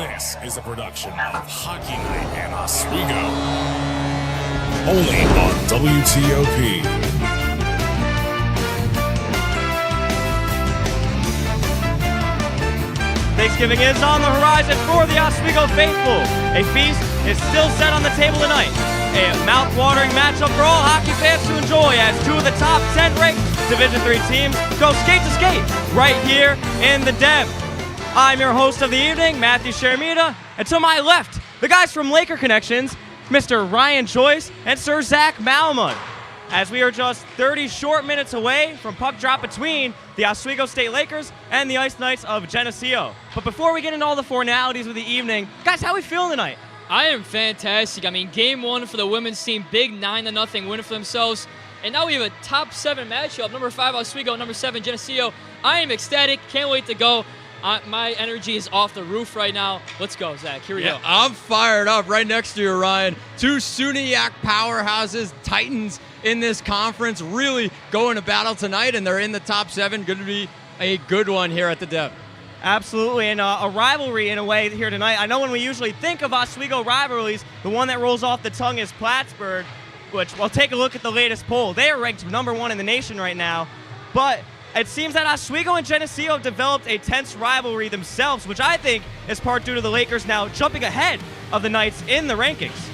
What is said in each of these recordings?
This is a production of Hockey Night in Oswego. Only on WTOP. Thanksgiving is on the horizon for the Oswego faithful. A feast is still set on the table tonight. A mouth-watering matchup for all hockey fans to enjoy as two of the top 10 ranked Division III teams go skate to skate right here in the Den. I'm your host of the evening, Matthew Sharamita, and to my left, the guys from Laker Connections, Mr. Ryan Joyce and Sir Zach Malamud. As we are just 30 short minutes away from puck drop between the Oswego State Lakers and the Ice Knights of Geneseo. But before we get into all the formalities of the evening, guys, how are we feeling tonight? I am fantastic. I mean, game one for the women's team, big 9-0 win for themselves. And now we have a top 7 matchup, number 5 Oswego, number 7 Geneseo. I am ecstatic, can't wait to go. My energy is off the roof right now. Let's go, Zach. Here we go. I'm fired up right next to you, Ryan. Two SUNY powerhouses, Titans in this conference, really going to battle tonight, and they're in the top 7. Going to be a good one here at the Dev. Absolutely, and a rivalry in a way here tonight. I know when we usually think of Oswego rivalries, the one that rolls off the tongue is Plattsburgh, which, well, take a look at the latest poll. They are ranked number 1 in the nation right now, but it seems that Oswego and Geneseo have developed a tense rivalry themselves, which I think is part due to the Lakers now jumping ahead of the Knights in the rankings.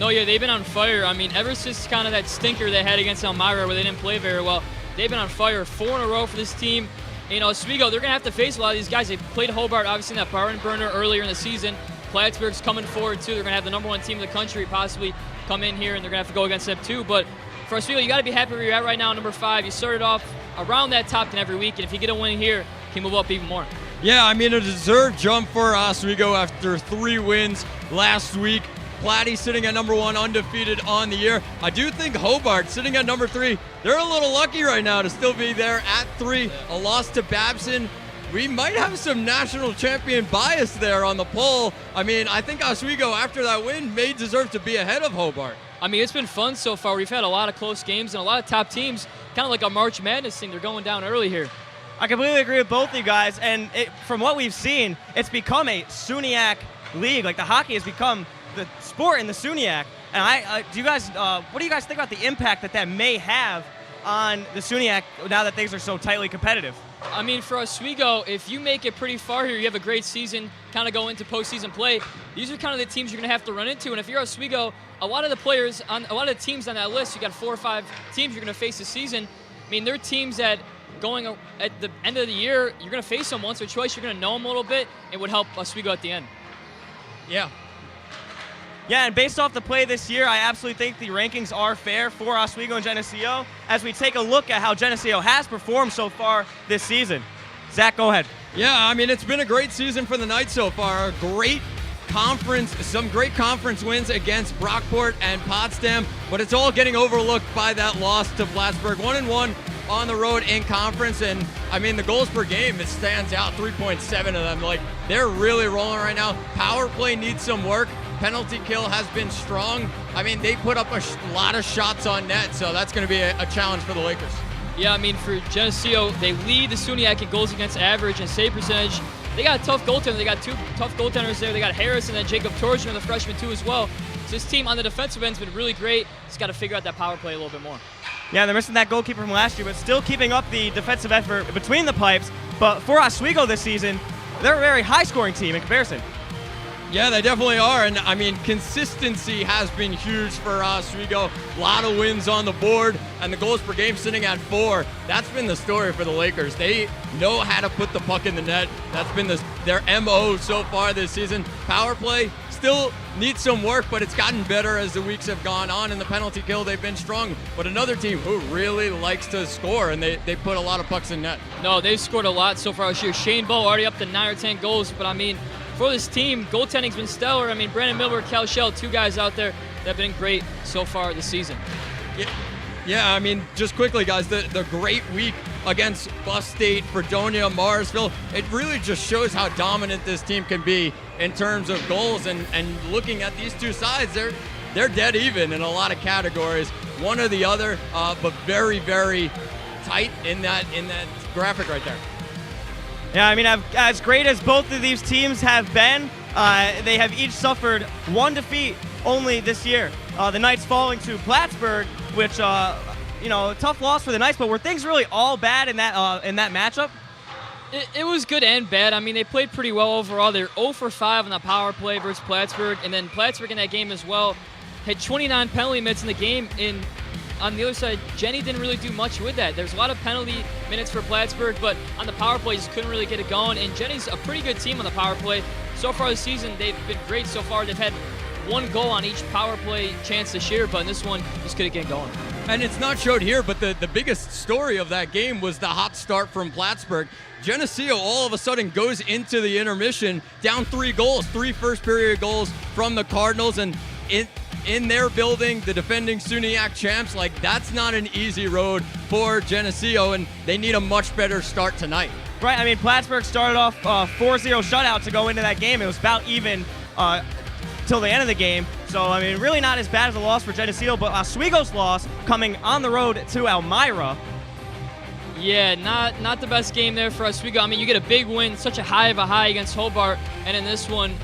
No, yeah, they've been on fire. I mean, ever since kind of that stinker they had against Elmira where they didn't play very well, they've been on fire 4 in a row for this team. You know, Oswego, they're going to have to face a lot of these guys. They played Hobart, obviously, in that barn burner earlier in the season. Plattsburgh's coming forward, too. They're going to have the number 1 team in the country possibly come in here, and they're going to have to go against them, too. But for Oswego, you got to be happy where you're at right now, number 5. You started off around that top 10 every week, and if you get a win here, you can move up even more. Yeah, I mean, a deserved jump for Oswego after 3 wins last week. Platte sitting at number 1, undefeated on the year. I do think Hobart sitting at number 3. They're a little lucky right now to still be there at 3. A loss to Babson. We might have some national champion bias there on the poll. I mean, I think Oswego, after that win, may deserve to be ahead of Hobart. I mean, it's been fun so far. We've had a lot of close games and a lot of top teams, kind of like a March Madness thing. They're going down early here. I completely agree with both of you guys, and from what we've seen, it's become a SUNYAC league. Like, the hockey has become the sport in the SUNYAC. And what do you guys think about the impact that may have on the SUNYAC now that things are so tightly competitive? I mean, for Oswego, if you make it pretty far here, you have a great season, kind of go into postseason play, these are kind of the teams you're going to have to run into. And if you're Oswego, a lot of the teams on that list, you got 4 or 5 teams you're going to face this season. I mean, they're teams that going at the end of the year, you're going to face them once or twice, you're going to know them a little bit. It would help Oswego at the end. Yeah, and based off the play this year, I absolutely think the rankings are fair for Oswego and Geneseo as we take a look at how Geneseo has performed so far this season. Zach, go ahead. Yeah, I mean, it's been a great season for the Knights so far. Some great conference wins against Brockport and Potsdam, but it's all getting overlooked by that loss to Plattsburgh. 1-1 on the road in conference, and I mean, the goals per game, it stands out, 3.7 of them. Like, they're really rolling right now. Power play needs some work. Penalty kill has been strong. I mean, they put up a lot of shots on net, so that's going to be a challenge for the Lakers. Yeah, I mean, for Geneseo, they lead the SUNYAC in goals against average and save percentage. They got a tough goaltender. They got 2 tough goaltenders there. They got Harris and then Jacob Torchner, the freshman, too, as well. So this team on the defensive end has been really great. Just got to figure out that power play a little bit more. Yeah, they're missing that goalkeeper from last year, but still keeping up the defensive effort between the pipes. But for Oswego this season, they're a very high-scoring team in comparison. Yeah, they definitely are, and I mean, consistency has been huge for Oswego. A lot of wins on the board, and the goals per game sitting at 4. That's been the story for the Lakers. They know how to put the puck in the net. That's been their MO so far this season. Power play still needs some work, but it's gotten better as the weeks have gone on. In the penalty kill, they've been strong. But another team who really likes to score, and they put a lot of pucks in net. No, they've scored a lot so far this year. Shane Bow already up to 9 or 10 goals, but I mean, for this team, goaltending's been stellar. I mean, Brandon Milberg, Cal Shell, 2 guys out there that have been great so far this season. Yeah, I mean, just quickly, guys, the great week against Buff State, Fredonia, Marsville, it really just shows how dominant this team can be in terms of goals. And looking at these 2 sides, they're dead even in a lot of categories, one or the other, but very, very tight in that graphic right there. Yeah, I mean, as great as both of these teams have been, they have each suffered one defeat only this year. The Knights falling to Plattsburgh, which, tough loss for the Knights, but were things really all bad in that matchup? It was good and bad. I mean, they played pretty well overall. They're 0 for 5 on the power play versus Plattsburgh, and then Plattsburgh in that game as well had 29 penalty minutes in the game. On the other side, Jenny didn't really do much with that. There's a lot of penalty minutes for Plattsburgh, but on the power play, just couldn't really get it going. And Jenny's a pretty good team on the power play. So far this season, they've been great so far. They've had one goal on each power play chance this year, but in this one, just couldn't get going. And it's not showed here, but the biggest story of that game was the hot start from Plattsburgh. Geneseo all of a sudden goes into the intermission down 3 goals, 3 first-period goals from the Cardinals, and in their building, the defending SUNY champs, like, that's not an easy road for Geneseo, and they need a much better start tonight. Right, I mean, Plattsburgh started off 4-0 shutout to go into that game. It was about even till the end of the game. So, I mean, really not as bad as a loss for Geneseo, but Oswego's loss coming on the road to Elmira. Yeah, not the best game there for Oswego. I mean, you get a big win, such a high of a high against Hobart, and in this one,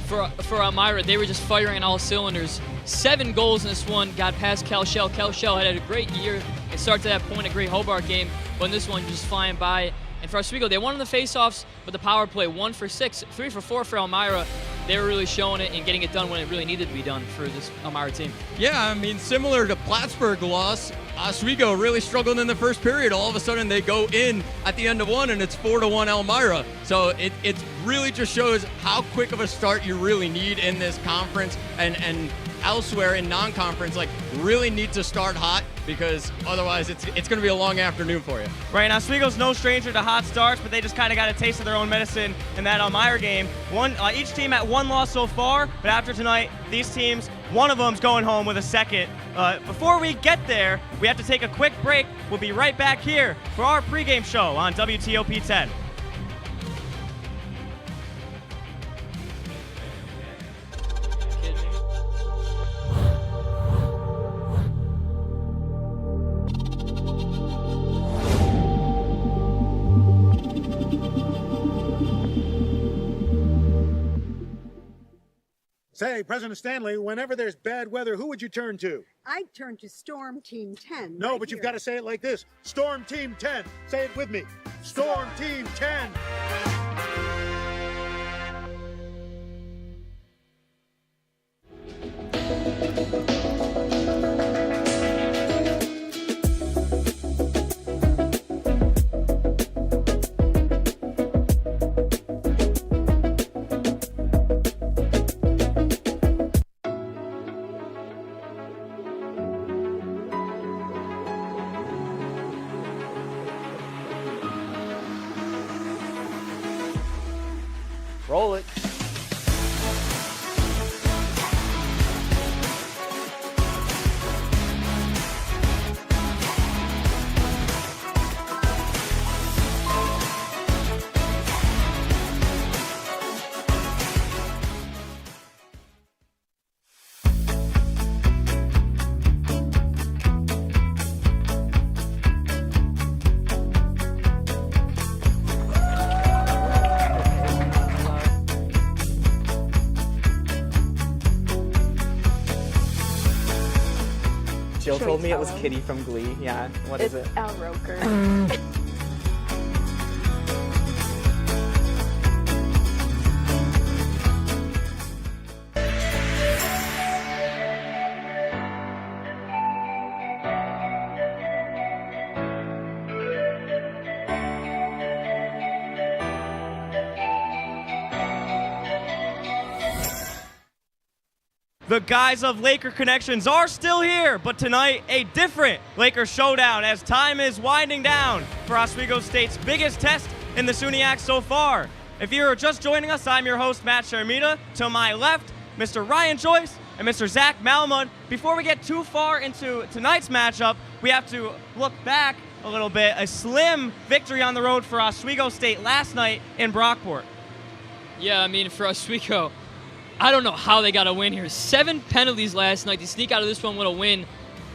for Elmira, they were just firing on all cylinders. 7 goals in this one, got past Kelshell. Kelshell had a great year and started to that point, a great Hobart game, but in this one, just flying by. And for Oswego, they won on the faceoffs, but the power play, 1 for 6, 3 for 4 for Elmira. They were really showing it and getting it done when it really needed to be done for this Elmira team. Yeah, I mean, similar to Plattsburgh loss, Oswego really struggled in the first period. All of a sudden, they go in at the end of one, and it's 4-1 Elmira. So it really just shows how quick of a start you really need in this conference and elsewhere in non-conference. Like, really need to start hot, because otherwise it's going to be a long afternoon for you. Right, and Oswego's no stranger to hot starts, but they just kind of got a taste of their own medicine in that Elmira game. Each team at 1 loss so far, but after tonight, these teams, one of them's going home with a second. Before we get there, we have to take a quick break. We'll be right back here for our pregame show on WTOP 10. Say, President Stanley, whenever there's bad weather, who would you turn to? I'd turn to Storm Team 10. No, right but you've here. got to say it like this. Storm Team 10. Say it with me. Storm Team 10. Roll it. Jill told me it was Kitty from Glee. Yeah, what is it? It's Al Roker. The guys of Laker Connections are still here, but tonight a different Laker showdown as time is winding down for Oswego State's biggest test in the SUNY so far. If you're just joining us, I'm your host, Matt Sharmita. To my left, Mr. Ryan Joyce and Mr. Zach Malmud. Before we get too far into tonight's matchup, we have to look back a little bit. A slim victory on the road for Oswego State last night in Brockport. Yeah, I mean, for Oswego, I don't know how they got a win here. 7 penalties last night. They sneak out of this one with a win.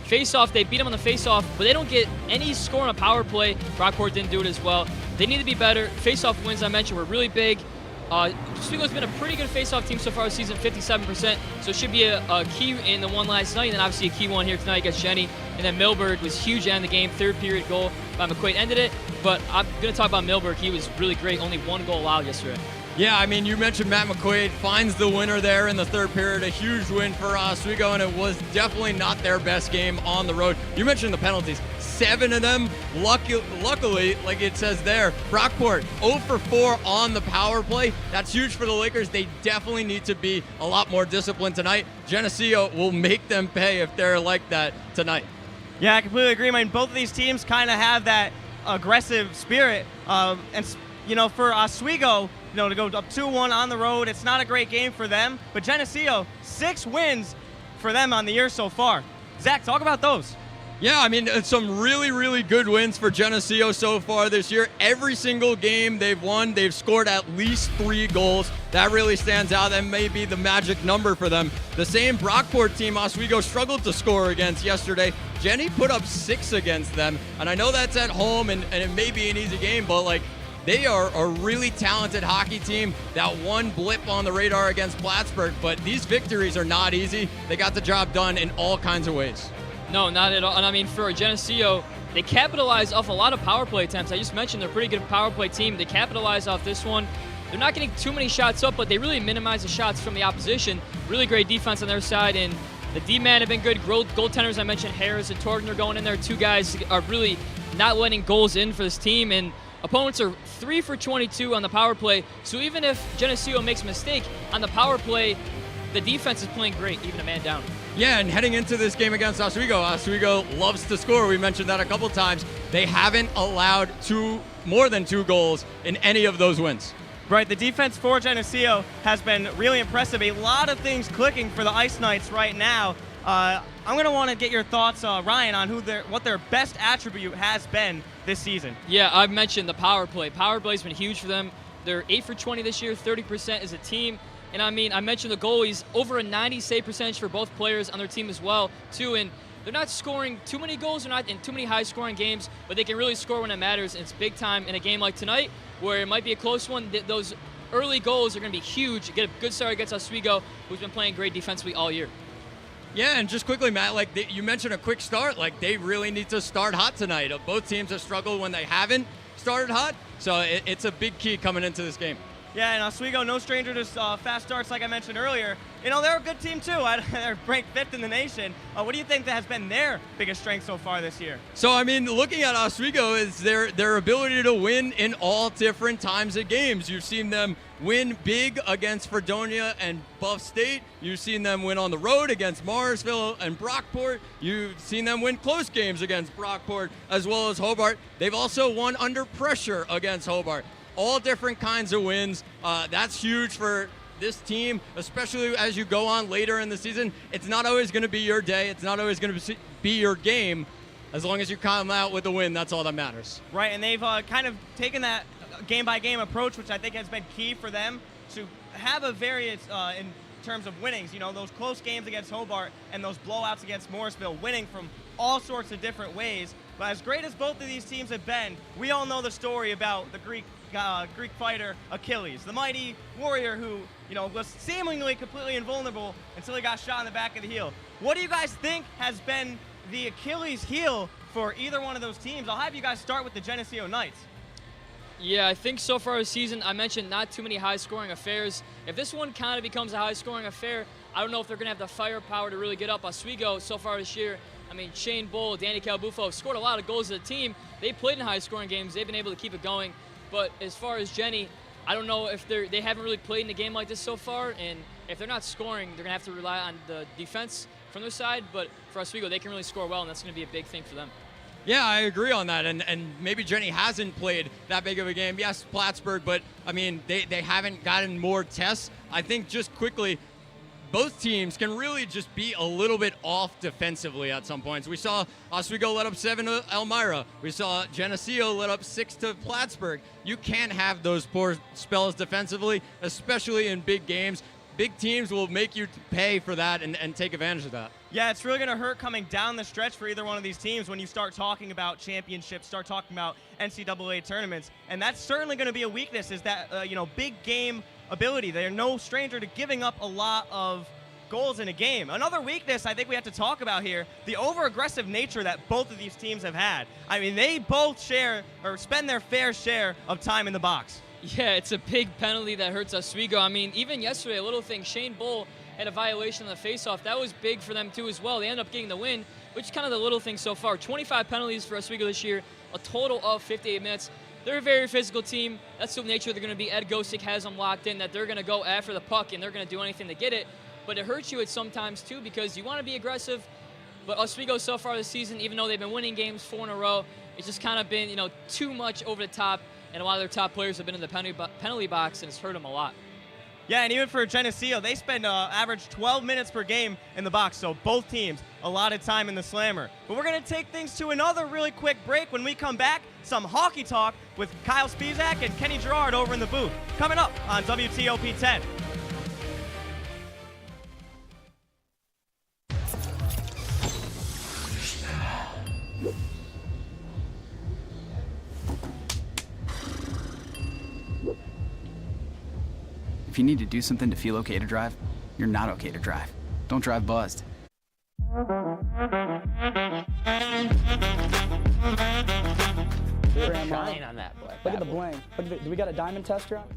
Face-off, they beat them on the face-off, but they don't get any score on a power play. Brockport didn't do it as well. They need to be better. Face-off wins, I mentioned, were really big. Oswego's been a pretty good face-off team so far this season, 57%, so it should be a key in the one last night, and then obviously a key one here tonight against Jenny. And then Milberg was huge at the game, third period goal by McQuaid ended it, but I'm going to talk about Milberg. He was really great, only one goal allowed yesterday. Yeah, I mean, you mentioned Matt McQuaid finds the winner there in the third period. A huge win for Oswego, and it was definitely not their best game on the road. You mentioned the penalties. 7 of them, luckily, like it says there, Brockport 0 for 4 on the power play. That's huge for the Lakers. They definitely need to be a lot more disciplined tonight. Geneseo will make them pay if they're like that tonight. Yeah, I completely agree. I mean, both of these teams kind of have that aggressive spirit. And, you know, for Oswego, you know, to go up 2-1 on the road, it's not a great game for them. But Geneseo, 6 wins for them on the year so far. Zach, talk about those. Yeah, I mean, it's some really, really good wins for Geneseo so far this year. Every single game they've won, they've scored at least 3 goals. That really stands out. That may be the magic number for them. The same Brockport team Oswego struggled to score against yesterday. Jenny put up 6 against them. And I know that's at home, and it may be an easy game, but, like, they are a really talented hockey team. That one blip on the radar against Plattsburgh, but these victories are not easy. They got the job done in all kinds of ways. No, not at all. And I mean, for Geneseo, they capitalize off a lot of power play attempts. I just mentioned they're a pretty good power play team. They capitalize off this one. They're not getting too many shots up, but they really minimize the shots from the opposition. Really great defense on their side, and the D-man have been good. Goaltenders, I mentioned Harris and Torton are going in there. 2 guys are really not letting goals in for this team, and opponents are 3 for 22 on the power play. So even if Geneseo makes a mistake on the power play, the defense is playing great, even a man down. Yeah, and heading into this game against Oswego loves to score. We mentioned that a couple times. They haven't allowed more than 2 goals in any of those wins. Right, the defense for Geneseo has been really impressive. A lot of things clicking for the Ice Knights right now. I'm going to want to get your thoughts, Ryan, on what their best attribute has been this season. Yeah, I've mentioned the power play. Power play's been huge for them. They're 8 for 20 this year, 30% as a team. And I mean, I mentioned the goalies, over a 90 save percentage for both players on their team as well, too. And they're not scoring too many goals, they're not in too many high-scoring games, but they can really score when it matters. And it's big time in a game like tonight, where it might be a close one. Those early goals are going to be huge. Get a good start against Oswego, who's been playing great defensively all year. Yeah, and just quickly, Matt, like you mentioned a quick start. Like, they really need to start hot tonight. Both teams have struggled when they haven't started hot, so it's a big key coming into this game. Yeah, and Oswego, no stranger to fast starts, like I mentioned earlier. You know, they're a good team, too. They're ranked 5th in the nation. What do you think that has been their biggest strength so far this year? So, I mean, looking at Oswego is their ability to win in all different times of games. You've seen them win big against Fredonia and Buff State. You've seen them win on the road against Morrisville and Brockport. You've seen them win close games against Brockport as well as Hobart. They've also won under pressure against Hobart. All different kinds of wins. That's huge for this team, especially as you go on later in the season. It's not always going to be your day. It's not always going to be your game. As long as you come out with a win, that's all that matters. Right, and they've kind of taken that game-by-game approach, which I think has been key for them to have a variance in terms of winnings. You know, those close games against Hobart and those blowouts against Morrisville, winning from all sorts of different ways. But as great as both of these teams have been, we all know the story about the Greek fighter Achilles, the mighty warrior who, you know, was seemingly completely invulnerable until he got shot in the back of the heel. What do you guys think has been the Achilles heel for either one of those teams? I'll have you guys start with the Geneseo Knights. Yeah, I think so far this season, I mentioned not too many high-scoring affairs. If this one kind of becomes a high-scoring affair, I don't know if they're going to have the firepower to really get up. Oswego so far this year, I mean, Shane Bull, Danny Calbufo have scored a lot of goals as a team. They played in high-scoring games. They've been able to keep it going. But as far as Jenny, I don't know if they haven't really played in a game like this so far. And if they're not scoring, they're going to have to rely on the defense from their side. But for Oswego, they can really score well, and that's going to be a big thing for them. Yeah, I agree on that. And maybe Jenny hasn't played that big of a game. Yes, Plattsburgh, but, I mean, they haven't gotten more tests. I think just quickly, both teams can really just be a little bit off defensively at some points. We saw Oswego let up 7 to Elmira. We saw Geneseo let up 6 to Plattsburgh. You can't have those poor spells defensively, especially in big games. Big teams will make you pay for that and take advantage of that. Yeah, it's really going to hurt coming down the stretch for either one of these teams when you start talking about championships, start talking about NCAA tournaments. And that's certainly going to be a weakness, is that, big game ability. They are no stranger to giving up a lot of goals in a game. Another weakness I think we have to talk about here, the over-aggressive nature that both of these teams have had. I mean, they both share or spend their fair share of time in the box. Yeah, it's a big penalty that hurts Oswego. I mean, even yesterday, a little thing, Shane Bull had a violation on the faceoff. That was big for them, too, as well. They ended up getting the win, which is kind of the little thing so far. 25 penalties for Oswego this year, a total of 58 minutes. They're a very physical team. That's the nature they're going to be. Ed Gosick has them locked in, that they're going to go after the puck, and they're going to do anything to get it. But it hurts you at sometimes, too, because you want to be aggressive. But Oswego so far this season, even though they've been winning games 4 in a row, it's just kind of been, you know, too much over the top. And a lot of their top players have been in the penalty box, and it's hurt them a lot. Yeah, and even for Geneseo, they spend average 12 minutes per game in the box, so both teams a lot of time in the slammer. But we're going to take things to another really quick break. When we come back, some hockey talk with Kyle Spizak and Kenny Gerard over in the booth. Coming up on WTOP 10. If you need to do something to feel okay to drive, you're not okay to drive. Don't drive buzzed. Shine on that black. Look at the bling. Do we got a diamond tester on?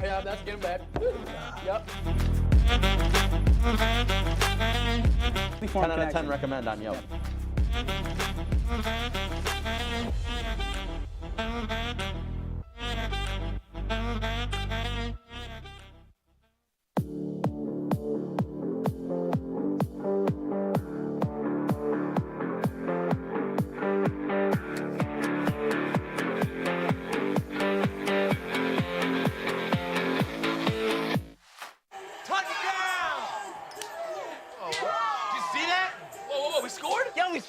Yeah, that's getting bad. Yep. 10 out of 10 recommend on Yelp.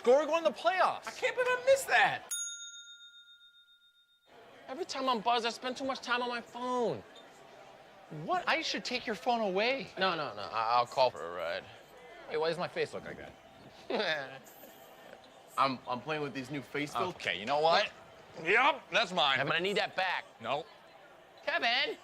We're going to the playoffs. I can't believe I missed that. Every time I'm buzzed, I spend too much time on my phone. What? I should take your phone away. No. I'll call for a ride. Hey, why does my face look like that? I'm playing with these new face filters. Okay, you know what? Yep, that's mine. I'm gonna need that back. No. Kevin.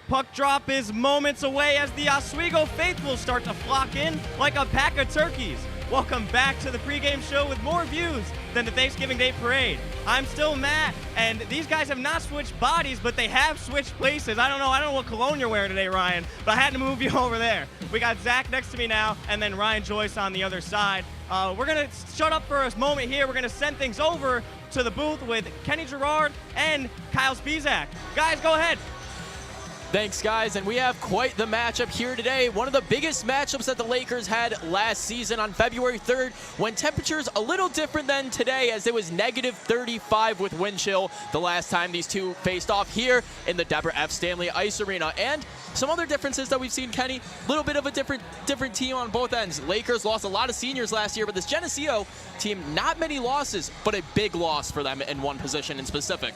Puck drop is moments away as the Oswego faithful start to flock in like a pack of turkeys. Welcome back to the pregame show with more views than the Thanksgiving Day parade. I'm still Matt, and these guys have not switched bodies, but they have switched places. I don't know what cologne you're wearing today, Ryan, but I had to move you over there. We got Zach next to me now, and then Ryan Joyce on the other side. We're going to shut up for a moment here. We're going to send things over to the booth with Kenny Gerard and Kyle Spizak. Guys, go ahead. Thanks, guys, and we have quite the matchup here today. One of the biggest matchups that the Lakers had last season on February 3rd, when temperatures a little different than today, as it was negative 35 with wind chill the last time these two faced off here in the Deborah F. Stanley Ice Arena. And some other differences that we've seen, Kenny, a little bit of a different team on both ends. Lakers lost a lot of seniors last year, but this Geneseo team, not many losses, but a big loss for them in one position in specific.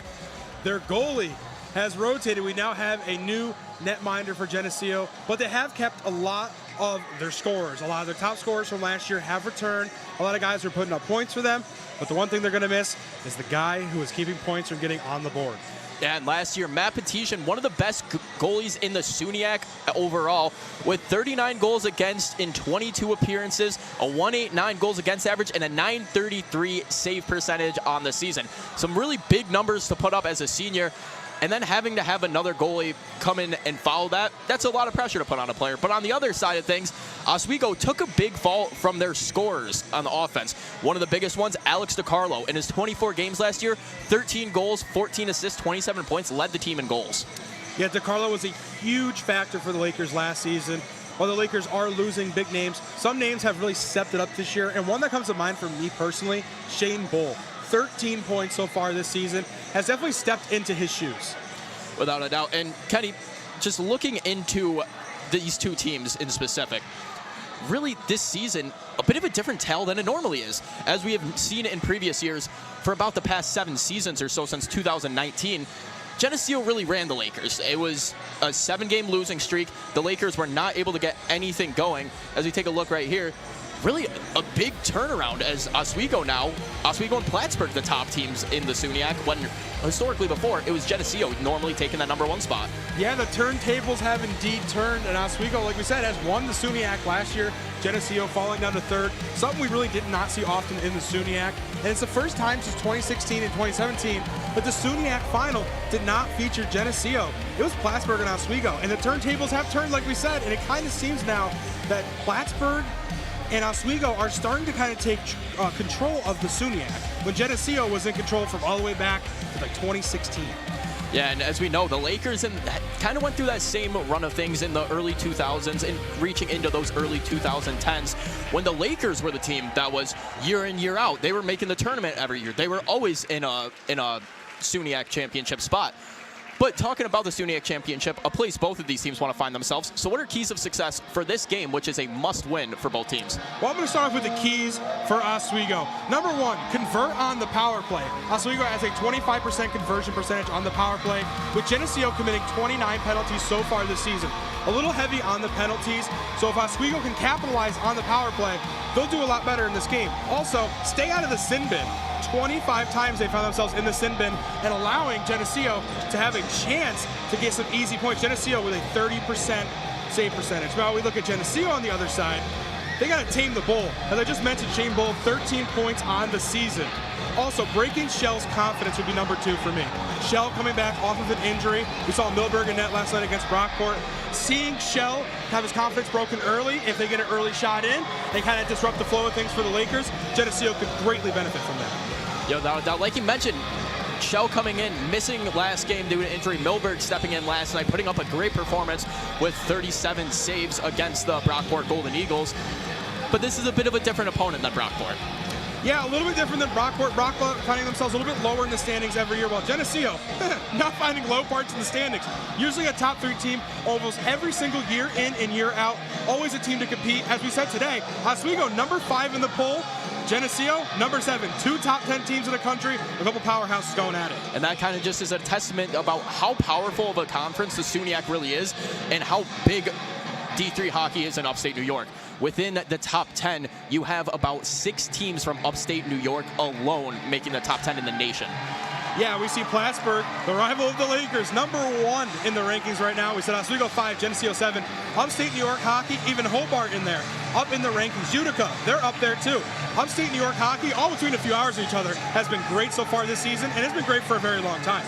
Their goalie has rotated. We now have a new netminder for Geneseo, but they have kept a lot of their scorers. A lot of their top scorers from last year have returned. A lot of guys are putting up points for them, but the one thing they're going to miss is the guy who is keeping points from getting on the board. Yeah, and last year, Matt Petitian, one of the best goalies in the SUNY overall, with 39 goals against in 22 appearances, a 189 goals against average, and a 933 save percentage on the season. Some really big numbers to put up as a senior. And then having to have another goalie come in and follow that, that's a lot of pressure to put on a player. But on the other side of things, Oswego took a big fall from their scorers on the offense. One of the biggest ones, Alex DiCarlo. In his 24 games last year, 13 goals, 14 assists, 27 points, led the team in goals. Yeah, DiCarlo was a huge factor for the Lakers last season. while the Lakers are losing big names, some names have really stepped it up this year. And one that comes to mind for me personally, Shane Bull. 13 points so far this season, has definitely stepped into his shoes. Without a doubt. And Kenny, just looking into these two teams in specific, really this season, a bit of a different tale than it normally is. As we have seen in previous years, for about the past 7 seasons or so since 2019, Geneseo really ran the Lakers. It was a 7-game losing streak. The Lakers were not able to get anything going. As we take a look right here, really a big turnaround as Oswego and Plattsburgh, the top teams in the SUNYAC, when historically before it was Geneseo normally taking that #1 spot. Yeah, the turntables have indeed turned, and Oswego, like we said, has won the SUNYAC last year. Geneseo falling down to 3rd, something we really did not see often in the SUNYAC. And it's the first time since 2016 and 2017 that the SUNYAC final did not feature Geneseo. It was Plattsburgh and Oswego, and the turntables have turned, like we said, and it kind of seems now that Plattsburgh and Oswego are starting to kind of take control of the SUNYAC, when Geneseo was in control from all the way back to like 2016. Yeah, and as we know, the Lakers kind of went through that same run of things in the early 2000s and reaching into those early 2010s when the Lakers were the team that was year in, year out. They were making the tournament every year. They were always in a SUNYAC championship spot. But talking about the SUNYAC championship, a place both of these teams want to find themselves. So what are keys of success for this game, which is a must-win for both teams? Well, I'm going to start off with the keys for Oswego. Number 1, convert on the power play. Oswego has a 25% conversion percentage on the power play, with Geneseo committing 29 penalties so far this season. A little heavy on the penalties, so if Oswego can capitalize on the power play, they'll do a lot better in this game. Also, stay out of the sin bin. 25 times they found themselves in the sin bin and allowing Geneseo to have a chance to get some easy points. Geneseo with a 30% save percentage. Now we look at Geneseo on the other side. They got to tame the bull. As I just mentioned, Shane Bull, 13 points on the season. Also, breaking Shell's confidence would be number 2 for me. Shell coming back off of an injury. We saw Milberg in net last night against Brockport. Seeing Shell have his confidence broken early, if they get an early shot in, they kind of disrupt the flow of things for the Lakers. Geneseo could greatly benefit from that. Yo, like you mentioned, Shell coming in, missing last game due to injury. Milberg stepping in last night, putting up a great performance with 37 saves against the Brockport Golden Eagles. But this is a bit of a different opponent than Brockport. Yeah, a little bit different than Brockport. Brockport finding themselves a little bit lower in the standings every year, while Geneseo not finding low parts in the standings. Usually a top 3 team almost every single year in and year out. Always a team to compete. As we said today, Oswego number 5 in the poll. Geneseo, number 7, 2 top 10 teams in the country, a couple powerhouses going at it. And that kind of just is a testament about how powerful of a conference the SUNYAC really is and how big D3 hockey is in upstate New York. Within the top 10, you have about 6 teams from upstate New York alone making the top 10 in the nation. Yeah, we see Plattsburgh, the rival of the Lakers, number 1 in the rankings right now. We said Oswego 5, Geneseo 7. Upstate New York hockey, even Hobart in there, up in the rankings. Utica, they're up there too. Upstate New York hockey, all between a few hours of each other, has been great so far this season, and it's been great for a very long time.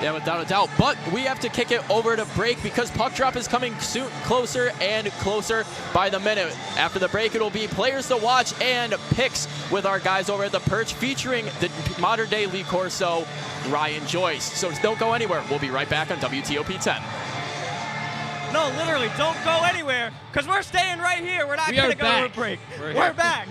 Yeah, without a doubt. But we have to kick it over to break because puck drop is coming soon, closer and closer by the minute. After the break, it'll be players to watch and picks with our guys over at the Perch, featuring the modern-day Lee Corso, Ryan Joyce. So don't go anywhere. We'll be right back on WTOP 10. No, literally, don't go anywhere, because we're staying right here. We're not going to go to a break. We're back.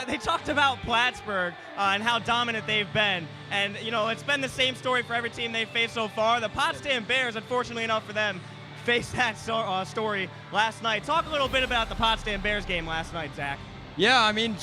They talked about Plattsburgh and how dominant they've been. And, you know, it's been the same story for every team they've faced so far. The Potsdam Bears, unfortunately enough for them, faced that story last night. Talk a little bit about the Potsdam Bears game last night, Zach. Yeah, I mean,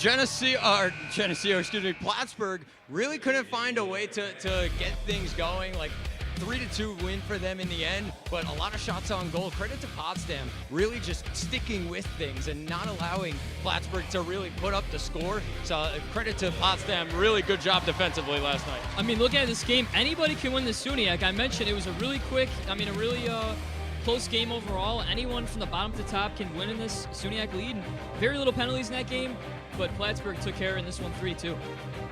Plattsburgh really couldn't find a way to get things going. Like, 3-2 win for them in the end, but a lot of shots on goal. Credit to Potsdam, really just sticking with things and not allowing Plattsburgh to really put up the score. So credit to Potsdam, really good job defensively last night. I mean, looking at this game, anybody can win the SUNYAC. I mentioned it was a really close game overall. Anyone from the bottom to top can win in this SUNYAC lead. Very little penalties in that game, but Plattsburgh took care in this one 3-2.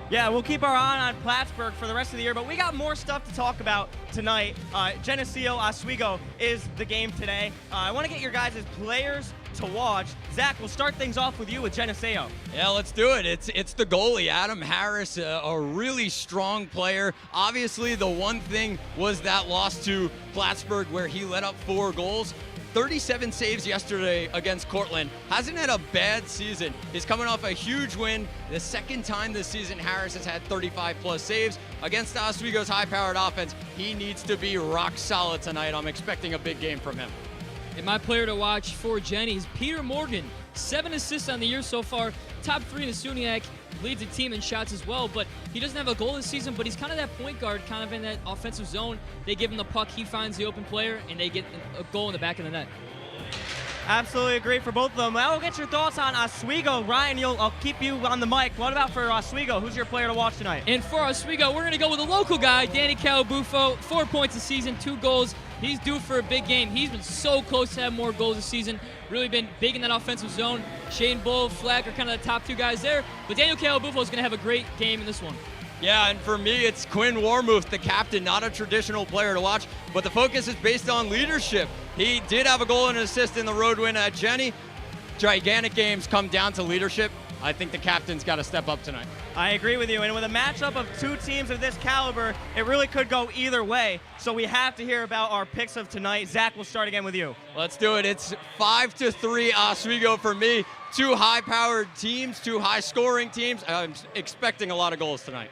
Yeah, we'll keep our eye on Plattsburgh for the rest of the year, but we got more stuff to talk about tonight. Geneseo Oswego is the game today. I want to get your guys' players to watch. Zach, we'll start things off with you with Geneseo. Yeah, let's do it. It's the goalie, Adam Harris, a really strong player. Obviously, the one thing was that loss to Plattsburgh where he let up 4 goals. 37 saves yesterday against Cortland. Hasn't had a bad season. He's coming off a huge win. The second time this season Harris has had 35-plus saves against Oswego's high-powered offense. He needs to be rock solid tonight. I'm expecting a big game from him. And my player to watch for Jenny is Peter Morgan. 7 assists on the year so far. Top 3 in the SUNYAC. Leads the team in shots as well, but he doesn't have a goal this season, but he's kind of that point guard, kind of in that offensive zone. They give him the puck, he finds the open player, and they get a goal in the back of the net. Absolutely agree for both of them. Well, we'll get your thoughts on Oswego. Ryan, I'll keep you on the mic. What about for Oswego? Who's your player to watch tonight? And for Oswego, we're going to go with a local guy, Danny Calabufo. 4 points this season, 2 goals. He's due for a big game. He's been so close to have more goals this season. Really been big in that offensive zone. Shane Bull, Fleck are kind of the top 2 guys there. But Daniel Calabufo is going to have a great game in this one. Yeah, and for me, it's Quinn Warmuth, the captain, not a traditional player to watch, but the focus is based on leadership. He did have a goal and an assist in the road win at Jenny. Gigantic games come down to leadership. I think the captain's got to step up tonight. I agree with you, and with a matchup of 2 teams of this caliber, it really could go either way. So we have to hear about our picks of tonight. Zach, we'll start again with you. Let's do it. It's 5-3 Oswego for me. 2 high-powered teams, 2 high-scoring teams. I'm expecting a lot of goals tonight.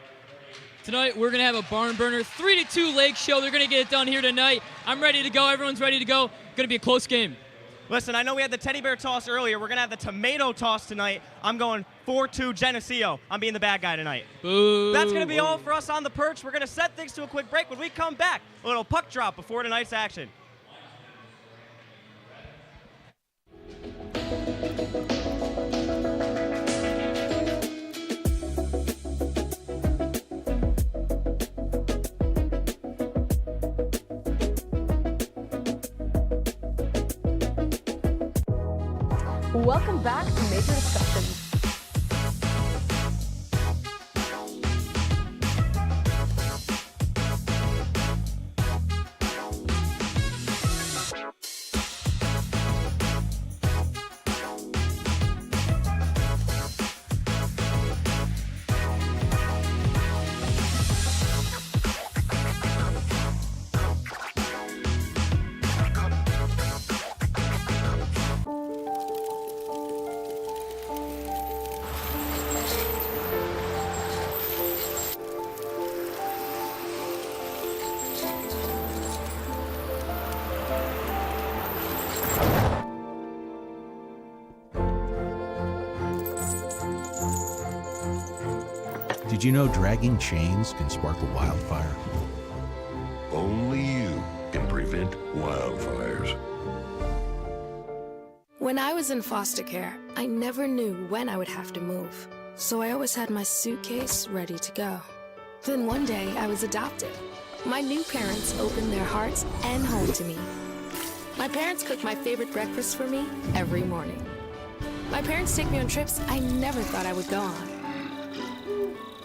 Tonight, we're going to have a barn burner, 3-2 Lake Show. They're going to get it done here tonight. I'm ready to go. Everyone's ready to go. Going to be a close game. Listen, I know we had the teddy bear toss earlier. We're going to have the tomato toss tonight. I'm going 4-2 Geneseo. I'm being the bad guy tonight. Boo. That's going to be all for us on the perch. We're going to set things to a quick break. When we come back, a little puck drop before tonight's action. Welcome back to Major Discussions. Did you know dragging chains can spark a wildfire? Only you can prevent wildfires. When I was in foster care, I never knew when I would have to move. So I always had my suitcase ready to go. Then one day I was adopted. My new parents opened their hearts and home to me. My parents cook my favorite breakfast for me every morning. My parents take me on trips I never thought I would go on.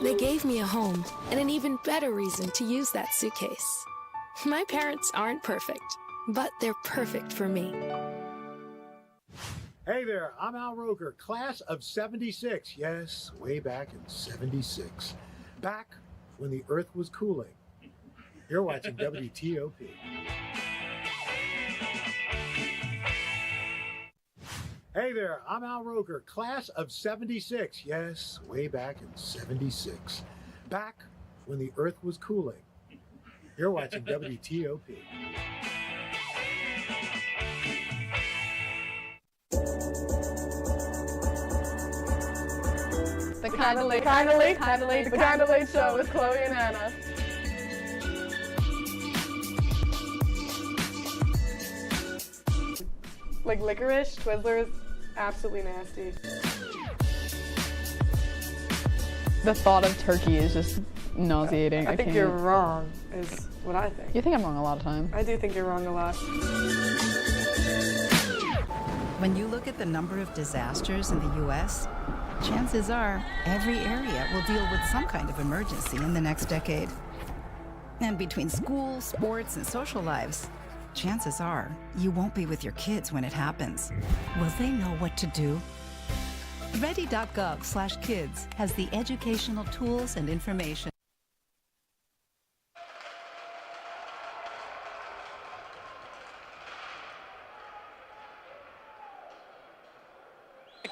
They gave me a home and an even better reason to use that suitcase. My parents aren't perfect, but they're perfect for me. Hey there, I'm Al Roker, class of 76. Yes, way back in 76. Back when the earth was cooling. You're watching WTOP. Hey there, I'm Al Roker, class of 76. Yes, way back in 76. Back when the earth was cooling. You're watching WTOP. The Kinda Late Show with Chloe and Anna. Like licorice, Twizzlers, absolutely nasty. The thought of turkey is just nauseating. I think you're wrong, is what I think. You think I'm wrong a lot of times. I do think you're wrong a lot. When you look at the number of disasters in the U.S., chances are every area will deal with some kind of emergency in the next decade. And between school, sports, and social lives, chances are you won't be with your kids when it happens. Will they know what to do? Ready.gov/kids has the educational tools and information.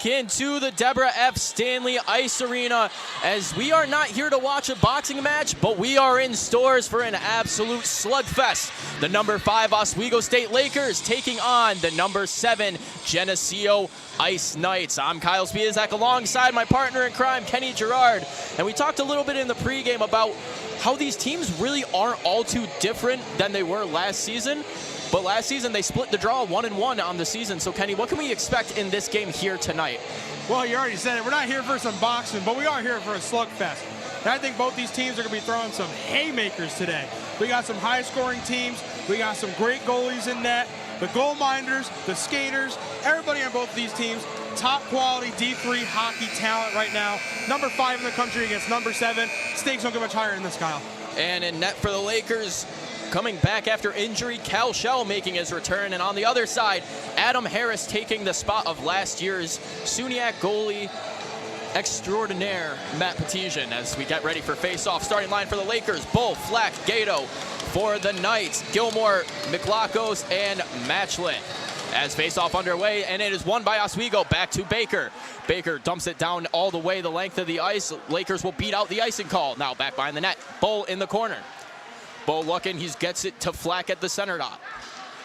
into the Deborah F. Stanley Ice Arena, as we are not here to watch a boxing match, but we are in stores for an absolute slugfest. The number 5 Oswego State Lakers taking on the number 7 Geneseo Ice Knights. I'm Kyle Spiezak alongside my partner in crime, Kenny Gerard, and we talked a little bit in the pregame about how these teams really aren't all too different than they were last season. But last season, they split the draw 1-1 on the season. So, Kenny, what can we expect in this game here tonight? Well, you already said it. We're not here for some boxing, but we are here for a slugfest. And I think both these teams are going to be throwing some haymakers today. We got some high-scoring teams. We got some great goalies in net. The goal minders, the skaters, everybody on both of these teams. Top quality D3 hockey talent right now. Number 5 in the country against number 7. Stakes don't get much higher in this, Kyle. And in net for the Lakers, coming back after injury, Cal Shell making his return. And on the other side, Adam Harris taking the spot of last year's SUNY goalie extraordinaire, Matt Petitian, as we get ready for face-off. Starting line for the Lakers, Bull, Flack, Gato. For the Knights, Gilmore, McLachos, and Matchlet. As face-off underway, and it is won by Oswego. Back to Baker. Baker dumps it down all the way the length of the ice. Lakers will beat out the icing call. Now back behind the net. Bull in the corner. Bull looking, he gets it to Flack at the center dot.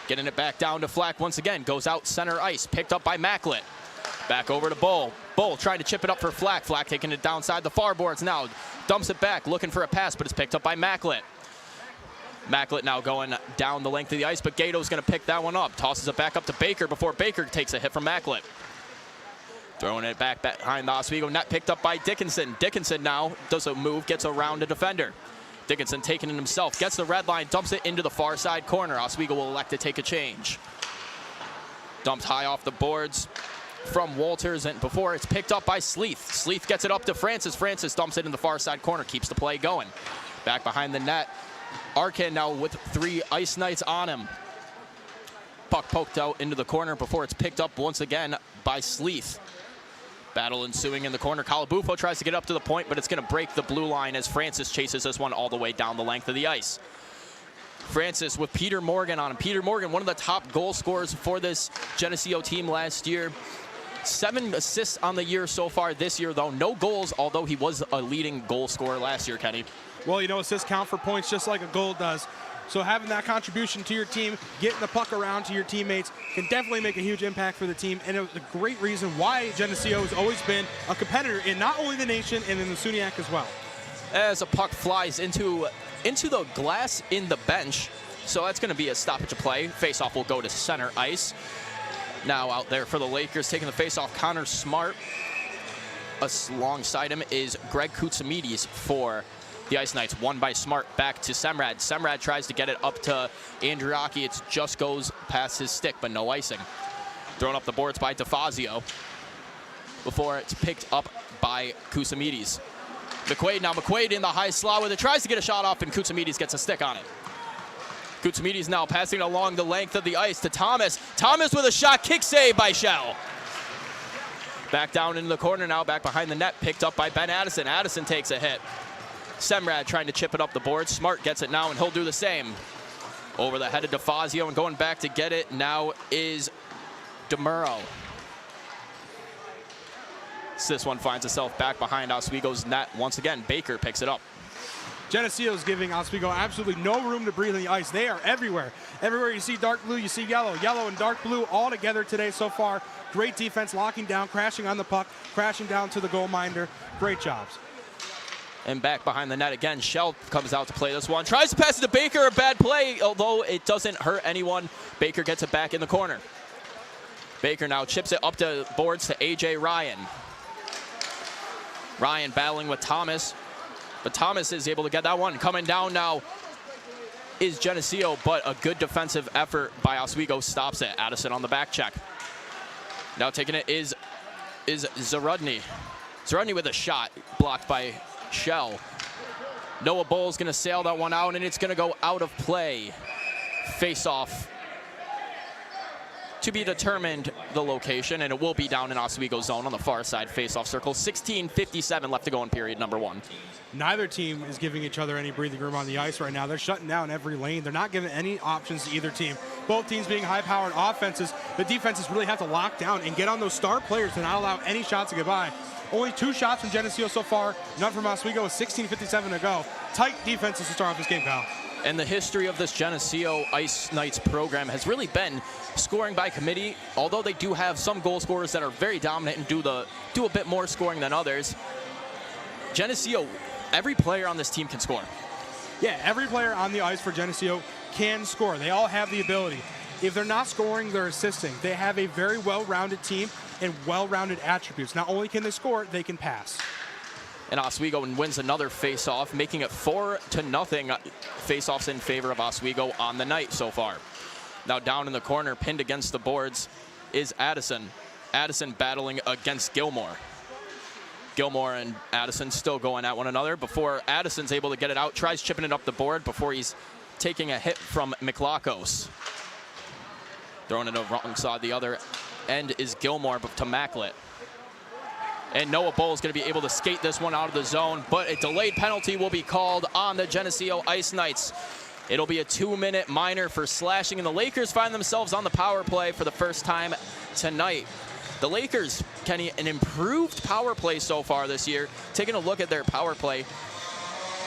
Getting it back down to Flack once again. Goes out center ice, picked up by Macklett. Back over to Bull. Bull trying to chip it up for Flack. Flack taking it downside the far boards now. Dumps it back, looking for a pass, but it's picked up by Macklett. Macklett now going down the length of the ice, but Gato's going to pick that one up. Tosses it back up to Baker before Baker takes a hit from Macklett. Throwing it back behind the Oswego net, picked up by Dickinson. Dickinson now does a move, gets around a defender. Dickinson taking it himself, gets the red line, dumps it into the far side corner. Oswego will elect to take a change. Dumped high off the boards from Walters, and before it's picked up by Sleeth. Sleeth gets it up to Francis. Francis dumps it in the far side corner, keeps the play going. Back behind the net, Arkin now with 3 Ice Knights on him. Puck poked out into the corner before it's picked up once again by Sleeth. Battle ensuing in the corner. Calabufo tries to get up to the point, but it's going to break the blue line as Francis chases this one all the way down the length of the ice. Francis with Peter Morgan on him. Peter Morgan, one of the top goal scorers for this Geneseo team last year. 7 assists on the year so far this year, though. No goals, although he was a leading goal scorer last year, Kenny. Well, you know, assists count for points just like a goal does. So having that contribution to your team, getting the puck around to your teammates, can definitely make a huge impact for the team. And it was a great reason why Geneseo has always been a competitor in not only the nation and in the SUNY as well. As a puck flies into the glass in the bench. So that's going to be a stoppage of play. Face-off will go to center ice. Now out there for the Lakers, taking the face-off, Connor Smart. Alongside him is Greg Koutsamides for the Ice Knights. Won by Smart, back to Semrad. Semrad tries to get it up to Andriaki. It just goes past his stick, but no icing. Thrown up the boards by DeFazio before it's picked up by Koutsamides. McQuaid now. McQuaid in the high slot with it. Tries to get a shot off, and Koutsamides gets a stick on it. Koutsamides now passing along the length of the ice to Thomas. Thomas with a shot. Kick save by Shell. Back down into the corner now. Back behind the net. Picked up by Ben Addison. Addison takes a hit. Semrad trying to chip it up the board. Smart gets it now, and he'll do the same. Over the head of DeFazio, and going back to get it now is DeMuro. So this one finds itself back behind Oswego's net. Once again, Baker picks it up. Geneseo is giving Oswego absolutely no room to breathe on the ice. They are everywhere. Everywhere you see dark blue, you see yellow. Yellow and dark blue all together today so far. Great defense, locking down, crashing on the puck, crashing down to the goal minder. Great jobs. And back behind the net again, Shell comes out to play this one. Tries to pass it to Baker, a bad play, although it doesn't hurt anyone. Baker gets it back in the corner. Baker now chips it up to boards to A.J. Ryan. Ryan battling with Thomas, but Thomas is able to get that one. Coming down now is Geneseo, but a good defensive effort by Oswego stops it. Addison on the back check. Now taking it is Zarudny. Zarudny with a shot, blocked by Shell. Noah Bull's going to sail that one out, and it's going to go out of play. Face off to be determined the location, and it will be down in Oswego zone on the far side face-off circle. 16:57 left to go in period number 1. Neither team is giving each other any breathing room on the ice right now. They're shutting down every lane. They're not giving any options to either team. Both teams being high-powered offenses, the defenses really have to lock down and get on those star players to not allow any shots to get by. Only 2 shots from Geneseo so far, none from Oswego with 16:57 to go. Tight defenses to start off this game, Kyle. And the history of this Geneseo Ice Knights program has really been scoring by committee. Although they do have some goal scorers that are very dominant and do a bit more scoring than others, Geneseo, every player on this team can score. Yeah, every player on the ice for Geneseo can score. They all have the ability. If they're not scoring, they're assisting. They have a very well-rounded team and well-rounded attributes. Not only can they score, they can pass. And Oswego wins another face-off, making it 4-0 face-offs in favor of Oswego on the night so far. Now down in the corner, pinned against the boards, is Addison. Addison battling against Gilmore. Gilmore and Addison still going at one another before Addison's able to get it out, tries chipping it up the board before he's taking a hit from McLachos. Throwing it over wrong side. The other end is Gilmore to Macklett. And Noah Bull is going to be able to skate this one out of the zone, but a delayed penalty will be called on the Geneseo Ice Knights. It'll be a 2-minute minor for slashing, and the Lakers find themselves on the power play for the first time tonight. The Lakers, Kenny, an improved power play so far this year. Taking a look at their power play,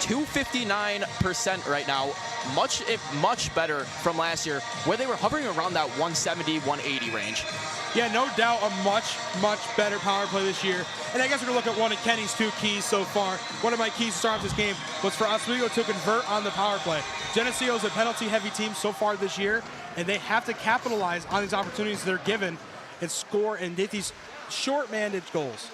259% right now, much better from last year, where they were hovering around that 170, 180 range. Yeah, no doubt a much better power play this year. And I guess we're going to look at one of Kenny's 2 keys so far. One of my keys to start off this game was for Oswego to convert on the power play. Geneseo's a penalty-heavy team so far this year, and they have to capitalize on these opportunities they're given and score and get these short-mandate goals.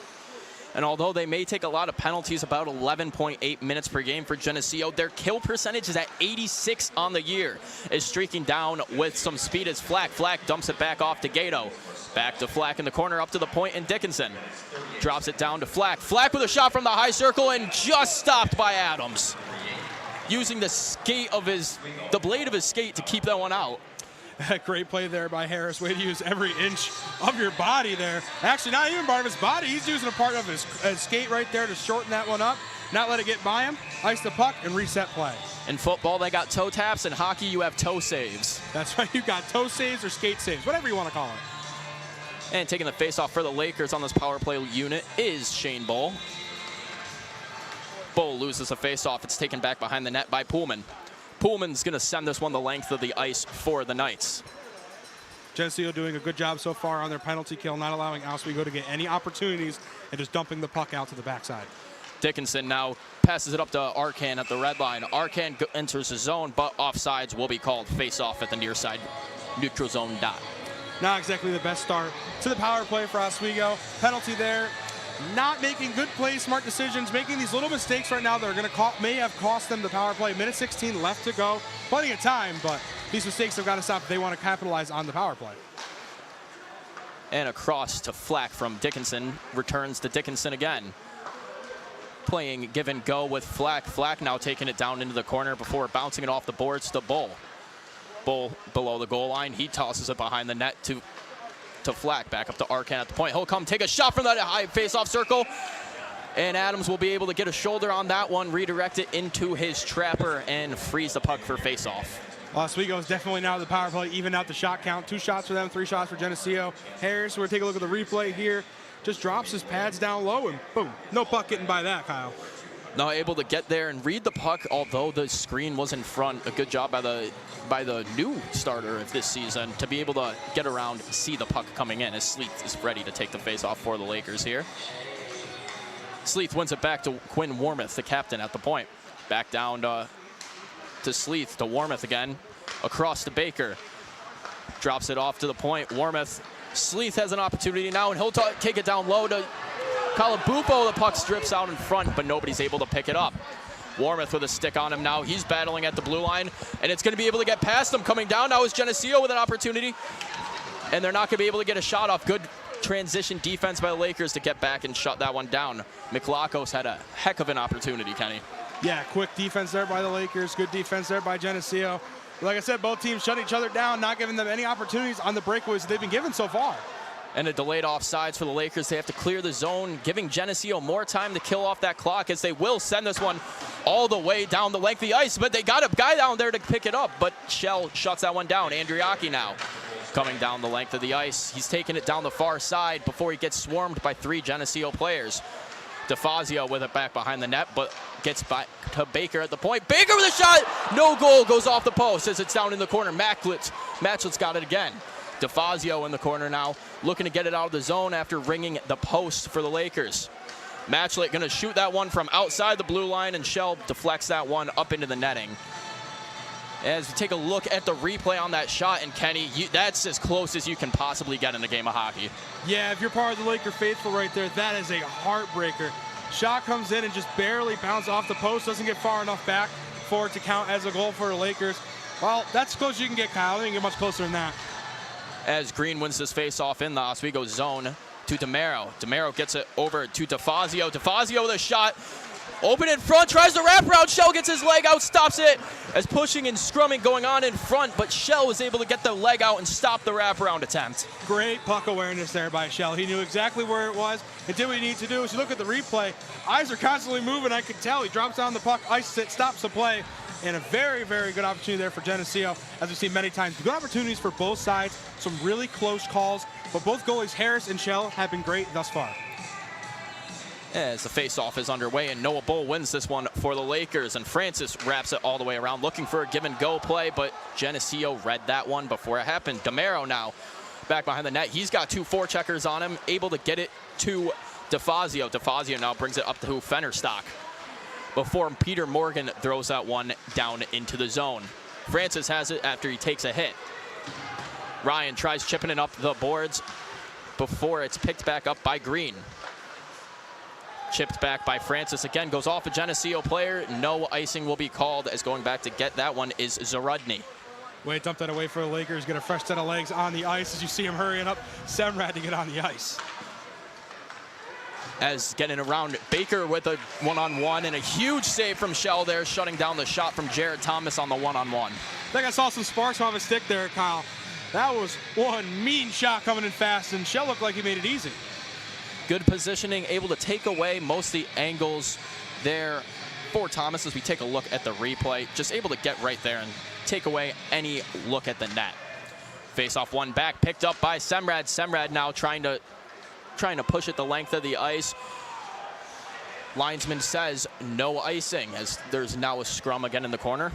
And although they may take a lot of penalties, about 11.8 minutes per game for Geneseo, their kill percentage is at 86 on the year. Is streaking down with some speed as Flack. Flack dumps it back off to Gato. Back to Flack in the corner, up to the point, and Dickinson drops it down to Flack. Flack with a shot from the high circle and just stopped by Adams, using the blade of his skate to keep that one out. Great play there by Harris. Way to use every inch of your body there. Actually, not even part of his body. He's using a part of his skate right there to shorten that one up, not let it get by him, ice the puck, and reset play. In football, they got toe taps. In hockey, you have toe saves. That's right. You got toe saves or skate saves, whatever you want to call it. And taking the faceoff for the Lakers on this power play unit is Shane Bull. Bull loses a faceoff. It's taken back behind the net by Pullman. Pullman's going to send this one the length of the ice for the Knights. Geneseo doing a good job so far on their penalty kill, not allowing Oswego to get any opportunities and just dumping the puck out to the backside. Dickinson now passes it up to Arcan at the red line. Arcan enters the zone, but offsides will be called. Face-off at the near side neutral zone dot. Not exactly the best start to the power play for Oswego. Penalty there. Not making good plays, smart decisions, making these little mistakes right now that are going to may have cost them the power play. Minute 16 left to go. Plenty of time, but these mistakes have got to stop if they want to capitalize on the power play. And across to Flack from Dickinson. Returns to Dickinson again. Playing give and go with Flack. Flack now taking it down into the corner before bouncing it off the boards to Bull. Bull below the goal line. He tosses it behind the net to Flack. Back up to Arcan at the point. He'll come take a shot from that high face-off circle. And Adams will be able to get a shoulder on that one, redirect it into his trapper, and freeze the puck for face-off. Oswego is definitely now the power play, even out the shot count. 2 shots for them, 3 shots for Geneseo. Harris, we're going to take a look at the replay here. Just drops his pads down low, and boom, no puck getting by that, Kyle. Now able to get there and read the puck, although the screen was in front. A good job by the new starter of this season to be able to get around, see the puck coming in as Sleeth is ready to take the face-off for the Lakers here. Sleeth wins it back to Quinn Warmouth, the captain, at the point. Back down to Sleeth, to Warmouth again. Across to Baker. Drops it off to the point. Warmouth. Sleeth has an opportunity now, and he'll take it down low to Calabufo. The puck strips out in front, but nobody's able to pick it up. Warmouth with a stick on him now. He's battling at the blue line, and it's going to be able to get past him. Coming down now is Geneseo with an opportunity, and they're not going to be able to get a shot off. Good transition defense by the Lakers to get back and shut that one down. McLachos had a heck of an opportunity, Kenny. Yeah, quick defense there by the Lakers. Good defense there by Geneseo. Like I said, both teams shut each other down, not giving them any opportunities on the breakaways that they've been given so far. And a delayed offsides for the Lakers. They have to clear the zone, giving Geneseo more time to kill off that clock, as they will send this one all the way down the length of the ice. But they got a guy down there to pick it up, but Shell shuts that one down. Andriaki now coming down the length of the ice. He's taking it down the far side before he gets swarmed by 3 Geneseo players. DeFazio with it back behind the net, but gets back to Baker at the point. Baker with a shot! No goal, goes off the post as it's down in the corner. Matchlett's got it again. DeFazio in the corner now, looking to get it out of the zone after ringing the post for the Lakers. Matchlett going to shoot that one from outside the blue line, and Shell deflects that one up into the netting. As we take a look at the replay on that shot, and Kenny, that's as close as you can possibly get in a game of hockey. Yeah, if you're part of the Laker faithful right there, that is a heartbreaker. Shot comes in and just barely bounces off the post, doesn't get far enough back for it to count as a goal for the Lakers. Well, that's as close as you can get, Kyle. I didn't get much closer than that. As Green wins this face-off in the Oswego zone to DeMero. DeMero gets it over to DeFazio. DeFazio with a shot. Open in front, tries to wrap around. Shell gets his leg out, stops it. As pushing and scrumming going on in front, but Shell was able to get the leg out and stop the wraparound attempt. Great puck awareness there by Shell. He knew exactly where it was and did what he needed to do. As you look at the replay, eyes are constantly moving, I can tell. He drops down the puck, ices it, stops the play. And a very, very good opportunity there for Geneseo, as we've seen many times. Good opportunities for both sides, some really close calls, but both goalies, Harris and Shell, have been great thus far. As the face-off is underway, and Noah Bull wins this one for the Lakers, and Francis wraps it all the way around, looking for a give-and-go play, but Geneseo read that one before it happened. DeMero now back behind the net. He's got 2 forecheckers on him, able to get it to DeFazio. DeFazio now brings it up to Fennerstock before Peter Morgan throws that one down into the zone. Francis has it after he takes a hit. Ryan tries chipping it up the boards before it's picked back up by Green. Chipped back by Francis again, goes off a Geneseo player. No icing will be called, as going back to get that one is Zarudny. Wade dumped that away for the Lakers, get a fresh set of legs on the ice as you see him hurrying up Semrad to get on the ice. As getting around Baker with a one-on-one, and a huge save from Shell there, shutting down the shot from Jared Thomas on the one-on-one. I think I saw some sparks off his stick there, Kyle. That was one mean shot coming in fast, and Shell looked like he made it easy. Good positioning, able to take away most of the angles there for Thomas as we take a look at the replay. Just able to get right there and take away any look at the net. Face off one back, picked up by Semrad. Semrad now trying to push it the length of the ice. Linesman says no icing, as there's now a scrum again in the corner.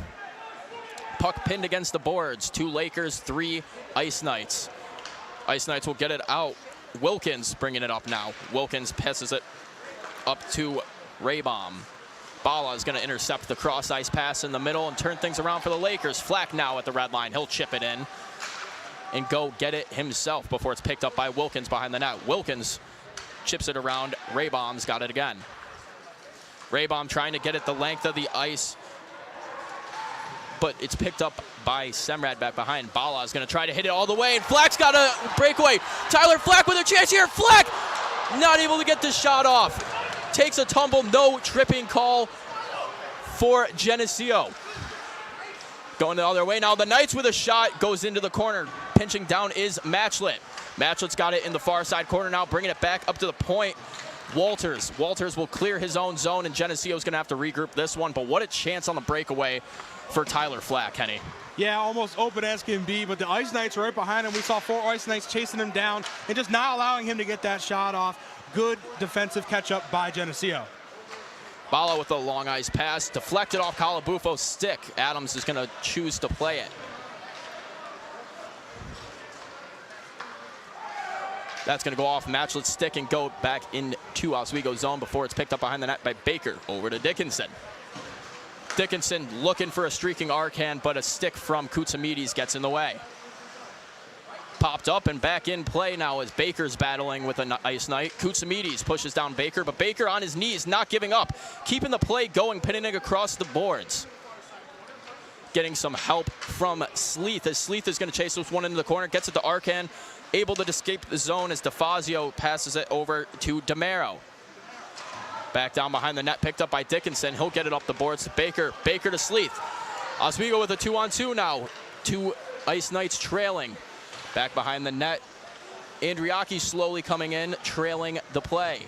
Puck pinned against the boards. 2 Lakers, 3 Ice Knights. Ice Knights will get it out. Wilkins bringing it up now. Wilkins passes it up to Raybom. Bala is going to intercept the cross-ice pass in the middle and turn things around for the Lakers. Flack now at the red line. He'll chip it in and go get it himself before it's picked up by Wilkins behind the net. Wilkins chips it around. Raybom's got it again. Raybom trying to get it the length of the ice, but it's picked up by Semrad back behind. Bala is going to try to hit it all the way, and Flack's got a breakaway. Tyler Flack with a chance here. Flack not able to get the shot off. Takes a tumble, no tripping call for Geneseo. Going the other way now. The Knights with a shot, goes into the corner. Pinching down is Matchlett. Matchlett's got it in the far side corner now, bringing it back up to the point. Walters will clear his own zone, and Geneseo's going to have to regroup this one, but what a chance on the breakaway for Tyler Flack, Kenny. Yeah, almost open as can be, but the Ice Knights were right behind him. We saw 4 Ice Knights chasing him down and just not allowing him to get that shot off. Good defensive catch-up by Geneseo. Bala with a long ice pass, deflected off Calabufo's stick. Adams is going to choose to play it. That's going to go off Matchlett's stick and go back into Oswego zone before it's picked up behind the net by Baker. Over to Dickinson. Dickinson looking for a streaking Arcan, but a stick from Koutsamides gets in the way. Popped up and back in play now as Baker's battling with an Ice Knight. Koutsamides pushes down Baker, but Baker on his knees, not giving up. Keeping the play going, pinning it across the boards. Getting some help from Sleeth, as Sleeth is going to chase this one into the corner, gets it to Arcan. Able to escape the zone as DeFazio passes it over to DeMero. Back down behind the net, picked up by Dickinson. He'll get it up the boards to Baker. Baker to Sleeth. Oswego with a 2-on-2 now. 2 Ice Knights trailing. Back behind the net. Andriaki slowly coming in, trailing the play.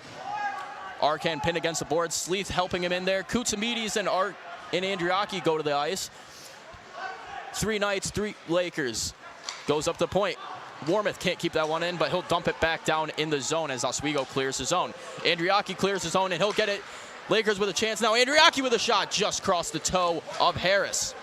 Arkan pinned against the board. Sleeth helping him in there. Koutsamides and Andriaki go to the ice. 3 Knights, 3 Lakers. Goes up the point. Warmouth can't keep that one in, but he'll dump it back down in the zone as Oswego clears his zone. Andriaki clears his zone, and he'll get it. Lakers with a chance now. Andriaki with a shot just crossed the toe of Harris.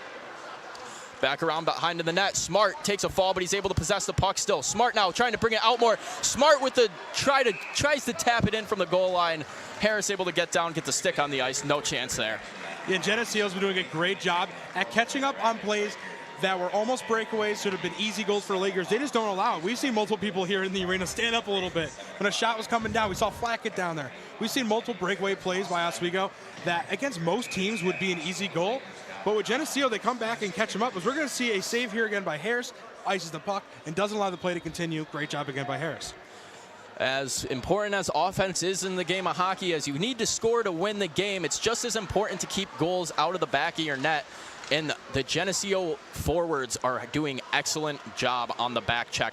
Back around behind in the net. Smart takes a fall, but he's able to possess the puck still. Smart now trying to bring it out more. Smart with the tries to tap it in from the goal line. Harris able to get down, get the stick on the ice. No chance there. Yeah, Geneseo's been doing a great job at catching up on plays that were almost breakaways, should have been easy goals for the Lakers. They just don't allow it. We've seen multiple people here in the arena stand up a little bit. When a shot was coming down, we saw Flack get down there. We've seen multiple breakaway plays by Oswego that against most teams would be an easy goal. But with Geneseo, they come back and catch them up. As we're going to see a save here again by Harris, ices the puck, and doesn't allow the play to continue. Great job again by Harris. As important as offense is in the game of hockey, as you need to score to win the game, it's just as important to keep goals out of the back of your net. And the Geneseo forwards are doing excellent job on the back check,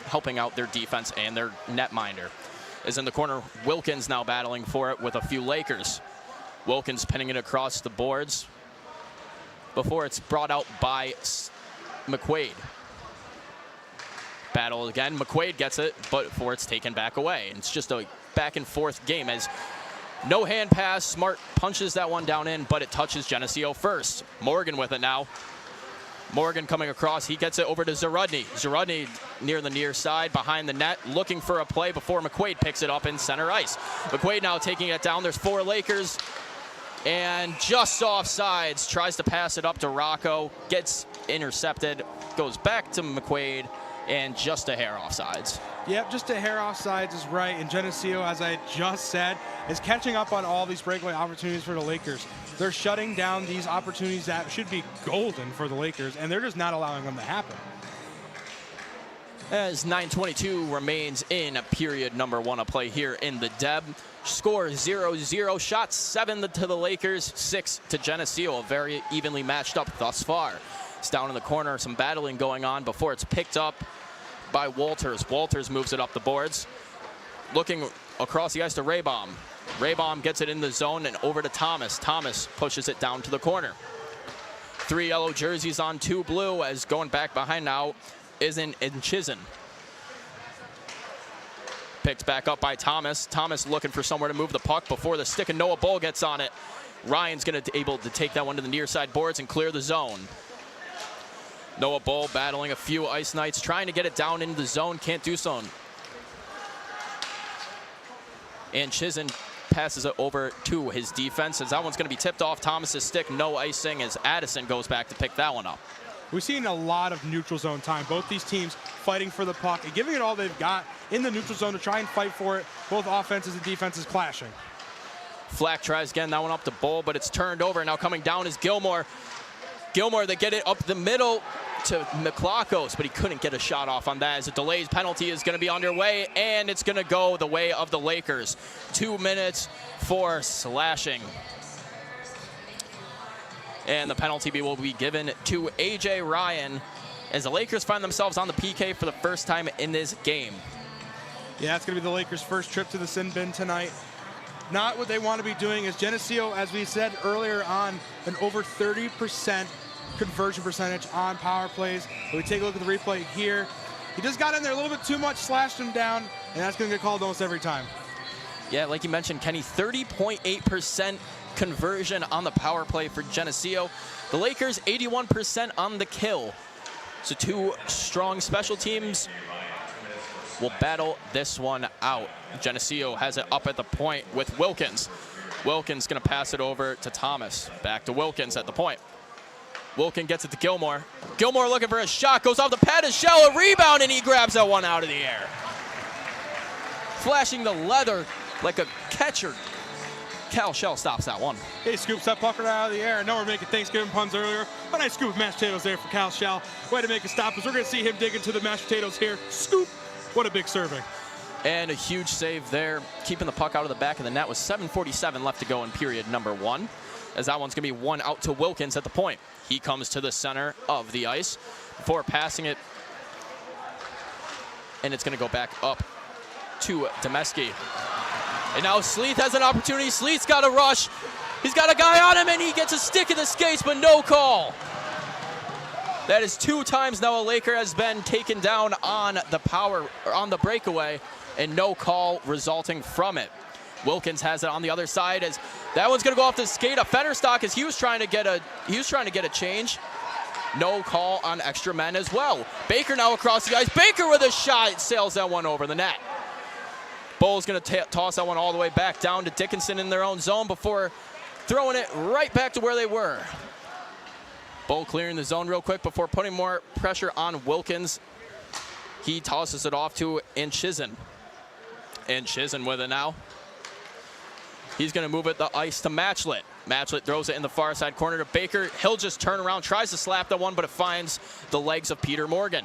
helping out their defense and their netminder. Is in the corner, Wilkins now battling for it with a few Lakers. Wilkins pinning it across the boards before it's brought out by McQuaid. Battle again, McQuaid gets it, but before it's taken back away. And it's just a back and forth game as no hand pass. Smart punches that one down in, but it touches Geneseo first. Morgan with it now. Morgan coming across, he gets it over to Zarudny. Zarudny near the near side, behind the net, looking for a play before McQuaid picks it up in center ice. McQuaid now taking it down, there's 4 Lakers, and just off sides, tries to pass it up to Rocco, gets intercepted, goes back to McQuaid, and just a hair off sides. Yep, just a hair off sides is right, and Geneseo, as I just said, is catching up on all these breakaway opportunities for the Lakers. They're shutting down these opportunities that should be golden for the Lakers, and they're just not allowing them to happen. As 9:22 remains in period number 1 of play here in the Deb. Score 0-0, shots 7 to the Lakers, 6 to Geneseo. Very evenly matched up thus far. It's down in the corner, some battling going on before it's picked up by Walters. Walters moves it up the boards. Looking across the ice to Raybaum. Raybaum gets it in the zone and over to Thomas. Thomas pushes it down to the corner. 3 yellow jerseys on 2 blue, as going back behind now isn't Chisholm. Picked back up by Thomas. Thomas looking for somewhere to move the puck before the stick, and Noah Bull gets on it. Ryan's going to be able to take that one to the near side boards and clear the zone. Noah Bull battling a few Ice Knights, trying to get it down into the zone, can't do so. And Chisholm passes it over to his defense, as that one's going to be tipped off Thomas's stick. No icing as Addison goes back to pick that one up. We've seen a lot of neutral zone time. Both these teams fighting for the puck and giving it all they've got in the neutral zone to try and fight for it. Both offenses and defenses clashing. Flack tries again, that one up to Bull, but it's turned over. Now coming down is Gilmore. Gilmore, they get it up the middle to McLachos, but he couldn't get a shot off on that, as a delays penalty is going to be underway, and it's going to go the way of the Lakers. 2 minutes for slashing. And the penalty will be given to A.J. Ryan, as the Lakers find themselves on the PK for the first time in this game. Yeah, it's going to be the Lakers' first trip to the sin bin tonight. Not what they want to be doing, as Geneseo, as we said earlier on, an over 30% conversion percentage on power plays. But we take a look at the replay here. He just got in there a little bit too much, slashed him down, and that's going to get called almost every time. Yeah, like you mentioned, Kenny, 30.8% conversion on the power play for Geneseo. The Lakers, 81% on the kill. So 2 strong special teams will battle this one out. Geneseo has it up at the point with Wilkins. Wilkins going to pass it over to Thomas. Back to Wilkins at the point. Wilkins gets it to Gilmore. Gilmore looking for a shot, goes off the pad of Shell, a rebound, and he grabs that one out of the air. Flashing the leather like a catcher. Cal Shell stops that one. He scoops that puck right out of the air. I know we're making Thanksgiving puns earlier. A nice scoop of mashed potatoes there for Cal Shell. Way to make a stop, as we're going to see him dig into the mashed potatoes here. Scoop. What a big serving. And a huge save there, keeping the puck out of the back of the net with 7:47 left to go in period number 1. As that one's going to be one out to Wilkins at the point. He comes to the center of the ice before passing it and it's going to go back up to Demeski. And now Sleeth has an opportunity. Sleeth's got a rush. He's got a guy on him, and he gets a stick in the skates, but no call. That is 2 times now a Laker has been taken down on the breakaway, and no call resulting from it. Wilkins has it on the other side as that one's going to go off the skate of Fennerstock as he was trying to get a change. No call on extra men as well. Baker now across the ice. Baker with a shot, sails that one over the net. Bull's going to toss that one all the way back down to Dickinson in their own zone before throwing it right back to where they were. Bull clearing the zone real quick before putting more pressure on Wilkins. He tosses it off to Anchizin. Anchizin with it now. He's going to move it the ice to Matchlet. Matchlet throws it in the far side corner to Baker. He'll just turn around, tries to slap that one, but it finds the legs of Peter Morgan.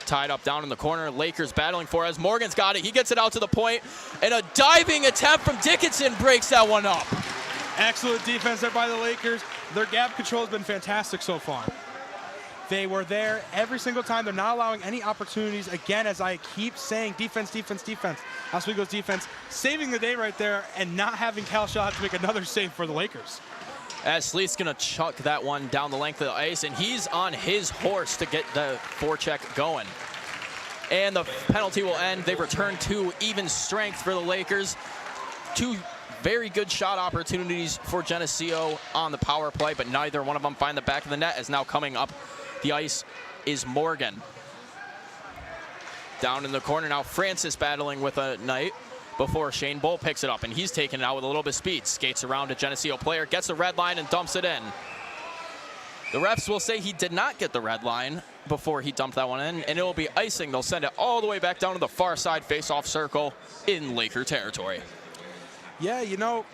Tied up down in the corner. Lakers battling for it as Morgan's got it. He gets it out to the point, and a diving attempt from Dickinson breaks that one up. Excellent defense there by the Lakers. Their gap control has been fantastic so far. They were there every single time. They're not allowing any opportunities. Again, as I keep saying, defense, defense, defense. Oswego's defense saving the day right there and not having Cal Shell have to make another save for the Lakers. As Sleeth's going to chuck that one down the length of the ice, and he's on his horse to get the forecheck going. And the penalty will end. They return to even strength for the Lakers. 2 very good shot opportunities for Geneseo on the power play, but neither one of them find the back of the net, as now coming up the ice is Morgan. Down in the corner now, Francis battling with a Knight before Shane Bull picks it up, and he's taking it out with a little bit of speed. Skates around a Geneseo player, gets the red line and dumps it in. The refs will say he did not get the red line before he dumped that one in, and it will be icing. They'll send it all the way back down to the far side face-off circle in Laker territory. Yeah, you know,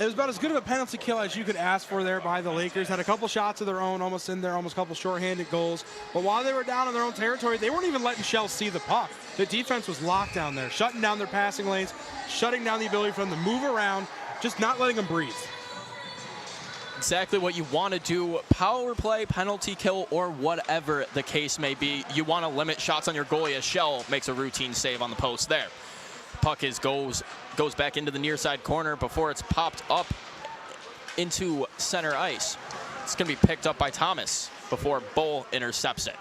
it was about as good of a penalty kill as you could ask for there by the Lakers. Had a couple shots of their own, almost in there, almost a couple shorthanded goals. But while they were down in their own territory, they weren't even letting Shell see the puck. The defense was locked down there, shutting down their passing lanes, shutting down the ability for them to move around, just not letting them breathe. Exactly what you want to do. Power play, penalty kill, or whatever the case may be. You want to limit shots on your goalie as Shell makes a routine save on the post there. Puck goes back into the near side corner before it's popped up into center ice. It's going to be picked up by Thomas before Bull intercepts it.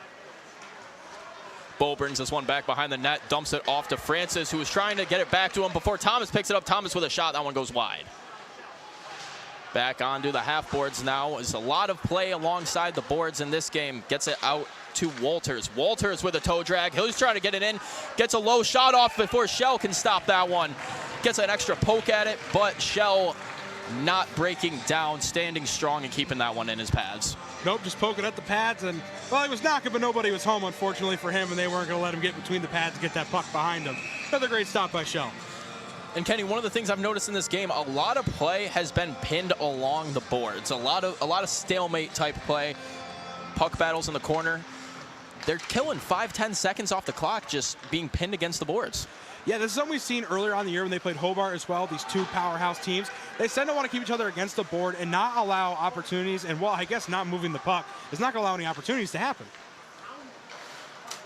Bull brings this one back behind the net, dumps it off to Francis, who was trying to get it back to him before Thomas picks it up. Thomas with a shot, that one goes wide. Back onto the half boards now. There's a lot of play alongside the boards in this game. Gets it out to Walters. Walters with a toe drag. He's trying to get it in. Gets a low shot off before Shell can stop that one. Gets an extra poke at it, but Shell not breaking down, standing strong and keeping that one in his pads. Nope, just poking at the pads, and, well, he was knocking, but nobody was home, unfortunately for him, and they weren't going to let him get between the pads and get that puck behind him. Another great stop by Shell. And Kenny, one of the things I've noticed in this game, a lot of play has been pinned along the boards. A lot of stalemate type play, puck battles in the corner. They're killing 5-10 seconds off the clock just being pinned against the boards. Yeah, this is something we've seen earlier on the year when they played Hobart as well, these 2 powerhouse teams. They tend to want to keep each other against the board and not allow opportunities, and, well, I guess not moving the puck is not going to allow any opportunities to happen.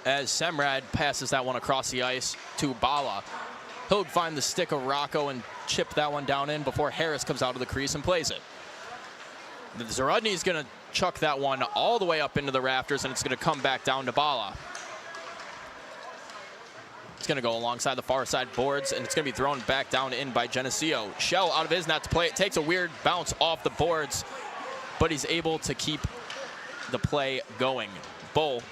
As Semrad passes that one across the ice to Bala. He'll find the stick of Rocco and chip that one down in before Harris comes out of the crease and plays it. Zarodny's going to chuck that one all the way up into the rafters, and it's going to come back down to Bala. It's going to go alongside the far side boards, and it's going to be thrown back down in by Geneseo. Shell out of his net to play it. Takes a weird bounce off the boards, but he's able to keep the play going. Bull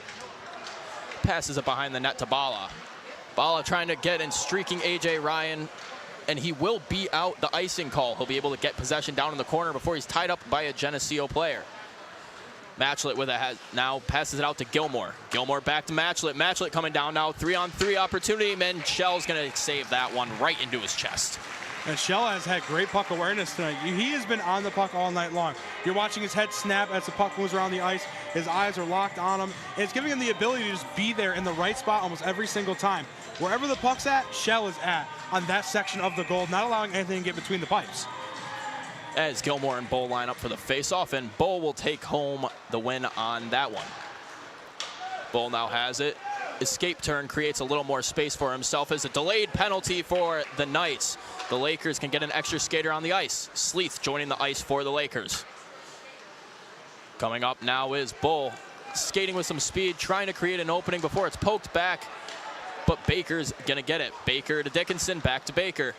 passes it behind the net to Bala. Bala trying to get and streaking A.J. Ryan, and he will beat out the icing call. He'll be able to get possession down in the corner before he's tied up by a Geneseo player. Matchlet with a now passes it out to Gilmore. Gilmore back to Matchlet. Matchlet coming down now, 3-on-3 opportunity, and Shell's going to save that one right into his chest. And Shell has had great puck awareness tonight. He has been on the puck all night long. You're watching his head snap as the puck moves around the ice. His eyes are locked on him. And it's giving him the ability to just be there in the right spot almost every single time. Wherever the puck's at, Shell is at on that section of the goal, not allowing anything to get between the pipes. As Gilmore and Bull line up for the face-off, and Bull will take home the win on that one. Bull now has it. Escape turn creates a little more space for himself as a delayed penalty for the Knights. The Lakers can get an extra skater on the ice. Sleeth joining the ice for the Lakers. Coming up now is Bull, skating with some speed, trying to create an opening before it's poked back, but Baker's gonna get it. Baker to Dickinson, back to Baker.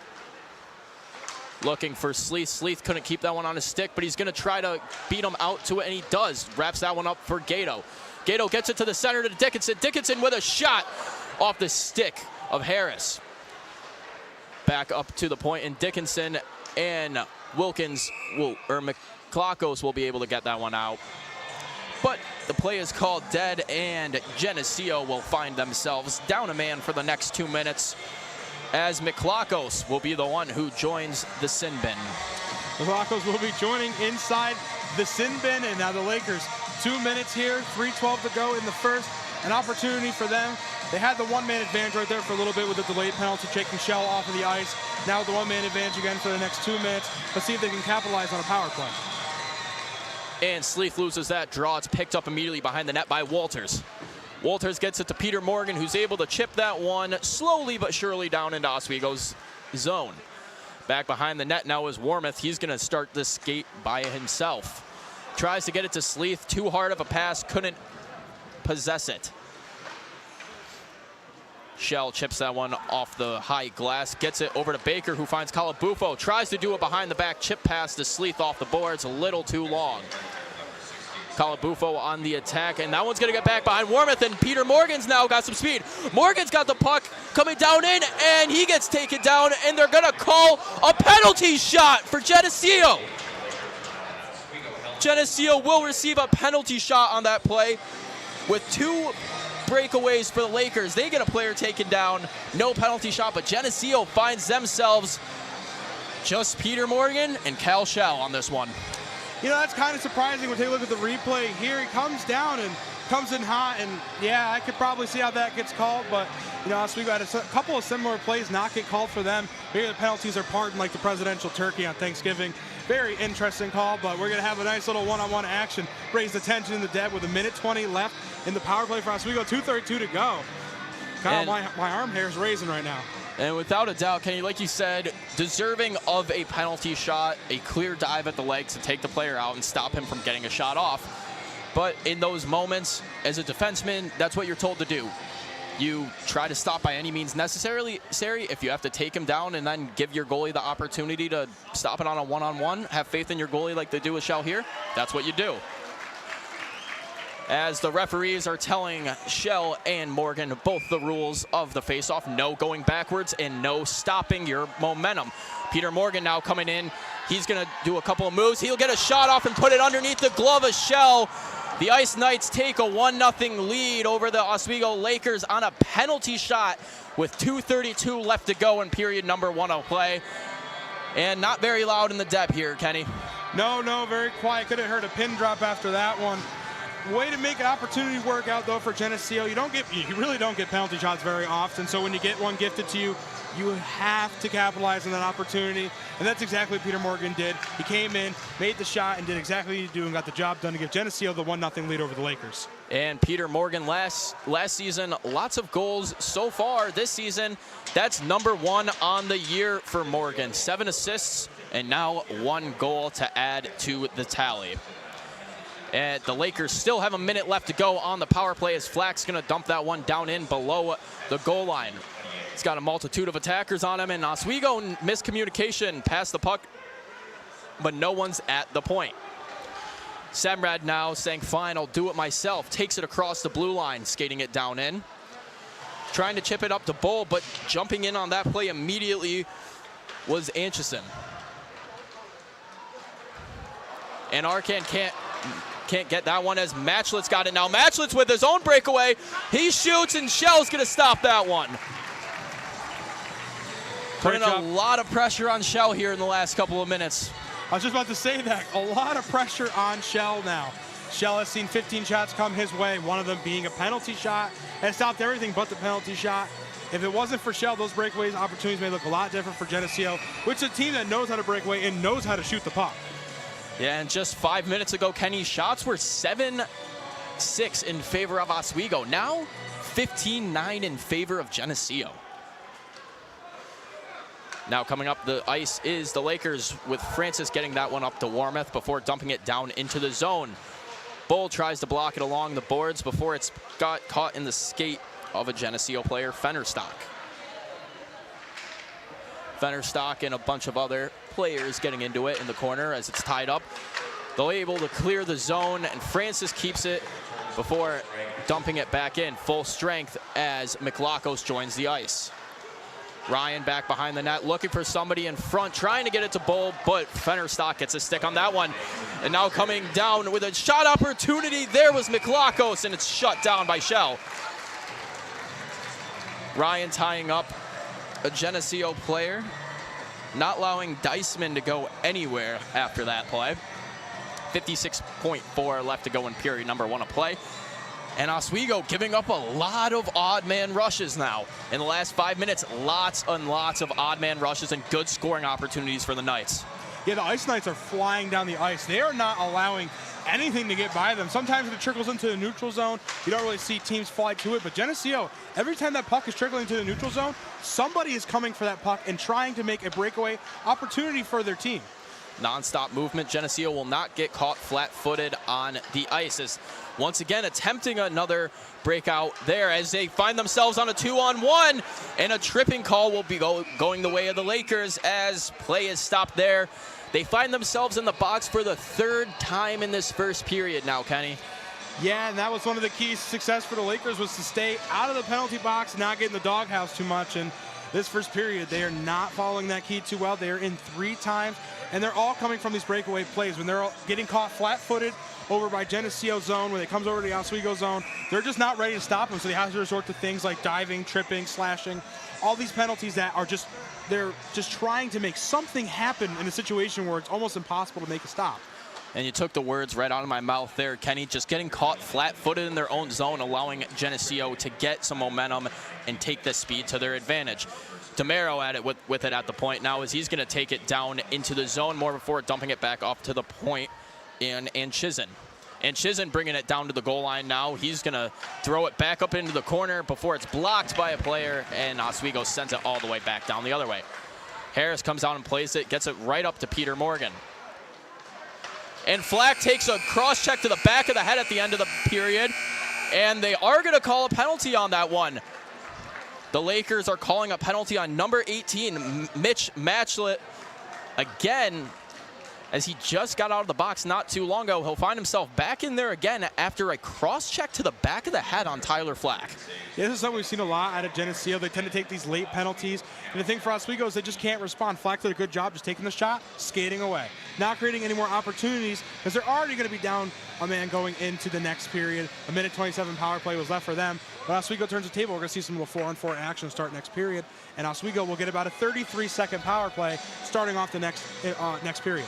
Looking for Sleeth. Sleeth couldn't keep that one on his stick, but he's gonna try to beat him out to it, and he does. Wraps that one up for Gato. Gato gets it to the center to Dickinson. Dickinson with a shot off the stick of Harris. Back up to the point, and Dickinson and Wilkins will, or McClockos will be able to get that one out. But the play is called dead, and Geneseo will find themselves down a man for the next 2 minutes, as McClockos will be the one who joins the sin bin. McClockos will be joining inside the sin bin, and now the Lakers 2 minutes here, 3:12 to go in the first. An opportunity for them. They had the one-man advantage right there for a little bit with the delayed penalty, taking Shell off of the ice. Now the one-man advantage again for the next 2 minutes. Let's see if they can capitalize on a power play. And Sleeth loses that draw. It's picked up immediately behind the net by Walters. Walters gets it to Peter Morgan, who's able to chip that one slowly but surely down into Oswego's zone. Back behind the net now is Warmoth. He's going to start this skate by himself. Tries to get it to Sleeth. Too hard of a pass. Couldn't possess it. Shell chips that one off the high glass. Gets it over to Baker, who finds Calabufo. Tries to do it behind the back. Chip pass to Sleeth off the boards. A little too long. Calabufo on the attack, and that one's going to get back behind Warmoth, and Peter Morgan's now got some speed. Morgan's got the puck coming down in, and he gets taken down, and they're going to call a penalty shot for Geneseo. Geneseo will receive a penalty shot on that play with 2 breakaways for the Lakers. They get a player taken down, no penalty shot, but Geneseo finds themselves just Peter Morgan and Cal Shell on this one. You know, that's kind of surprising when you take a look at the replay here. He comes down and comes in hot, and yeah, I could probably see how that gets called, but you know, we've got a couple of similar plays not get called for them. Maybe the penalties are pardoned like the presidential turkey on Thanksgiving. Very interesting call, but we're going to have a nice little one-on-one action. Raise the tension in the dead with 1:20 left in the power play for Oswego. 2:32 to go. Kyle, my arm hair is raising right now. And without a doubt, Kenny, like you said, deserving of a penalty shot, a clear dive at the legs to take the player out and stop him from getting a shot off. But in those moments, as a defenseman, that's what you're told to do. You try to stop by any means necessary. If you have to take him down and then give your goalie the opportunity to stop it on a one-on-one, have faith in your goalie like they do with Shell here, that's what you do. As the referees are telling Shell and Morgan both the rules of the faceoff: no going backwards and no stopping your momentum. Peter Morgan now coming in. He's going to do a couple of moves. He'll get a shot off and put it underneath the glove of Shell. The Ice Knights take a 1-0 lead over the Oswego Lakers on a penalty shot with 2:32 left to go in period number 1 of play. And not very loud in the depth here, Kenny. No, very quiet. Could have heard a pin drop after that one. Way to make an opportunity work out, though, for Geneseo. You really don't get penalty shots very often, so when you get one gifted to you, you have to capitalize on that opportunity, and that's exactly what Peter Morgan did. He came in, made the shot, and did exactly what he did and got the job done to give Geneseo the 1-0 lead over the Lakers. And Peter Morgan last season, lots of goals so far this season. That's #1 on the year for Morgan. 7 assists, and now 1 goal to add to the tally. And the Lakers still have a minute left to go on the power play as Flack's going to dump that one down in below the goal line. He's got a multitude of attackers on him, and Oswego miscommunication past the puck, but no one's at the point. Semrad now saying, fine, I'll do it myself. Takes it across the blue line, skating it down in. Trying to chip it up to Bull, but jumping in on that play immediately was Anchison. And Arcan can't get that one as Matchlet's got it now. Matchlet's with his own breakaway. He shoots, and Shell's going to stop that one. Putting a lot of pressure on Shell here in the last couple of minutes. I was just about to say that. A lot of pressure on Shell now. Shell has seen 15 shots come his way, one of them being a penalty shot, and stopped everything but the penalty shot. If it wasn't for Shell, those breakaways opportunities may look a lot different for Geneseo, which is a team that knows how to break away and knows how to shoot the puck. Yeah, and just 5 minutes ago, Kenny's shots were 7 15-6 in favor of Oswego. Now 15-9 in favor of Geneseo. Now coming up the ice is the Lakers, with Francis getting that one up to Warmoth before dumping it down into the zone. Bull tries to block it along the boards before it's got caught in the skate of a Geneseo player, Fennerstock. Fennerstock and a bunch of other players getting into it in the corner as it's tied up. They're able to clear the zone, and Francis keeps it before dumping it back in full strength as McLachos joins the ice. Ryan back behind the net, looking for somebody in front, trying to get it to Bull, but Fennerstock gets a stick on that one. And now coming down with a shot opportunity, there was McLachos, and it's shut down by Shell. Ryan tying up a Geneseo player, not allowing Deisman to go anywhere after that play. 56.4 left to go in period number 1 of play. And Oswego giving up a lot of odd man rushes now. In the last 5 minutes, lots and lots of odd man rushes and good scoring opportunities for the Knights. Yeah, the Ice Knights are flying down the ice. They are not allowing anything to get by them. Sometimes it trickles into the neutral zone. You don't really see teams fly to it, but Geneseo, every time that puck is trickling into the neutral zone, somebody is coming for that puck and trying to make a breakaway opportunity for their team. Non-stop movement. Geneseo will not get caught flat-footed on the ice, as once again attempting another breakout there as they find themselves on a 2-on-1, and a tripping call will be going the way of the Lakers as play is stopped there. They find themselves in the box for the 3rd time in this first period now, Kenny. Yeah, and that was one of the keys to success for the Lakers, was to stay out of the penalty box, not get in the doghouse too much. And this first period, they are not following that key too well. They are in 3 times, and they're all coming from these breakaway plays. When they're getting caught flat-footed over by Geneseo zone, when it comes over to the Oswego zone, they're just not ready to stop them, so they have to resort to things like diving, tripping, slashing, all these penalties that are just, they're just trying to make something happen in a situation where it's almost impossible to make a stop. And you took the words right out of my mouth there, Kenny. Just getting caught flat-footed in their own zone, allowing Geneseo to get some momentum and take the speed to their advantage. Tamero at it with it at the point now, as he's going to take it down into the zone more before dumping it back off to the point in Anchizin. Anchizin bringing it down to the goal line now. He's going to throw it back up into the corner before it's blocked by a player, and Oswego sends it all the way back down the other way. Harris comes out and plays it, gets it right up to Peter Morgan. And Flack takes a cross-check to the back of the head at the end of the period, and they are going to call a penalty on that one. The Lakers are calling a penalty on number 18, Mitch Matchlet, again, as he just got out of the box not too long ago. He'll find himself back in there again after a cross-check to the back of the head on Tyler Flack. Yeah, this is something we've seen a lot out of Geneseo. They tend to take these late penalties. And the thing for Oswego is they just can't respond. Flack did a good job just taking the shot, skating away. Not creating any more opportunities, because they're already going to be down a man going into the next period. A minute 27 power play was left for them. But Oswego turns the table. We're going to see some little 4-on-4 action start next period. And Oswego will get about a 33-second power play starting off the next period.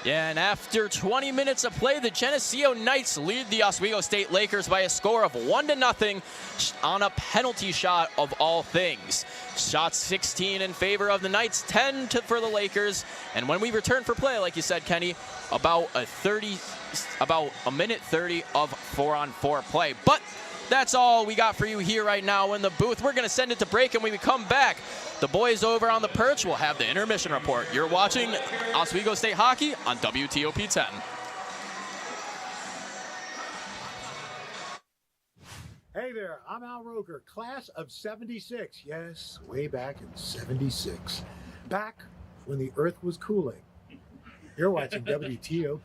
Yeah, and after 20 minutes of play, the Geneseo Knights lead the Oswego State Lakers by a score of 1-0 on a penalty shot of all things. Shots 16 in favor of the Knights, 10 for the Lakers. And when we return for play, like you said, Kenny, about a minute 30 of 4-on-4 play. But that's all we got for you here right now in the booth. We're going to send it to break, and when we come back, the boys over on the perch will have the intermission report. You're watching Oswego State Hockey on WTOP 10. Hey there, I'm Al Roker, class of 76. Yes, way back in 76. Back when the earth was cooling. You're watching WTOP.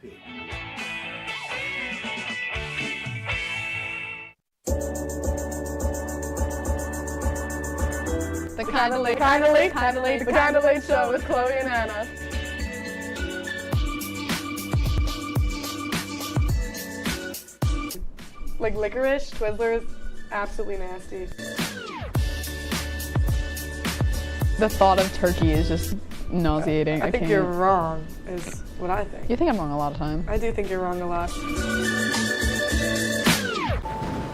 The Kinda Late Show with Chloe and Anna. Like licorice, Twizzlers, absolutely nasty. The thought of turkey is just nauseating. I think you're wrong, is what I think. You think I'm wrong a lot of time. I do think you're wrong a lot.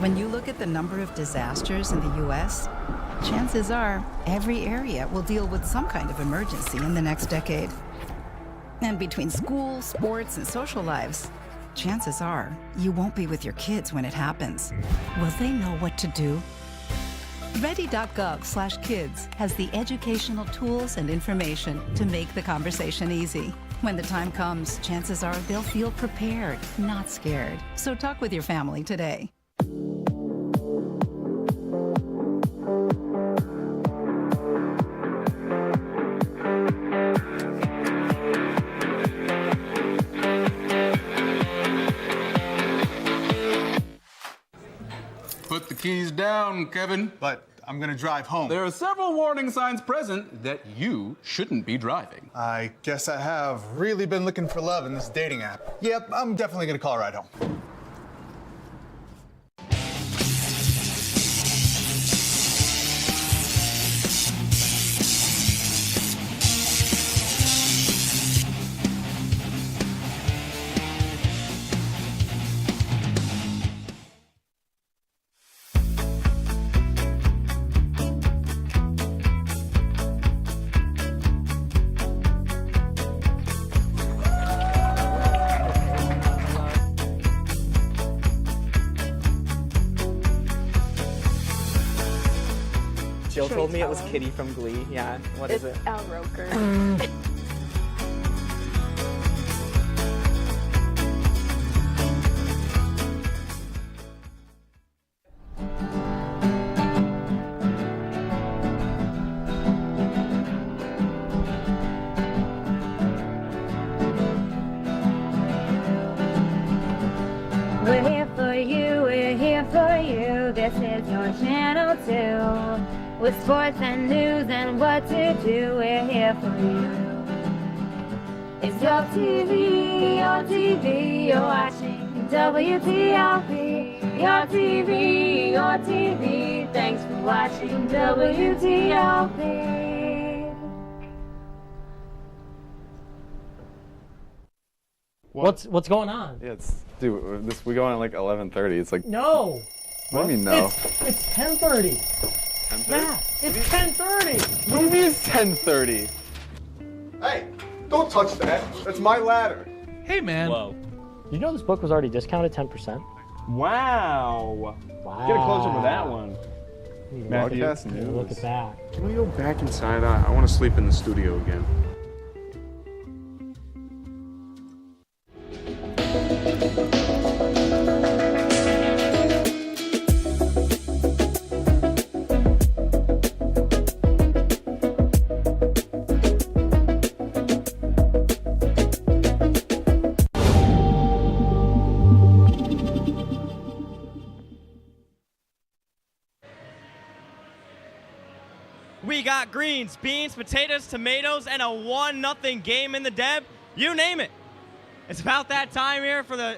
When you look at the number of disasters in the U.S., chances are every area will deal with some kind of emergency in the next decade. And between school, sports, and social lives, chances are you won't be with your kids when it happens. Will they know what to do? Ready.gov/kids has the educational tools and information to make the conversation easy. When the time comes, chances are they'll feel prepared, not scared. So talk with your family today. Put the keys down, Kevin. But I'm gonna drive home. There are several warning signs present that you shouldn't be driving. I guess I have really been looking for love in this dating app. Yep, I'm definitely gonna call a ride home. Jill told me it was Kitty from Glee. Yeah, what is it? It's Al Roker. We're here for you, we're here for you. This is your channel too. With sports and news and what to do, we're here for you. It's your TV, you're watching WTLP. Your TV, thanks for watching WTLP. What's going on? Yeah, we go on at like 11:30. It's like No. What do you mean no? It's 10:30. 10:30? Yeah, it's 10:30. What do you mean it's 10:30? Hey, don't touch that. That's my ladder. Hey, man. Whoa. You know this book was already discounted 10%? Wow. Wow. Get a close up of that one. Matthew, Broadcast news. look at that. Can we go back inside? I want to sleep in the studio again. We got greens, beans, potatoes, tomatoes, and a 1-0 game in the Deb. You name it. It's about that time here for the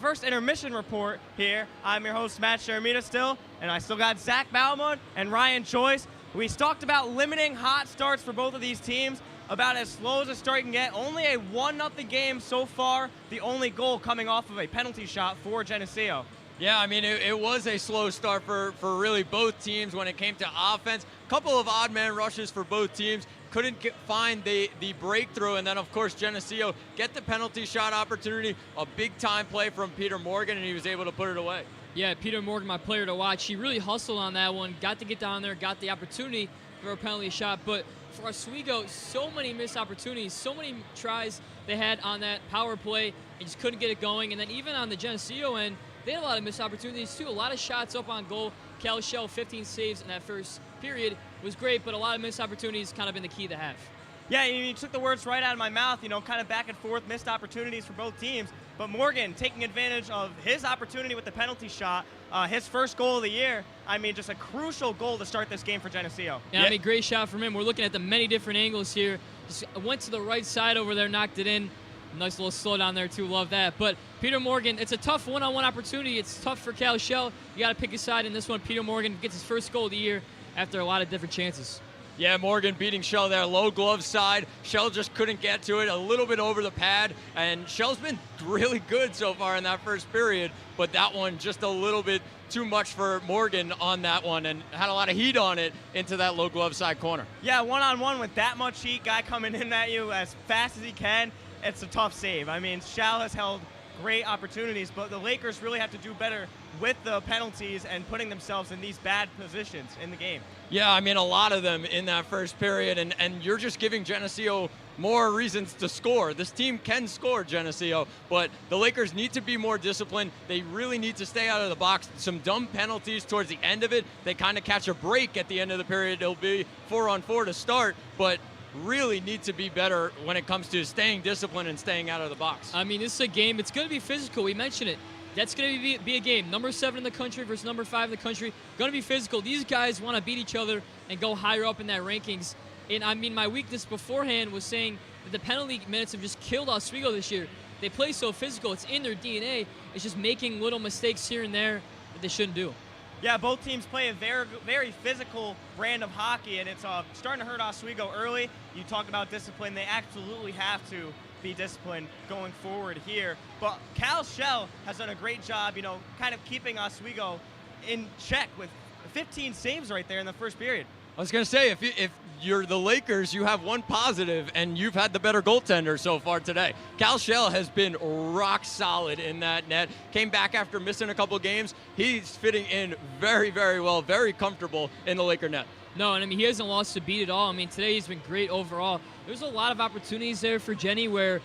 first intermission report here. I'm your host, Matt Sharamita still, and I still got Zach Balmud and Ryan Choice. We talked about limiting hot starts for both of these teams, about as slow as a start can get. Only a 1-0 game so far, the only goal coming off of a penalty shot for Geneseo. Yeah, I mean, it was a slow start for really both teams when it came to offense. Couple of odd man rushes for both teams. Couldn't find the breakthrough. And then, of course, Geneseo get the penalty shot opportunity. A big-time play from Peter Morgan, and he was able to put it away. Yeah, Peter Morgan, my player to watch. He really hustled on that one. Got to get down there, got the opportunity for a penalty shot. But for Oswego, so many missed opportunities, so many tries they had on that power play, and just couldn't get it going. And then even on the Geneseo end, they had a lot of missed opportunities, too. A lot of shots up on goal. Cal Shell, 15 saves in that first period, was great, but a lot of missed opportunities kind of been the key to have. Yeah, you took the words right out of my mouth, kind of back and forth, missed opportunities for both teams. But Morgan taking advantage of his opportunity with the penalty shot, his first goal of the year. I mean, just a crucial goal to start this game for Geneseo. Yeah, I mean, great shot from him. We're looking at the many different angles here. Just went to the right side over there, knocked it in. Nice little slow down there, too. Love that. But Peter Morgan, it's a tough one-on-one opportunity. It's tough for Cal Shell. You got to pick a side in this one. Peter Morgan gets his first goal of the year after a lot of different chances. Yeah, Morgan beating Shell there, low glove side. Shell just couldn't get to it, a little bit over the pad, and Shell's been really good so far in that first period, but that one just a little bit too much for Morgan on that one, and had a lot of heat on it into that low glove side corner. Yeah, one-on-one with that much heat, guy coming in at you as fast as he can, it's a tough save. I mean, Shell has held great opportunities, but the Lakers really have to do better with the penalties and putting themselves in these bad positions in the game. Yeah, I mean, a lot of them in that first period, and you're just giving Geneseo more reasons to score. This team can score, Geneseo, but the Lakers need to be more disciplined. They really need to stay out of the box. Some dumb penalties towards the end of it. They kind of catch a break at the end of the period. It'll be 4-on-4 to start, but really need to be better when it comes to staying disciplined and staying out of the box. I mean, this is a game. It's going to be physical. We mentioned it. That's going to be a game. Number 7 in the country versus number 5 in the country. Going to be physical. These guys want to beat each other and go higher up in that rankings. And, I mean, my weakness beforehand was saying that the penalty minutes have just killed Oswego this year. They play so physical. It's in their DNA. It's just making little mistakes here and there that they shouldn't do. Yeah, both teams play a very, very physical brand of hockey, and it's starting to hurt Oswego early. You talked about discipline. They absolutely have to be disciplined going forward here. But Cal Shell has done a great job, you know, kind of keeping Oswego in check with 15 saves right there in the first period. I was going to say, if you're the Lakers, you have one positive, and you've had the better goaltender so far today. Cal Shell has been rock solid in that net. Came back after missing a couple games. He's fitting in very, very well, very comfortable in the Laker net. No, and I mean, he hasn't lost a beat at all. I mean, today he's been great overall. There's a lot of opportunities there for Jenny where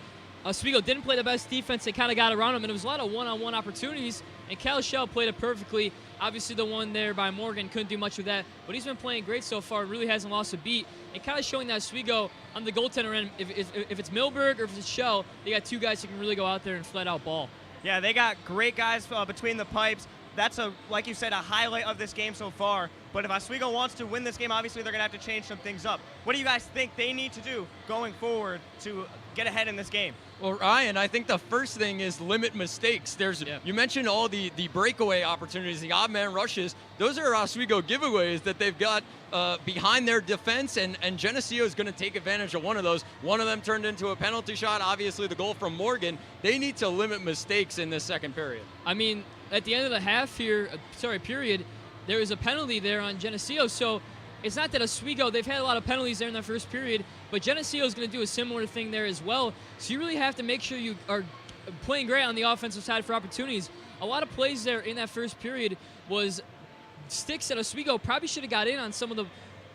Oswego didn't play the best defense. They kind of got around him, and it was a lot of one-on-one opportunities, and Cal Shell played it perfectly. Obviously, the one there by Morgan couldn't do much with that, but he's been playing great so far, really hasn't lost a beat, and kind of showing that Oswego on the goaltender end, if it's Milberg or if it's Shell, they got two guys who can really go out there and flat out ball. Yeah, they got great guys between the pipes. That's, like you said, a highlight of this game so far. But if Oswego wants to win this game, obviously they're going to have to change some things up. What do you guys think they need to do going forward to get ahead in this game? Well, Ryan, I think the first thing is limit mistakes. You mentioned all the breakaway opportunities, the odd man rushes. Those are Oswego giveaways that they've got behind their defense, and Geneseo is going to take advantage of one of those. One of them turned into a penalty shot, obviously the goal from Morgan. They need to limit mistakes in this second period. I mean, at the end of the period, there was a penalty there on Geneseo, so it's not that Oswego, they've had a lot of penalties there in that first period, but Geneseo is going to do a similar thing there as well. So you really have to make sure you are playing great on the offensive side for opportunities. A lot of plays there in that first period was sticks that Oswego probably should have got in on some of the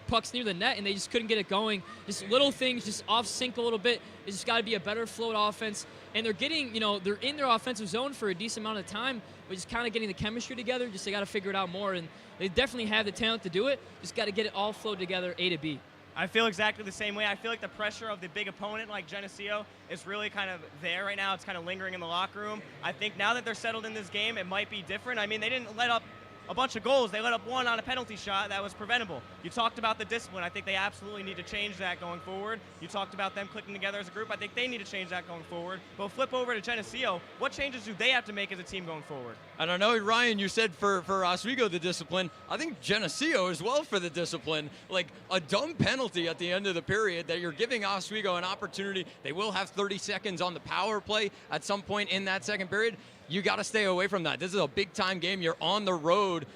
pucks near the net, and they just couldn't get it going. Just little things, just off sync a little bit. It's just got to be a better float offense. And they're getting, they're in their offensive zone for a decent amount of time, but just kind of getting the chemistry together. Just they got to figure it out more, and they definitely have the talent to do it. Just got to get it all flowed together, A to B. I feel exactly the same way. I feel like the pressure of the big opponent like Geneseo is really kind of there right now. It's kind of lingering in the locker room. I think now that they're settled in this game, it might be different. I mean, they didn't let up a bunch of goals. They let up one on a penalty shot that was preventable. You talked about the discipline. I think they absolutely need to change that going forward. You talked about them clicking together as a group. I think they need to change that going forward. But we'll flip over to Geneseo. What changes do they have to make as a team going forward? I don't know, Ryan, you said for Oswego the discipline. I think Geneseo as well for the discipline. Like a dumb penalty at the end of the period that you're giving Oswego an opportunity. They will have 30 seconds on the power play at some point in that second period. You got to stay away from that. This is a big-time game. You're on the road.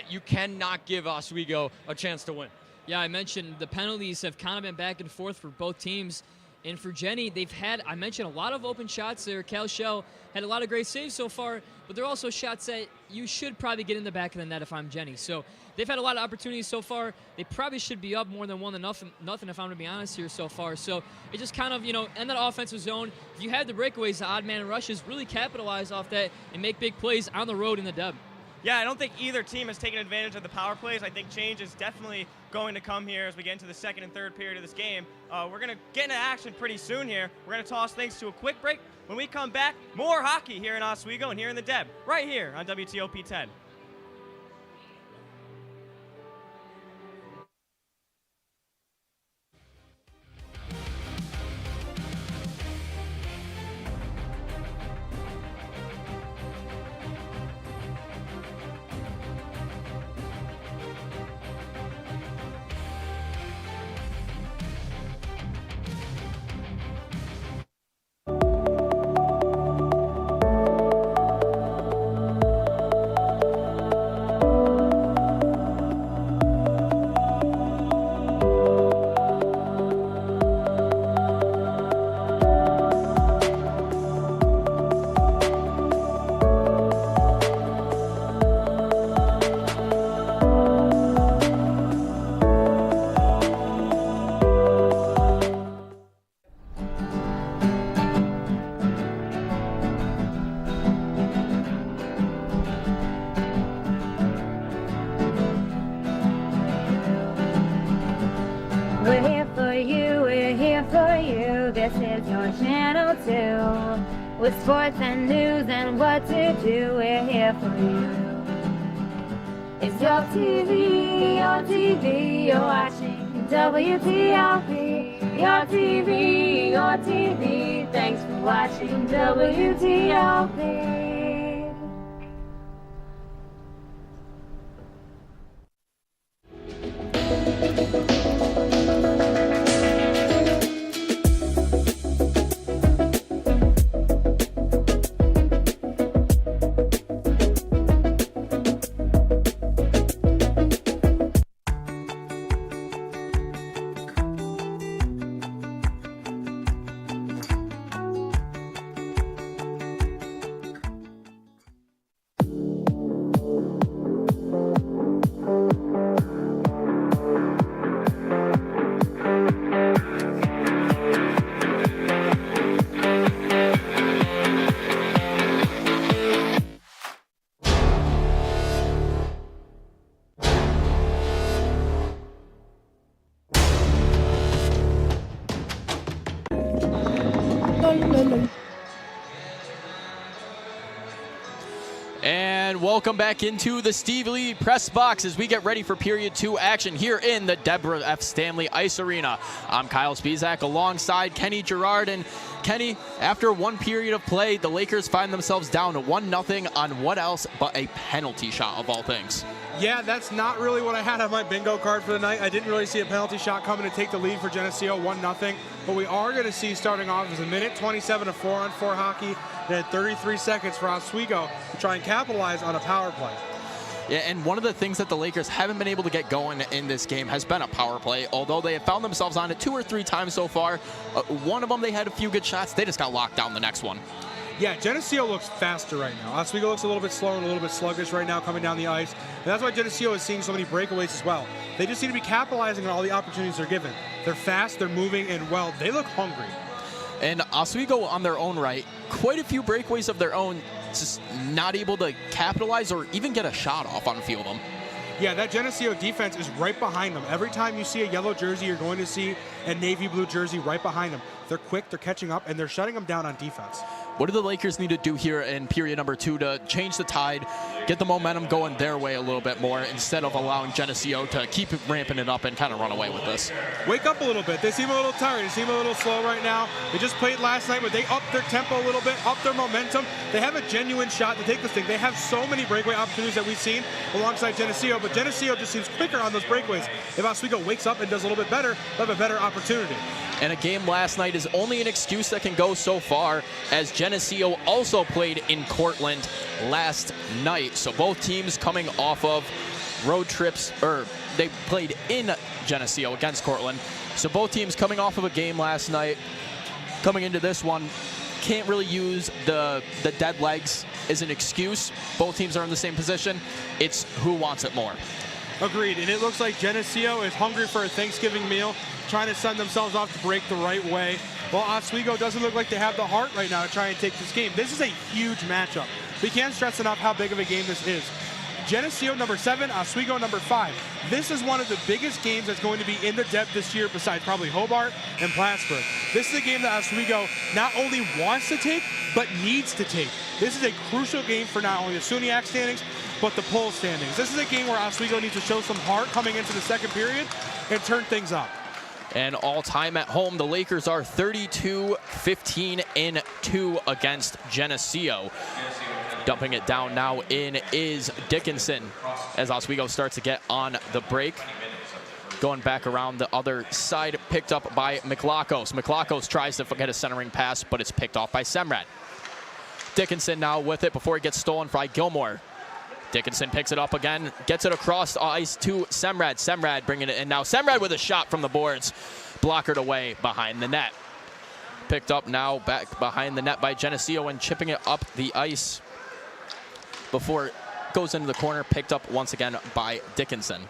You cannot give Oswego a chance to win. Yeah, I mentioned the penalties have kind of been back and forth for both teams. And for Jenny, they've had, I mentioned, a lot of open shots there. Cal Shell had a lot of great saves so far, but they're also shots that you should probably get in the back of the net if I'm Jenny. So they've had a lot of opportunities so far. They probably should be up more than one than nothing if I'm going to be honest here so far. So it just kind of, in that offensive zone, if you had the breakaways, the odd man rushes, really capitalize off that and make big plays on the road in the dub. Yeah, I don't think either team has taken advantage of the power plays. I think change is definitely going to come here as we get into the second and third period of this game. We're going to get into action pretty soon here. We're going to toss things to a quick break. When we come back, more hockey here in Oswego and here in the Deb, right here on WTOP 10. your channel 2. With sports and news and what to do, we're here for you. It's your TV, you're watching WTLP. Your TV, thanks for watching WTLP. And welcome back into the Steve Lee press box as we get ready for period 2 action here in the Deborah F. Stanley Ice Arena. I'm Kyle Spizak alongside Kenny Gerard. And Kenny, after one period of play, the Lakers find themselves down 1-0 on what else but a penalty shot of all things. Yeah, that's not really what I had on my bingo card for the night. I didn't really see a penalty shot coming to take the lead for Geneseo 1-0. What we are going to see starting off is a minute 27 of 4-on-4 hockey and 33 seconds for Oswego to try and capitalize on a power play. Yeah, and one of the things that the Lakers haven't been able to get going in this game has been a power play, although they have found themselves on it 2 or 3 times so far. One of them, they had a few good shots. They just got locked down the next one. Yeah, Geneseo looks faster right now. Oswego looks a little bit slow and a little bit sluggish right now coming down the ice. And that's why Geneseo is seeing so many breakaways as well. They just seem to be capitalizing on all the opportunities they're given. They're fast, they're moving, and well, they look hungry. And Oswego on their own right, quite a few breakaways of their own, just not able to capitalize or even get a shot off on a few of them. Yeah, that Geneseo defense is right behind them. Every time you see a yellow jersey, you're going to see a navy blue jersey right behind them. They're quick, they're catching up, and they're shutting them down on defense. What do the Lakers need to do here in period number 2 to change the tide, get the momentum going their way a little bit more instead of allowing Geneseo to keep ramping it up and kind of run away with this? Wake up a little bit. They seem a little tired. They seem a little slow right now. They just played last night, but they upped their tempo a little bit, upped their momentum. They have a genuine shot to take this thing. They have so many breakaway opportunities that we've seen alongside Geneseo, but Geneseo just seems quicker on those breakaways. If Oswego wakes up and does a little bit better, they'll have a better opportunity. And a game last night is only an excuse that can go so far, as Geneseo also played in Cortland last night. So both teams coming off of road trips, or they played in Geneseo against Cortland. So both teams coming off of a game last night, coming into this one, can't really use the dead legs as an excuse. Both teams are in the same position. It's who wants it more. Agreed, and it looks like Geneseo is hungry for a Thanksgiving meal, trying to send themselves off to break the right way. Well, Oswego doesn't look like they have the heart right now to try and take this game. This is a huge matchup. We can't stress enough how big of a game this is. Geneseo number 7, Oswego number 5. This is one of the biggest games that's going to be in the depth this year besides probably Hobart and Plattsburgh. This is a game that Oswego not only wants to take, but needs to take. This is a crucial game for not only the SUNY standings, but the poll standings. This is a game where Oswego needs to show some heart coming into the second period and turn things up. And all time at home, the Lakers are 32-15-2 against Geneseo. Dumping it down now in is Dickinson as Oswego starts to get on the break. Going back around the other side, picked up by McLachos. McLachos tries to get a centering pass, but it's picked off by Semrad. Dickinson now with it before he gets stolen by Gilmore. Dickinson picks it up again, gets it across ice to Semrad. Semrad bringing it in now. Semrad with a shot from the boards, blockered away behind the net. Picked up now back behind the net by Geneseo and chipping it up the ice before it goes into the corner, picked up once again by Dickinson.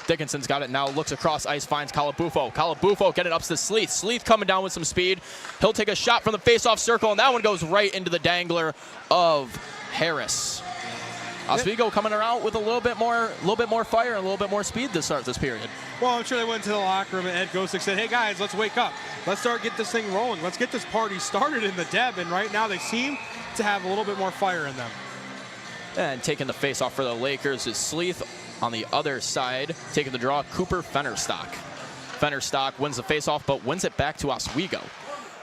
Dickinson's got it now, looks across ice, finds Calabufo. Calabufo getting up to Sleeth. Sleeth coming down with some speed. He'll take a shot from the face-off circle, and that one goes right into the dangler of Harris. Oswego coming around with a little bit more fire and a little bit more speed to start this period. Well, I'm sure they went to the locker room and Ed Gosick said, hey guys, let's wake up. Let's get this thing rolling. Let's get this party started in the Deb. And right now they seem to have a little bit more fire in them. And taking the face off for the Lakers is Sleeth. On the other side, taking the draw, Cooper Fennerstock. Fennerstock wins the face off, but wins it back to Oswego.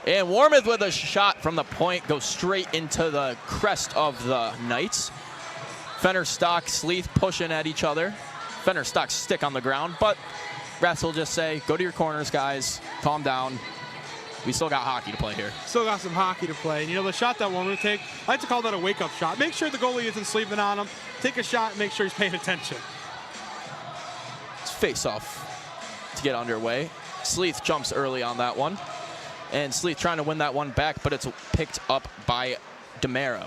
And Warmoth with a shot from the point goes straight into the crest of the Knights. Fennerstock, Sleeth pushing at each other. Fennerstock stick on the ground, but refs will just say, go to your corners, guys. Calm down. We still got hockey to play here. Still got some hockey to play. And, you know, the shot that Warmoth take, I like to call that a wake-up shot. Make sure the goalie isn't sleeping on him. Take a shot and make sure he's paying attention. It's face-off to get underway. Sleeth jumps early on that one. And Sleeth trying to win that one back, but it's picked up by DeMero.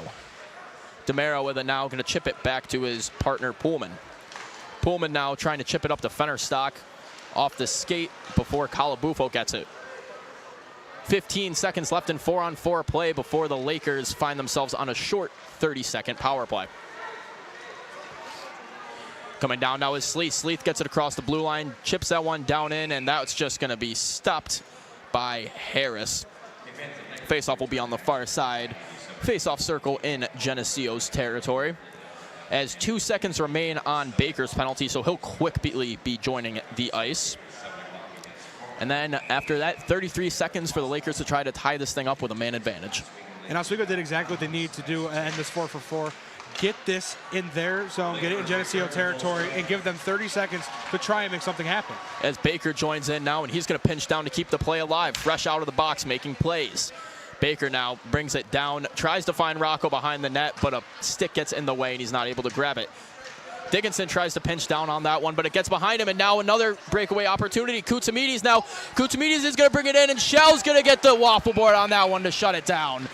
DeMero with it now, going to chip it back to his partner Pullman. Pullman now trying to chip it up to Fennerstock off the skate before Calabufo gets it. 15 seconds left in 4-on-4 play before the Lakers find themselves on a short 30-second power play. Coming down now is Sleeth. Sleeth gets it across the blue line, chips that one down in, and that's just going to be stopped by Harris. Faceoff will be on the far side. Faceoff circle in Geneseo's territory. As 2 seconds remain on Baker's penalty, so he'll quickly be joining the ice. And then after that, 33 seconds for the Lakers to try to tie this thing up with a man advantage. And Oswego did exactly what they need to do and end this 4-for-4. Get this in their zone, get it in Geneseo territory, and give them 30 seconds to try and make something happen. As Baker joins in now, and he's going to pinch down to keep the play alive. Fresh out of the box, making plays. Baker now brings it down, tries to find Rocco behind the net, but a stick gets in the way, and he's not able to grab it. Dickinson tries to pinch down on that one, but it gets behind him, and now another breakaway opportunity. Koutsamides now. Koutsamides is going to bring it in, and Shell's going to get the waffle board on that one to shut it down.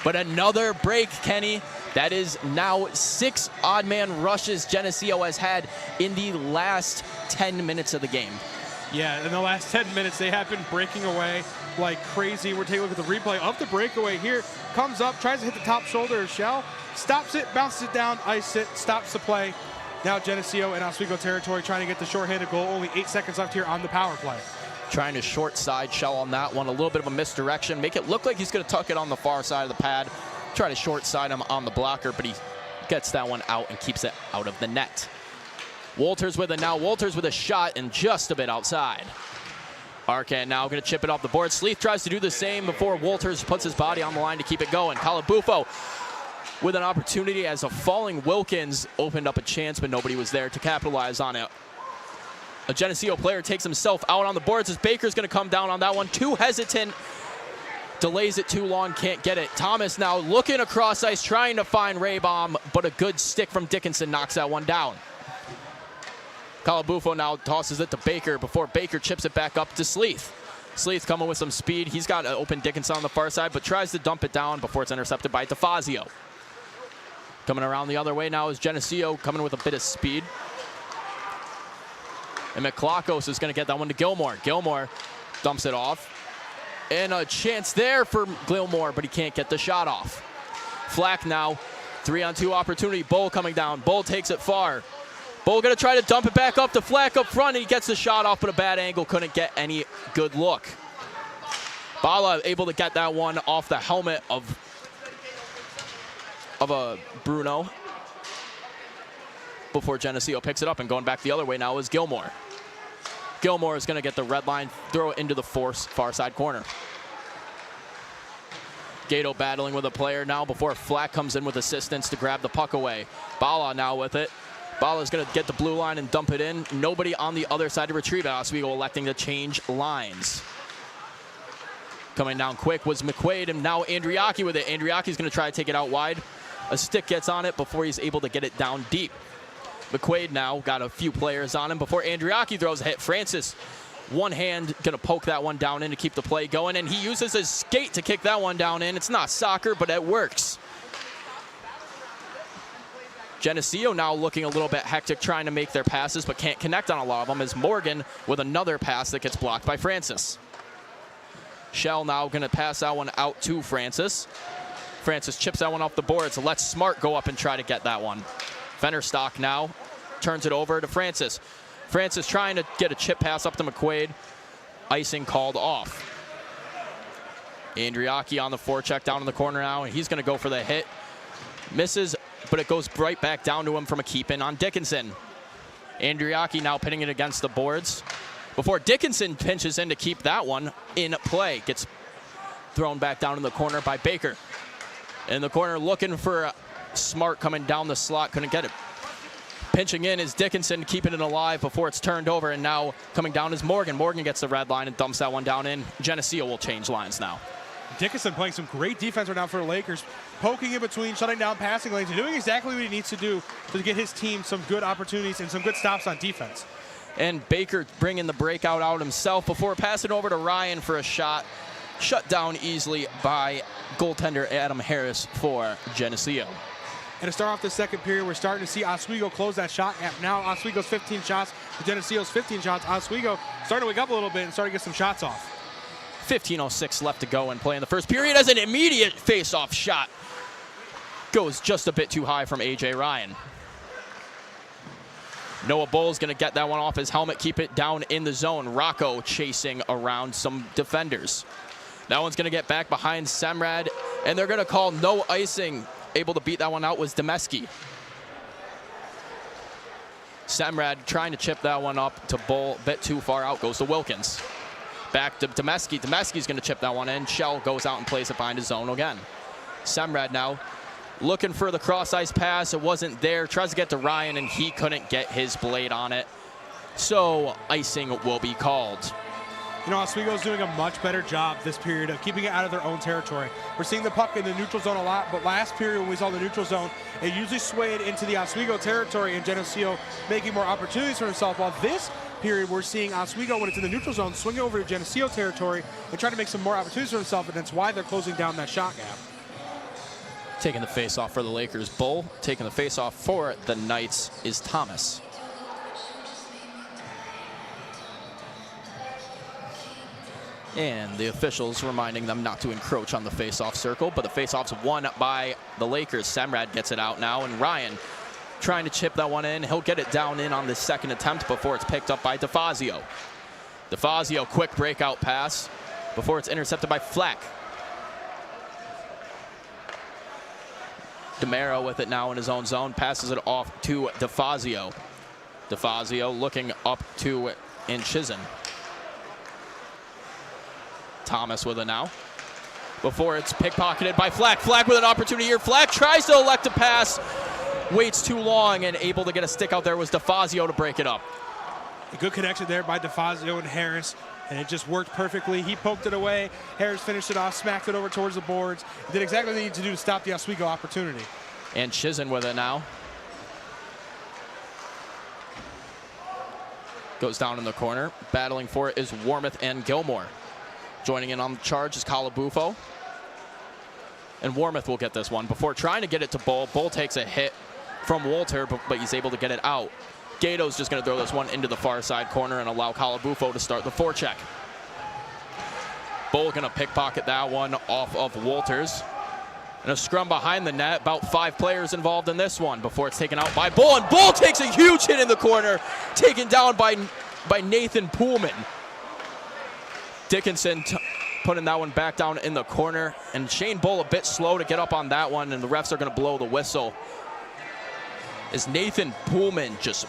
But another break, Kenny. That is now 6 odd man rushes Geneseo has had in the last 10 minutes of the game. Yeah, in the last 10 minutes, they have been breaking away like crazy. We're taking a look at the replay of the breakaway here. Comes up, tries to hit the top shoulder of Shell, stops it, bounces it down, ice it, stops the play. Now Geneseo and Oswego territory trying to get the shorthanded goal. Only 8 seconds left here on the power play. Trying to short side Shell on that one. A little bit of a misdirection. Make it look like he's going to tuck it on the far side of the pad. Try to short side him on the blocker, but he gets that one out and keeps it out of the net. Walters with it now. Walters with a shot and just a bit outside. Arcan now going to chip it off the board. Sleeth tries to do the same before Walters puts his body on the line to keep it going. Calabufo with an opportunity as a falling Wilkins opened up a chance, but nobody was there to capitalize on it. A Geneseo player takes himself out on the boards as Baker's going to come down on that one. Too hesitant. Delays it too long, can't get it. Thomas now looking across ice, trying to find Raybaum, but a good stick from Dickinson knocks that one down. Calabufo now tosses it to Baker before Baker chips it back up to Sleeth. Sleeth coming with some speed. He's got an open Dickinson on the far side, but tries to dump it down before it's intercepted by DeFazio. Coming around the other way now is Geneseo, coming with a bit of speed. And McClockos is going to get that one to Gilmore. Gilmore dumps it off. And a chance there for Gilmore, but he can't get the shot off. Flack now, 3-on-2 opportunity. Bull coming down. Bull takes it far. Bull going to try to dump it back up to Flack up front, and he gets the shot off, but a bad angle. Couldn't get any good look. Bala able to get that one off the helmet of a Bruno before Geneseo picks it up, and going back the other way now is Gilmore. Gilmore is going to get the red line, throw it into the far side corner. Gato battling with a player now before Flack comes in with assistance to grab the puck away. Bala now with it. Bala's going to get the blue line and dump it in. Nobody on the other side to retrieve it. Oswego electing to change lines. Coming down quick was McQuaid, and now Andriaki with it. Andriaki's going to try to take it out wide. A stick gets on it before he's able to get it down deep. McQuaid now got a few players on him before Andriaki throws a hit. Francis, one hand, going to poke that one down in to keep the play going, and he uses his skate to kick that one down in. It's not soccer, but it works. Geneseo now looking a little bit hectic, trying to make their passes, but can't connect on a lot of them, as Morgan with another pass that gets blocked by Francis. Shell now going to pass that one out to Francis. Francis chips that one off the boards. Lets Smart go up and try to get that one. Fennerstock now turns it over to Francis. Francis trying to get a chip pass up to McQuaid. Icing called off. Andriaki on the forecheck down in the corner now, and he's going to go for the hit. Misses, but it goes right back down to him from a keep-in on Dickinson. Andriaki now pinning it against the boards before Dickinson pinches in to keep that one in play. Gets thrown back down in the corner by Baker. In the corner looking for Smart coming down the slot, couldn't get it. Pinching in is Dickinson, keeping it alive before it's turned over, and now coming down is Morgan. Morgan gets the red line and dumps that one down in. Geneseo will change lines now. Dickinson playing some great defense right now for the Lakers, poking in between, shutting down passing lanes, and doing exactly what he needs to do to get his team some good opportunities and some good stops on defense. And Baker bringing the breakout out himself before passing over to Ryan for a shot. Shut down easily by goaltender Adam Harris for Geneseo. And to start off the second period, we're starting to see Oswego close that shot gap. Now Oswego's 15 shots to Geneseo's 15 shots. Oswego starting to wake up a little bit and starting to get some shots off. 15:06 left to go and play in the first period as an immediate face-off shot goes just a bit too high from A.J. Ryan. Noah Bull's going to get that one off his helmet, keep it down in the zone. Rocco chasing around some defenders. That one's going to get back behind Semrad, and they're going to call no icing. Able to beat that one out was Demeski. Semrad trying to chip that one up to Bull, a bit too far out, goes to Wilkins. Back to Demeski. Demeski's going to chip that one in. Shell goes out and plays it behind his zone again. Semrad now looking for the cross-ice pass. It wasn't there. Tries to get to Ryan, and he couldn't get his blade on it. So icing will be called. You know, Oswego's doing a much better job this period of keeping it out of their own territory. We're seeing the puck in the neutral zone a lot, but last period when we saw the neutral zone, it usually swayed into the Oswego territory and Geneseo making more opportunities for himself. While this period, we're seeing Oswego, when it's in the neutral zone, swing over to Geneseo territory and try to make some more opportunities for himself, and that's why they're closing down that shot gap. Taking the face-off for the Lakers, Bull. Taking the face-off for the Knights is Thomas. And the officials reminding them not to encroach on the face-off circle, but the face-off's won by the Lakers. Semrad gets it out now, and Ryan trying to chip that one in. He'll get it down in on the second attempt before it's picked up by DeFazio. DeFazio, quick breakout pass before it's intercepted by Fleck. DeMero with it now in his own zone, passes it off to DeFazio. DeFazio looking up to Chisholm. Thomas with it now. Before it's pickpocketed by Fleck. Fleck with an opportunity here. Fleck tries to elect a pass. Waits too long, and able to get a stick out there was DeFazio to break it up. A good connection there by DeFazio and Harris, and it just worked perfectly. He poked it away. Harris finished it off, smacked it over towards the boards. Did exactly what they needed to do to stop the Oswego opportunity. And Chisholm with it now. Goes down in the corner. Battling for it is Warmoth and Gilmore. Joining in on the charge is Calabufo. And Warmoth will get this one before trying to get it to Bull. Bull takes a hit from Walter, but he's able to get it out. Gato's just going to throw this one into the far side corner and allow Calabufo to start the forecheck. Bull going to pickpocket that one off of Walters. And a scrum behind the net. About 5 players involved in this one before it's taken out by Bull. And Bull takes a huge hit in the corner, taken down by Nathan Poolman. Dickinson putting that one back down in the corner, and Shane Bull a bit slow to get up on that one, and the refs are going to blow the whistle as Nathan Poolman just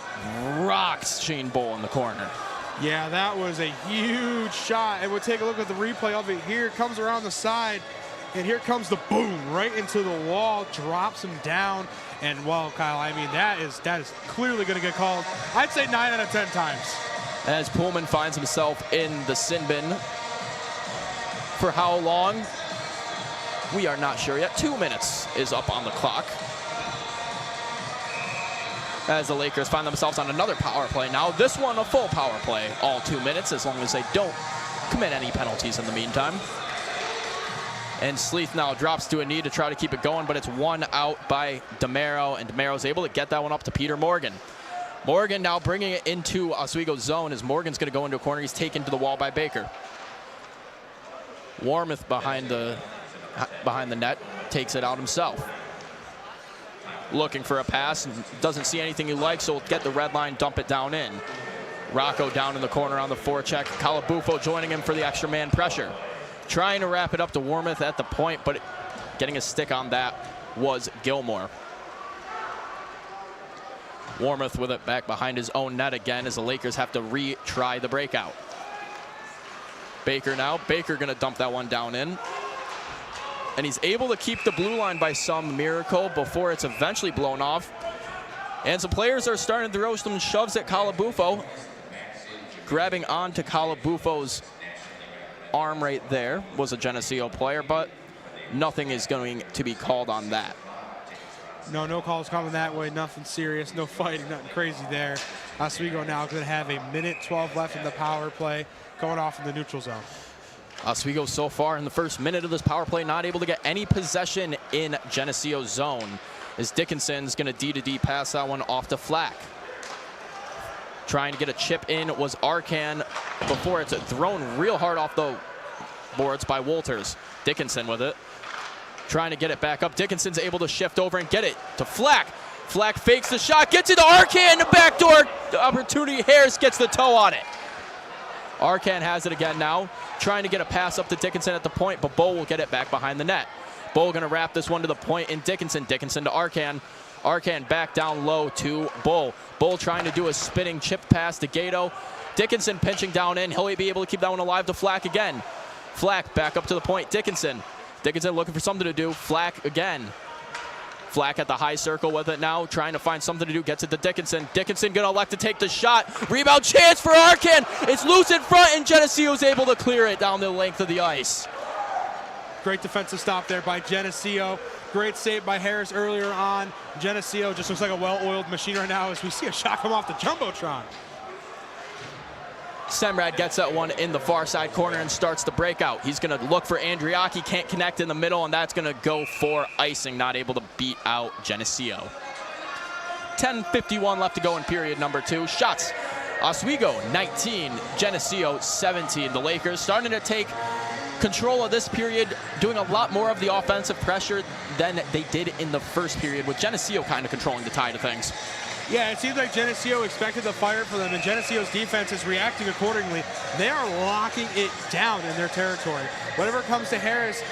rocks Shane Bull in the corner. Yeah, that was a huge shot, and we'll take a look at the replay of it here. It comes around the side, and here comes the boom right into the wall, drops him down, and well, Kyle, I mean, that is clearly going to get called, I'd say 9 out of 10 times. As Poolman finds himself in the sin bin. For how long? We are not sure yet. 2 minutes is up on the clock. As the Lakers find themselves on another power play now. This one a full power play, all 2 minutes, as long as they don't commit any penalties in the meantime. And Sleeth now drops to a knee to try to keep it going, but it's won out by DeMero, and DeMero's able to get that one up to Peter Morgan. Morgan now bringing it into Oswego's zone as Morgan's going to go into a corner. He's taken to the wall by Baker. Warmoth behind the net takes it out himself. looking for a pass and doesn't see anything he likes, so we'll get the red line, dump it down in. Rocco down in the corner on the forecheck. Calabufo joining him for the extra man pressure. Trying to wrap it up to Wormuth at the point, but getting a stick on that was Gilmore. Wormuth with it back behind his own net again as the Lakers have to retry the breakout. Baker now. Baker going to dump that one down in. And he's able to keep the blue line by some miracle before it's eventually blown off. And some players are starting to throw some shoves at Calabufo. Grabbing onto Calabufo's arm right there was a Geneseo player, but nothing is going to be called on that. No calls coming that way. Nothing serious. No fighting. Nothing crazy there. Oswego now going to have a minute 12 left in the power play, going off in the neutral zone. Oswego so far in the first minute of this power play not able to get any possession in Geneseo's zone, as Dickinson's going to D-to-D pass that one off to Flack. Trying to get a chip in was Arcan before it's thrown real hard off the boards by Wolters. Dickinson with it. Trying to get it back up. Dickinson's able to shift over and get it to Flack. Flack fakes the shot, gets it to Arcan, the backdoor opportunity. Harris gets the toe on it. Arcan has it again now. Trying to get a pass up to Dickinson at the point, but Bo will get it back behind the net. Bo going to wrap this one to the point in Dickinson. Dickinson to Arcan. Arcan back down low to Bull. Bull trying to do a spinning chip pass to Gato. Dickinson pinching down in. He'll be able to keep that one alive to Flack again. Flack back up to the point. Dickinson looking for something to do. Flack again. Flack at the high circle with it now, trying to find something to do. Gets it to Dickinson. Dickinson going to elect to take the shot. Rebound chance for Arcan. It's loose in front, and Geneseo's able to clear it down the length of the ice. Great defensive stop there by Geneseo. Great save by Harris earlier on. Geneseo just looks like a well-oiled machine right now as we see a shot come off the Jumbotron. Semrad gets that one in the far side corner and starts the breakout. He's going to look for Andriaki, can't connect in the middle, and that's going to go for icing, not able to beat out Geneseo. 10:51 left to go in period number 2. Shots, Oswego 19, Geneseo 17. The Lakers starting to take control of this period, doing a lot more of the offensive pressure than they did in the first period, with Geneseo kind of controlling the tide of things. Yeah, it seems like Geneseo expected the fire for them, and Geneseo's defense is reacting accordingly. They are locking it down in their territory. Whenever it comes to Harris,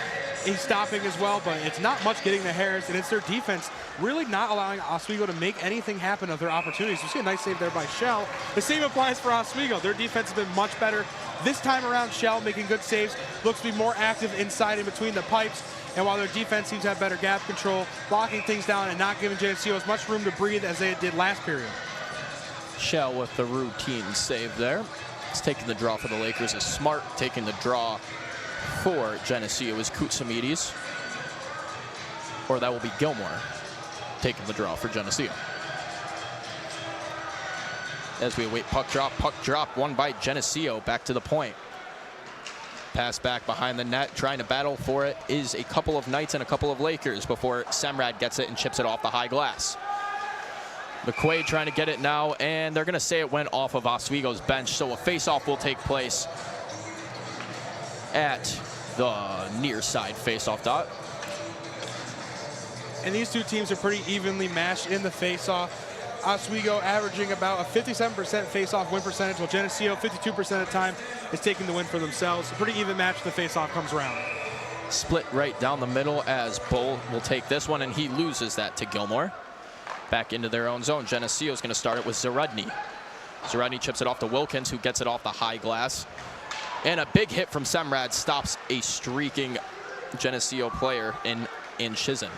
he's stopping as well, but it's not much getting to Harris, and it's their defense really not allowing Oswego to make anything happen of their opportunities. You see a nice save there by Shell. The same applies for Oswego. Their defense has been much better. This time around, Shell making good saves, looks to be more active inside in between the pipes. And while their defense seems to have better gap control, locking things down and not giving Geneseo as much room to breathe as they did last period. Shell with the routine save there. He's taking the draw for the Lakers. Is Smart taking the draw for Geneseo is Koutsamides. Or that will be Gilmore taking the draw for Geneseo. As we await puck drop, won by Geneseo, back to the point. Pass back behind the net, trying to battle for it is a couple of Knights and a couple of Lakers before Semrad gets it and chips it off the high glass. McQuaid trying to get it now, and they're going to say it went off of Oswego's bench, so a face-off will take place at the near side face-off dot. And these two teams are pretty evenly matched in the face-off. Oswego averaging about a 57% face-off win percentage, while Geneseo 52% of the time is taking the win for themselves. A pretty even match. The face-off comes around. Split right down the middle as Bull will take this one, and he loses that to Gilmore. Back into their own zone. Geneseo is going to start it with Zarudny. Zarudny chips it off to Wilkins, who gets it off the high glass. And a big hit from Semrad stops a streaking Geneseo player in Shizen.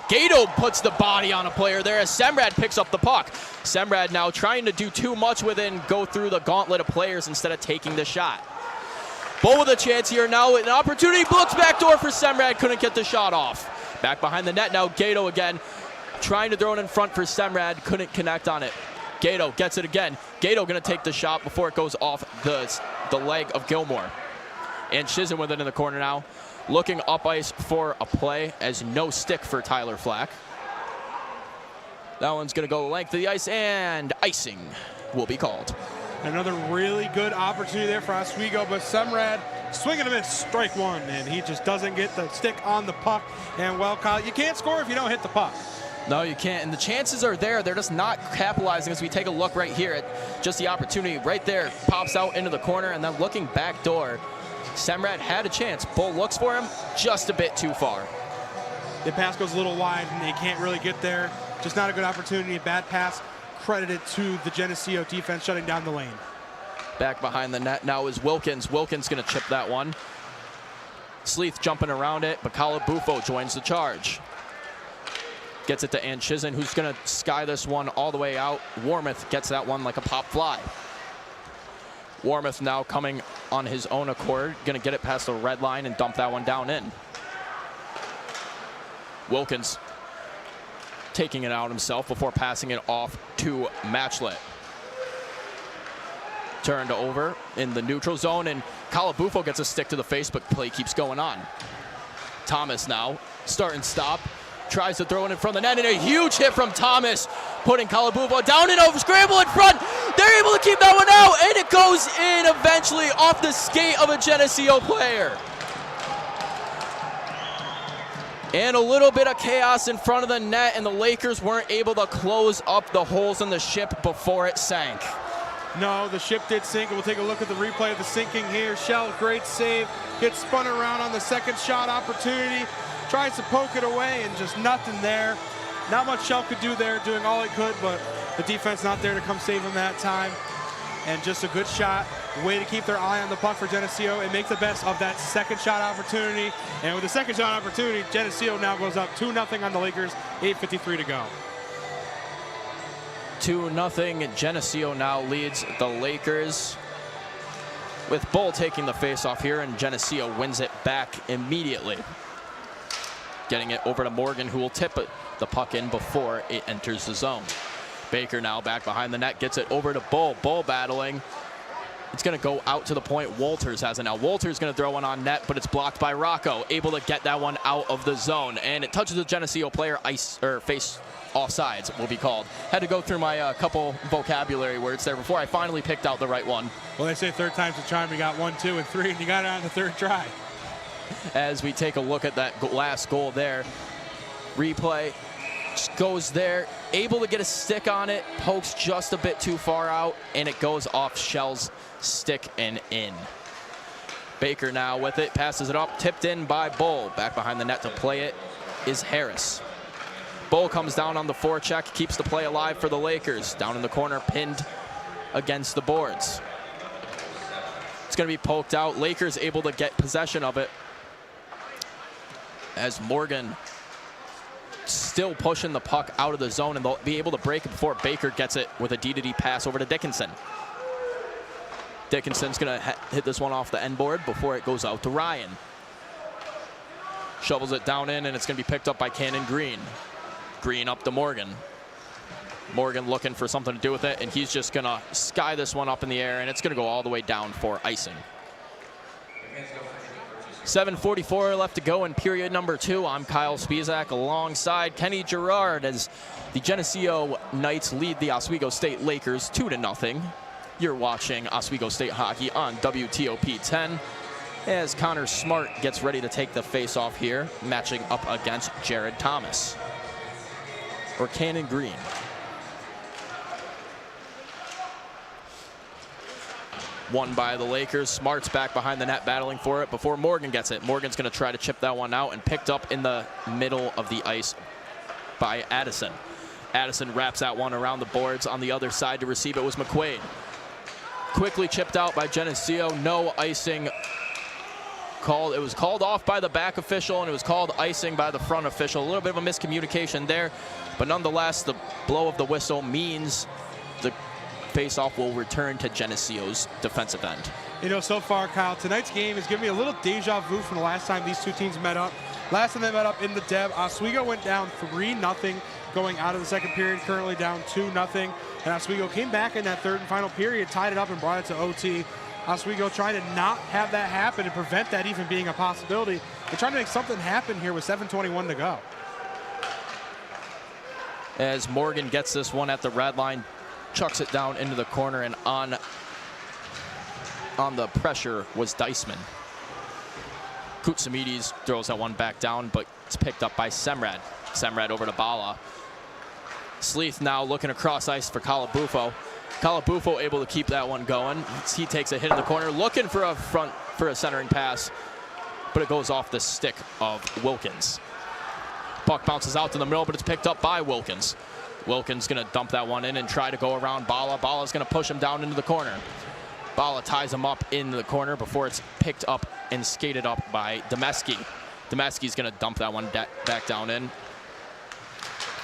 Gato puts the body on a player there as Semrad picks up the puck. Semrad now trying to do too much with it and go through the gauntlet of players instead of taking the shot. Bull with a chance here now. An opportunity. Blitz backdoor for Semrad. Couldn't get the shot off. Back behind the net now. Gato again. Trying to throw it in front for Semrad. Couldn't connect on it. Gato gets it again. Gato going to take the shot before it goes off the leg of Gilmore. And Shizen with it in the corner now. Looking up ice for a play as no stick for Tyler Flack. That one's going to go the length of the ice, and icing will be called. Another really good opportunity there for Oswego, but Semrad swinging a miss, strike one, and he just doesn't get the stick on the puck. And well, Kyle, you can't score if you don't hit the puck. No, you can't. And the chances are there. They're just not capitalizing as we take a look right here at just the opportunity right there. Pops out into the corner and then looking back door. Semrad had a chance. Bull looks for him just a bit too far. The pass goes a little wide and they can't really get there. Just not a good opportunity. Bad pass credited to the Geneseo defense shutting down the lane. Back behind the net now is Wilkins. Wilkins going to chip that one. Sleeth jumping around it, but Calabufo joins the charge. Gets it to Anchizin, who's going to sky this one all the way out. Warmoth gets that one like a pop fly. Warmoth now coming on his own accord, going to get it past the red line and dump that one down in. Wilkins taking it out himself before passing it off to Matchlet. Turned over in the neutral zone, and Calabufo gets a stick to the face, but play keeps going on. Thomas now, start and stop. Tries to throw it in front of the net, and a huge hit from Thomas, putting Calabufo down and over, scramble in front. They're able to keep that one out, and it goes in eventually off the skate of a Geneseo player. And a little bit of chaos in front of the net, and the Lakers weren't able to close up the holes in the ship before it sank. No, the ship did sink, and we'll take a look at the replay of the sinking here. Shell, great save, gets spun around on the second shot opportunity. Tries to poke it away and just nothing there. Not much Shell could do there, doing all it could, but the defense not there to come save him that time. And just a good shot, way to keep their eye on the puck for Geneseo and make the best of that second shot opportunity. And with the second shot opportunity, Geneseo now goes up 2-0 on the Lakers, 8:53 to go. 2-0, Geneseo now leads the Lakers. With Bull taking the face-off here, and Geneseo wins it back immediately. Getting it over to Morgan, who will tip the puck in before it enters the zone. Baker now back behind the net, gets it over to Bull. Bull battling. It's going to go out to the point. Walters has it now. Walters going to throw one on net, but it's blocked by Rocco. Able to get that one out of the zone, and it touches the Geneseo player. Face offsides will be called. Had to go through my couple vocabulary words there before I finally picked out the right one. Well, they say third time's a charm. You got 1, 2, and 3, and you got it on the third try. As we take a look at that last goal there. Replay just goes there, able to get a stick on it, pokes just a bit too far out, and it goes off Shell's stick and in. Baker now with it, passes it up, tipped in by Bull. Back behind the net to play it is Harris. Bull comes down on the forecheck, keeps the play alive for the Lakers. Down in the corner, pinned against the boards. It's going to be poked out. Lakers able to get possession of it, as Morgan still pushing the puck out of the zone, and they'll be able to break it before Baker gets it with a D-to-D pass over to Dickinson. Dickinson's going to hit this one off the end board before it goes out to Ryan. Shovels it down in, and it's going to be picked up by Cannon Green. Green up to Morgan. Morgan looking for something to do with it, and he's just going to sky this one up in the air, and it's going to go all the way down for icing. 7:44 left to go in period number 2. I'm Kyle Spizak alongside Kenny Gerard as the Geneseo Knights lead the Oswego State Lakers 2-0. You're watching Oswego State hockey on WTOP 10 as Connor Smart gets ready to take the face-off here, matching up against Jared Thomas. Or Cannon Green. Won by the Lakers. Smart's back behind the net battling for it before Morgan gets it. Morgan's going to try to chip that one out, and picked up in the middle of the ice by Addison. Addison wraps that one around the boards. On the other side to receive it was McQuaid. Quickly chipped out by Geneseo. No icing called. It was called off by the back official, and it was called icing by the front official. A little bit of a miscommunication there, but nonetheless, the blow of the whistle means the face-off will return to Geneseo's defensive end. You know, so far, Kyle, tonight's game has given me a little deja vu from the last time these two teams met up. Last time they met up in the Deb, Oswego went down 3-0 going out of the second period, currently down 2-0. And Oswego came back in that third and final period, tied it up, and brought it to OT. Oswego trying to not have that happen and prevent that even being a possibility. They're trying to make something happen here with 7:21 to go. As Morgan gets this one at the red line, chucks it down into the corner, and on the pressure was Deisman. Koutsamides throws that one back down, but it's picked up by Semrad. Semrad over to Bala. Sleeth now looking across ice for Calabufo. Calabufo able to keep that one going. He takes a hit in the corner, looking for a centering pass, but it goes off the stick of Wilkins. Puck bounces out to the middle, but it's picked up by Wilkins. Wilkins gonna dump that one in and try to go around Bala. Bala's gonna push him down into the corner. Bala ties him up in the corner before it's picked up and skated up by Demeski. Demeski's gonna dump that one back down in.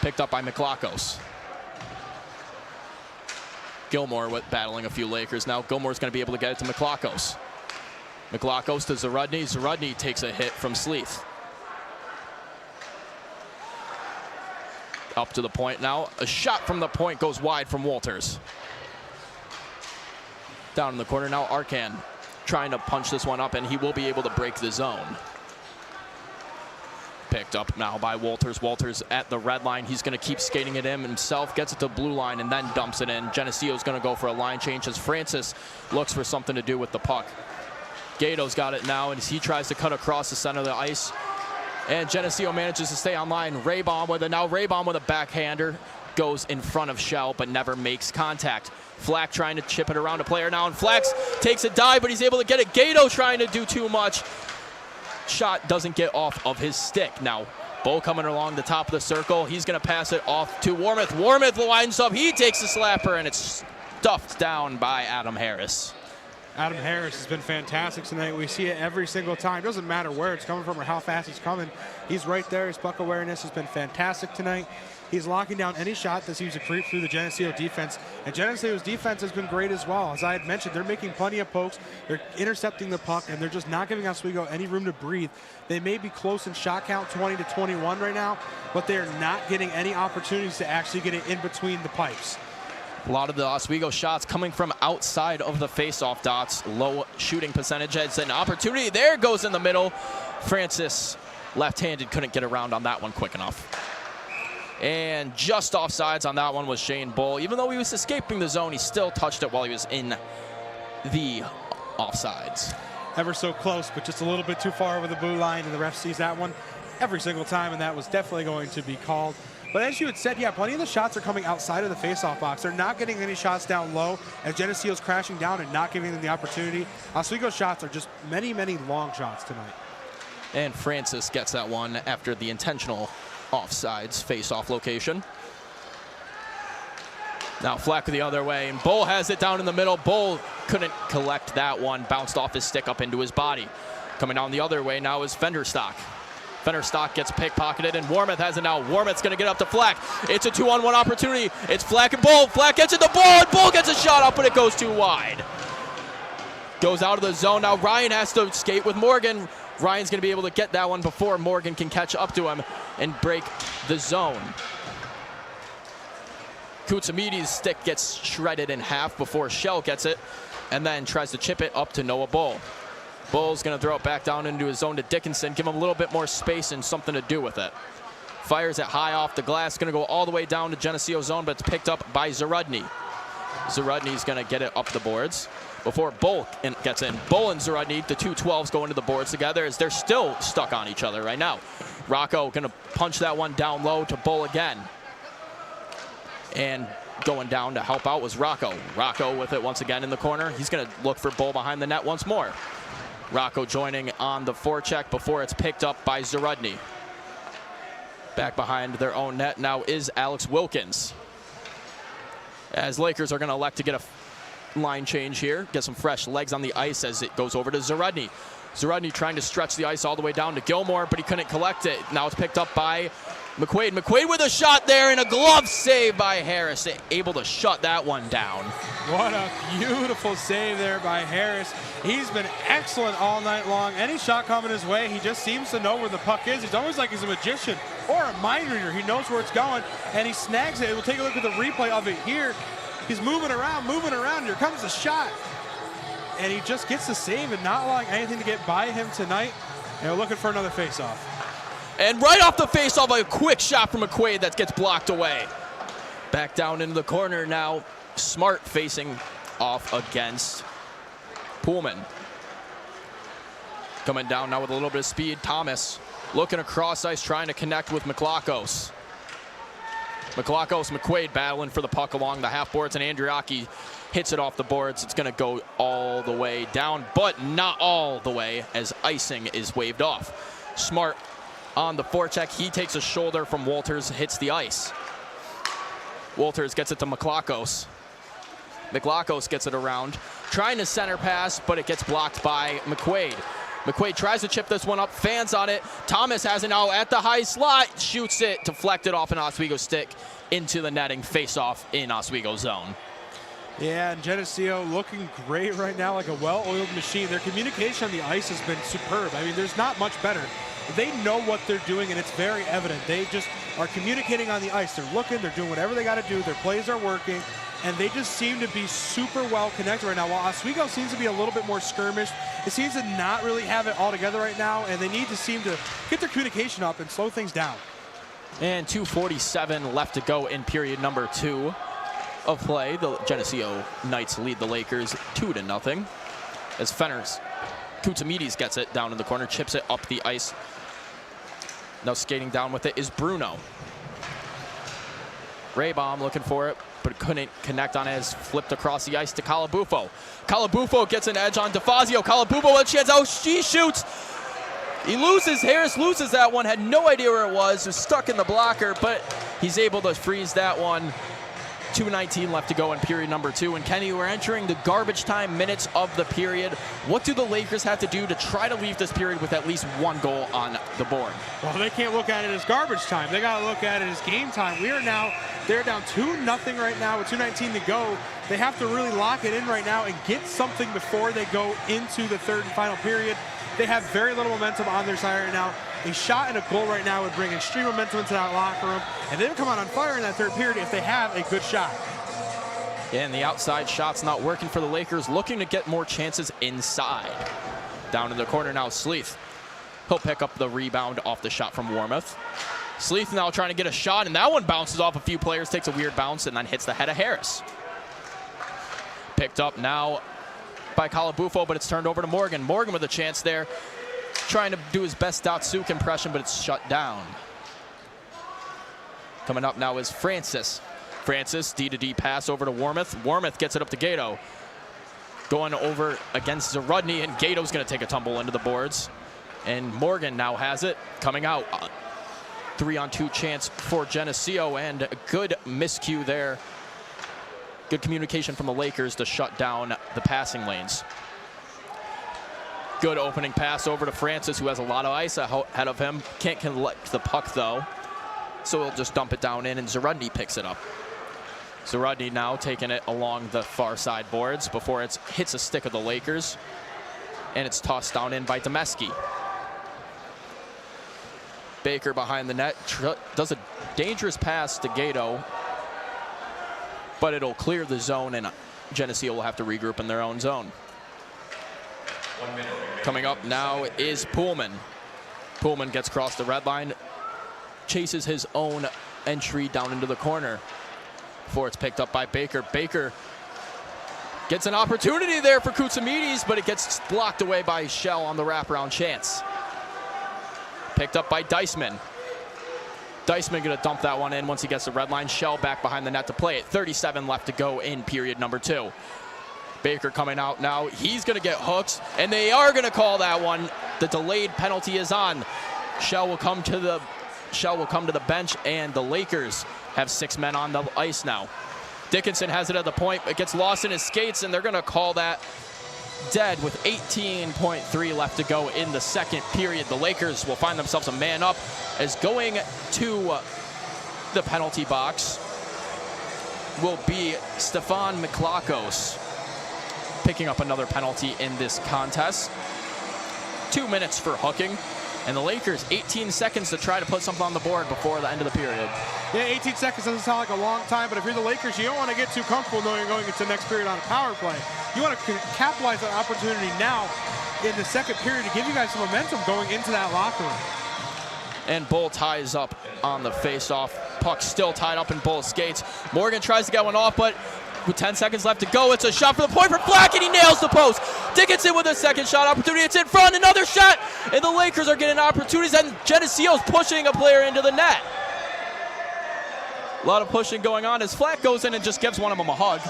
Picked up by Miklakos. Gilmore battling a few Lakers now. Gilmore's gonna be able to get it to Miklakos. Miklakos to Zarudny. Zarudny takes a hit from Sleeth. Up to the point now. A shot from the point goes wide from Walters. Down in the corner now, Arkan trying to punch this one up, and he will be able to break the zone. Picked up now by Walters. Walters at the red line. He's going to keep skating it in himself, gets it to blue line, and then dumps it in. Geneseo's going to go for a line change as Francis looks for something to do with the puck. Gato's got it now, and he tries to cut across the center of the ice. And Geneseo manages to stay on line. Raybom with it now. Raybom with a backhander. Goes in front of Shell, but never makes contact. Flack trying to chip it around a player now, and Flax takes a dive, but he's able to get it. Gato trying to do too much. Shot doesn't get off of his stick. Now, Bo coming along the top of the circle. He's going to pass it off to Warmouth. Warmouth lines up. He takes the slapper, and it's stuffed down by Adam Harris. Adam Harris has been fantastic tonight. We see it every single time. Doesn't matter where it's coming from or how fast it's coming. He's right there. His puck awareness has been fantastic tonight. He's locking down any shot that seems to creep through the Geneseo defense. And Geneseo's defense has been great as well. As I had mentioned, they're making plenty of pokes. They're intercepting the puck, and they're just not giving Oswego any room to breathe. They may be close in shot count, 20-21 right now, but they're not getting any opportunities to actually get it in between the pipes. A lot of the Oswego shots coming from outside of the face-off dots. Low shooting percentage. It's an opportunity. There goes in the middle. Francis, left-handed, couldn't get around on that one quick enough. And just offsides on that one was Shane Bull. Even though he was escaping the zone, he still touched it while he was in the offsides. Ever so close, but just a little bit too far over the blue line, and the ref sees that one every single time, and that was definitely going to be called. But as you had said, yeah, plenty of the shots are coming outside of the faceoff box. They're not getting any shots down low as Geneseo's crashing down and not giving them the opportunity. Oswego's shots are just many, many long shots tonight. And Francis gets that one after the intentional offsides face-off location. Now Fleck the other way, and Bull has it down in the middle. Bull couldn't collect that one, bounced off his stick up into his body. Coming down the other way now is Fenderstock. Fenderstock gets pickpocketed, and Warmouth has it now. Warmouth's going to get up to Flack. It's a 2-on-1 opportunity. It's Flack and Bull. Flack gets it to Bull, and Bull gets a shot up, but it goes too wide. Goes out of the zone. Now Ryan has to skate with Morgan. Ryan's going to be able to get that one before Morgan can catch up to him and break the zone. Kutsamidi's stick gets shredded in half before Shell gets it, and then tries to chip it up to Noah Bull. Bull's going to throw it back down into his zone to Dickinson, give him a little bit more space and something to do with it. Fires it high off the glass, going to go all the way down to Geneseo zone, but it's picked up by Zarudny. Zarudny's going to get it up the boards before Bull gets in. Bull and Zarudny, the two 12s, go into the boards together as they're still stuck on each other right now. Rocco going to punch that one down low to Bull again. And going down to help out was Rocco. Rocco with it once again in the corner. He's going to look for Bull behind the net once more. Rocco joining on the forecheck before it's picked up by Zarudny. Back behind their own net now is Alex Wilkins. As Lakers are going to elect to get a line change here, get some fresh legs on the ice as it goes over to Zarudny. Zarudny trying to stretch the ice all the way down to Gilmore, but he couldn't collect it. Now it's picked up by McQuaid. McQuaid with a shot there and a glove save by Harris, able to shut that one down. What a beautiful save there by Harris. He's been excellent all night long. Any shot coming his way, he just seems to know where the puck is. He's almost like he's a magician or a mind reader. He knows where it's going, and he snags it. We'll take a look at the replay of it here. He's moving around. Here comes the shot. And he just gets the save and not allowing anything to get by him tonight. And we're looking for another faceoff. And right off the faceoff, a quick shot from McQuaid that gets blocked away. Back down into the corner now. Smart facing off against Pullman. Coming down now with a little bit of speed. Thomas looking across ice, trying to connect with Miklakos. McLachos, McQuaid battling for the puck along the half boards, and Andriaki hits it off the boards. It's going to go all the way down, but not all the way, as icing is waved off. Smart on the forecheck. He takes a shoulder from Walters, hits the ice. Walters gets it to McLachos. McLachos gets it around, trying to center pass, but it gets blocked by McQuaid. McQuaid tries to chip this one up, fans on it. Thomas has it now at the high slot, shoots it, deflected off an Oswego stick into the netting, face-off in Oswego zone. Yeah, and Geneseo looking great right now, like a well-oiled machine. Their communication on the ice has been superb. I mean, there's not much better. They know what they're doing, and it's very evident. They just are communicating on the ice. They're looking, they're doing whatever they got to do. Their plays are working, and they just seem to be super well connected right now. While Oswego seems to be a little bit more skirmish, it seems to not really have it all together right now, and they need to seem to get their communication up and slow things down. And 2:47 left to go in period number 2 of play. The Geneseo Knights lead the Lakers 2-0. As Fenner's Koutsamides gets it down in the corner, chips it up the ice. Now skating down with it is Bruno. Raybaum looking for it, but couldn't connect on it. As flipped across the ice to Calabufo. Calabufo gets an edge on DeFazio. Calabufo with a chance. Oh, she shoots. He loses. Harris loses that one. Had no idea where it was. Was stuck in the blocker, but he's able to freeze that one. 2:19 left to go in period number 2. And Kenny, we're entering the garbage time minutes of the period. What do the Lakers have to do to try to leave this period with at least one goal on the board? Well, they can't look at it as garbage time. They got to look at it as game time. They're down 2-0 right now with 2:19 to go. They have to really lock it in right now and get something before they go into the third and final period. They have very little momentum on their side right now. A shot and a goal right now would bring extreme momentum into that locker room, and they would come out on fire in that third period if they have a good shot. Yeah, and the outside shot's not working for the Lakers, looking to get more chances inside. Down in the corner now, Sleeth. He'll pick up the rebound off the shot from Warmoth. Sleeth now trying to get a shot, and that one bounces off a few players, takes a weird bounce, and then hits the head of Harris. Picked up now by Calabufo, but it's turned over to Morgan. Morgan with a chance there, trying to do his best Datsuk impression, but it's shut down. Coming up now is Francis. Francis, D-to-D pass over to Warmoth. Warmoth gets it up to Gato. Going over against Zarudny, and Gato's going to take a tumble into the boards. And Morgan now has it, coming out. 3-on-2 chance for Geneseo, and a good miscue there. Good communication from the Lakers to shut down the passing lanes. Good opening pass over to Francis, who has a lot of ice ahead of him. Can't collect the puck, though. So he'll just dump it down in, and Zarudny picks it up. Zarudny now taking it along the far side boards before it hits a stick of the Lakers. And it's tossed down in by Demeski. Baker behind the net does a dangerous pass to Gato, but it'll clear the zone, and Geneseo will have to regroup in their own zone. Coming up now is Pullman. Pullman gets across the red line, chases his own entry down into the corner before it's picked up by Baker. Baker gets an opportunity there for Koutsamides, but it gets blocked away by Shell on the wraparound chance. Picked up by Deisman. Deisman gonna dump that one in once he gets the red line. Shell back behind the net to play it. 37 left to go in period number 2. Baker coming out now. He's gonna get hooked, and they are gonna call that one. The delayed penalty is on. Shell will come to the bench, and the Lakers have 6 men on the ice now. Dickinson has it at the point. It gets lost in his skates, and they're gonna call that dead with 18.3 left to go in the second period. The Lakers will find themselves a man up, as going to the penalty box will be Stefan McLachos, picking up another penalty in this contest. 2 minutes for hooking, and the Lakers 18 seconds to try to put something on the board before the end of the period. Yeah, 18 seconds doesn't sound like a long time, but if you're the Lakers, you don't want to get too comfortable knowing you're going into the next period on a power play. You want to capitalize on opportunity now in the second period to give you guys some momentum going into that locker room. And Bull ties up on the face-off. Puck still tied up in Bull's skates. Morgan tries to get one off, but with 10 seconds left to go, it's a shot for the point for Flack, and he nails the post. Dickinson with a second shot opportunity. It's in front, another shot, and the Lakers are getting opportunities, and Geneseo's pushing a player into the net. A lot of pushing going on as Flack goes in and just gives one of them a hug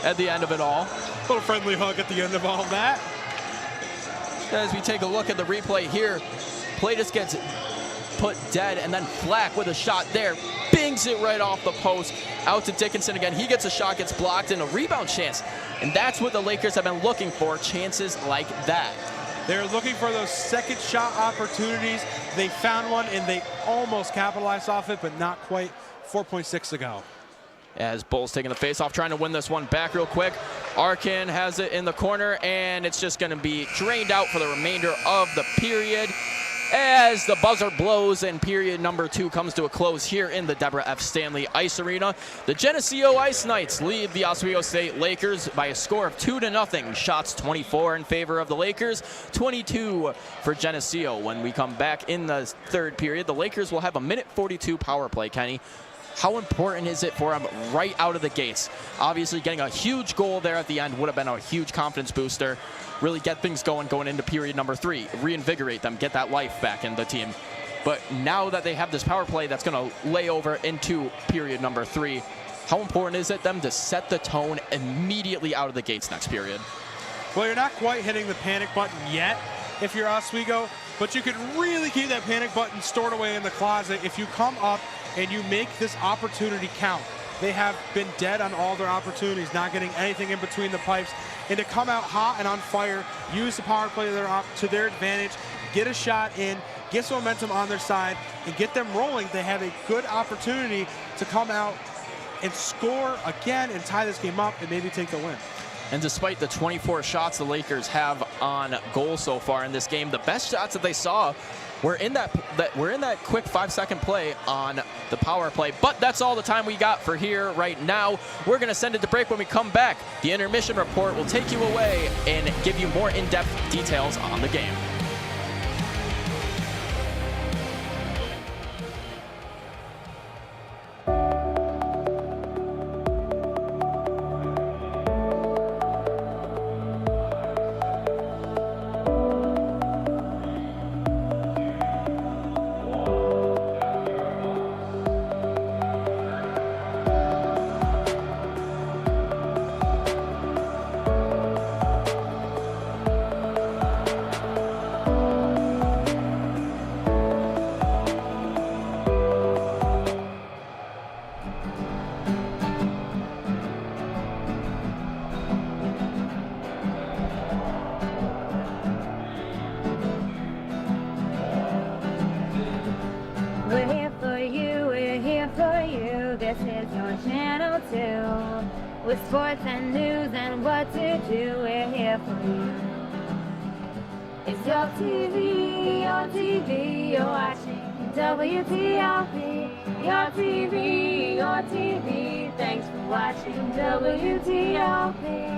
at the end of it all. A little friendly hug at the end of all that. As we take a look at the replay here, play just gets put dead, and then Flack with a shot there, bings it right off the post, out to Dickinson again. He gets a shot, gets blocked, and a rebound chance. And that's what the Lakers have been looking for, chances like that. They're looking for those second shot opportunities. They found one, and they almost capitalized off it, but not quite. 4.6 to go. As Bulls taking the face off, trying to win this one back real quick. Arkin has it in the corner, and it's just going to be drained out for the remainder of the period as the buzzer blows and period number 2 comes to a close here in the Deborah F. Stanley Ice Arena. The Geneseo Ice Knights lead the Oswego State Lakers by a score of 2-0. Shots 24 in favor of the Lakers, 22 for Geneseo. When we come back in the third period, the Lakers will have a minute 42 power play, Kenny. How important is it for them right out of the gates? Obviously, getting a huge goal there at the end would have been a huge confidence booster. Really get things going into period number 3. Reinvigorate them, get that life back in the team. But now that they have this power play that's going to lay over into period number 3, how important is it them to set the tone immediately out of the gates next period? Well, you're not quite hitting the panic button yet if you're Oswego, but you can really keep that panic button stored away in the closet if you come up and you make this opportunity count. They have been dead on all their opportunities, not getting anything in between the pipes. And to come out hot and on fire, use the power play to their advantage, get a shot in, get some momentum on their side, and get them rolling, they have a good opportunity to come out and score again and tie this game up and maybe take the win. And despite the 24 shots the Lakers have on goal so far in this game, the best shots that they saw were in that quick 5-second play on the power play. But that's all the time we got for here right now. We're going to send it to break. When we come back, the intermission report will take you away and give you more in-depth details on the game. We're here for you, we're here for you. This is your channel too. With sports and news and what to do, we're here for you. It's your TV, you're watching WTLP. Your TV, thanks for watching WTLP.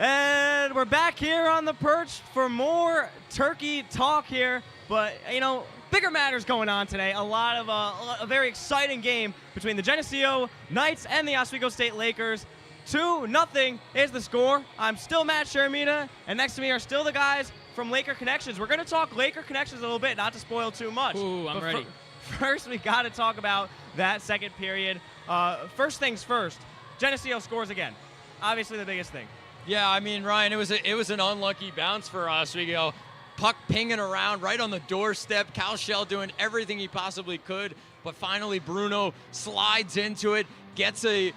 And we're back here on the perch for more turkey talk here. But, you know, bigger matters going on today. A very exciting game between the Geneseo Knights and the Oswego State Lakers. 2-0 is the score. I'm still Matt Shermina, and next to me are still the guys from Laker Connections. We're going to talk Laker Connections a little bit, not to spoil too much. Ooh, I'm ready. First, we got to talk about that second period. First things first, Geneseo scores again. Obviously the biggest thing. Yeah, I mean, Ryan, it was an unlucky bounce for Oswego. Puck pinging around right on the doorstep. Cal Shell doing everything he possibly could, but finally Bruno slides into it, gets a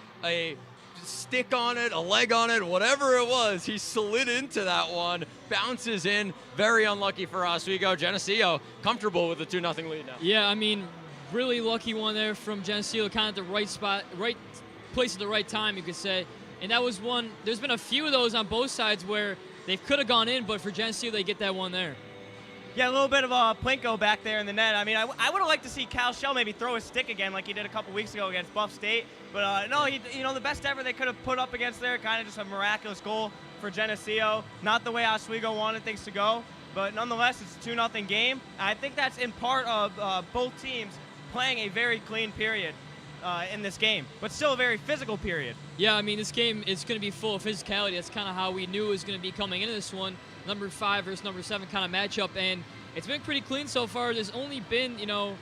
stick on it, a leg on it, whatever it was. He slid into that one, bounces in. Very unlucky for Oswego. Geneseo comfortable with the 2-0 lead now. Yeah, I mean, really lucky one there from Geneseo, kind of the right spot, right place at the right time, you could say. And that was one, there's been a few of those on both sides where they could have gone in, but for Geneseo, they get that one there. Yeah, a little bit of a Plinko back there in the net. I mean, I would have liked to see Cal Shell maybe throw his stick again like he did a couple weeks ago against Buff State. But no, the best ever they could have put up against there, kind of just a miraculous goal for Geneseo. Not the way Oswego wanted things to go, but nonetheless, it's a 2-0 game. I think that's in part of both teams playing a very clean period in this game, but still a very physical period. Yeah, I mean, this game is going to be full of physicality. That's kind of how we knew it was going to be coming into this one. Number 5 versus number 7 kind of matchup, and it's been pretty clean so far. There's only been, a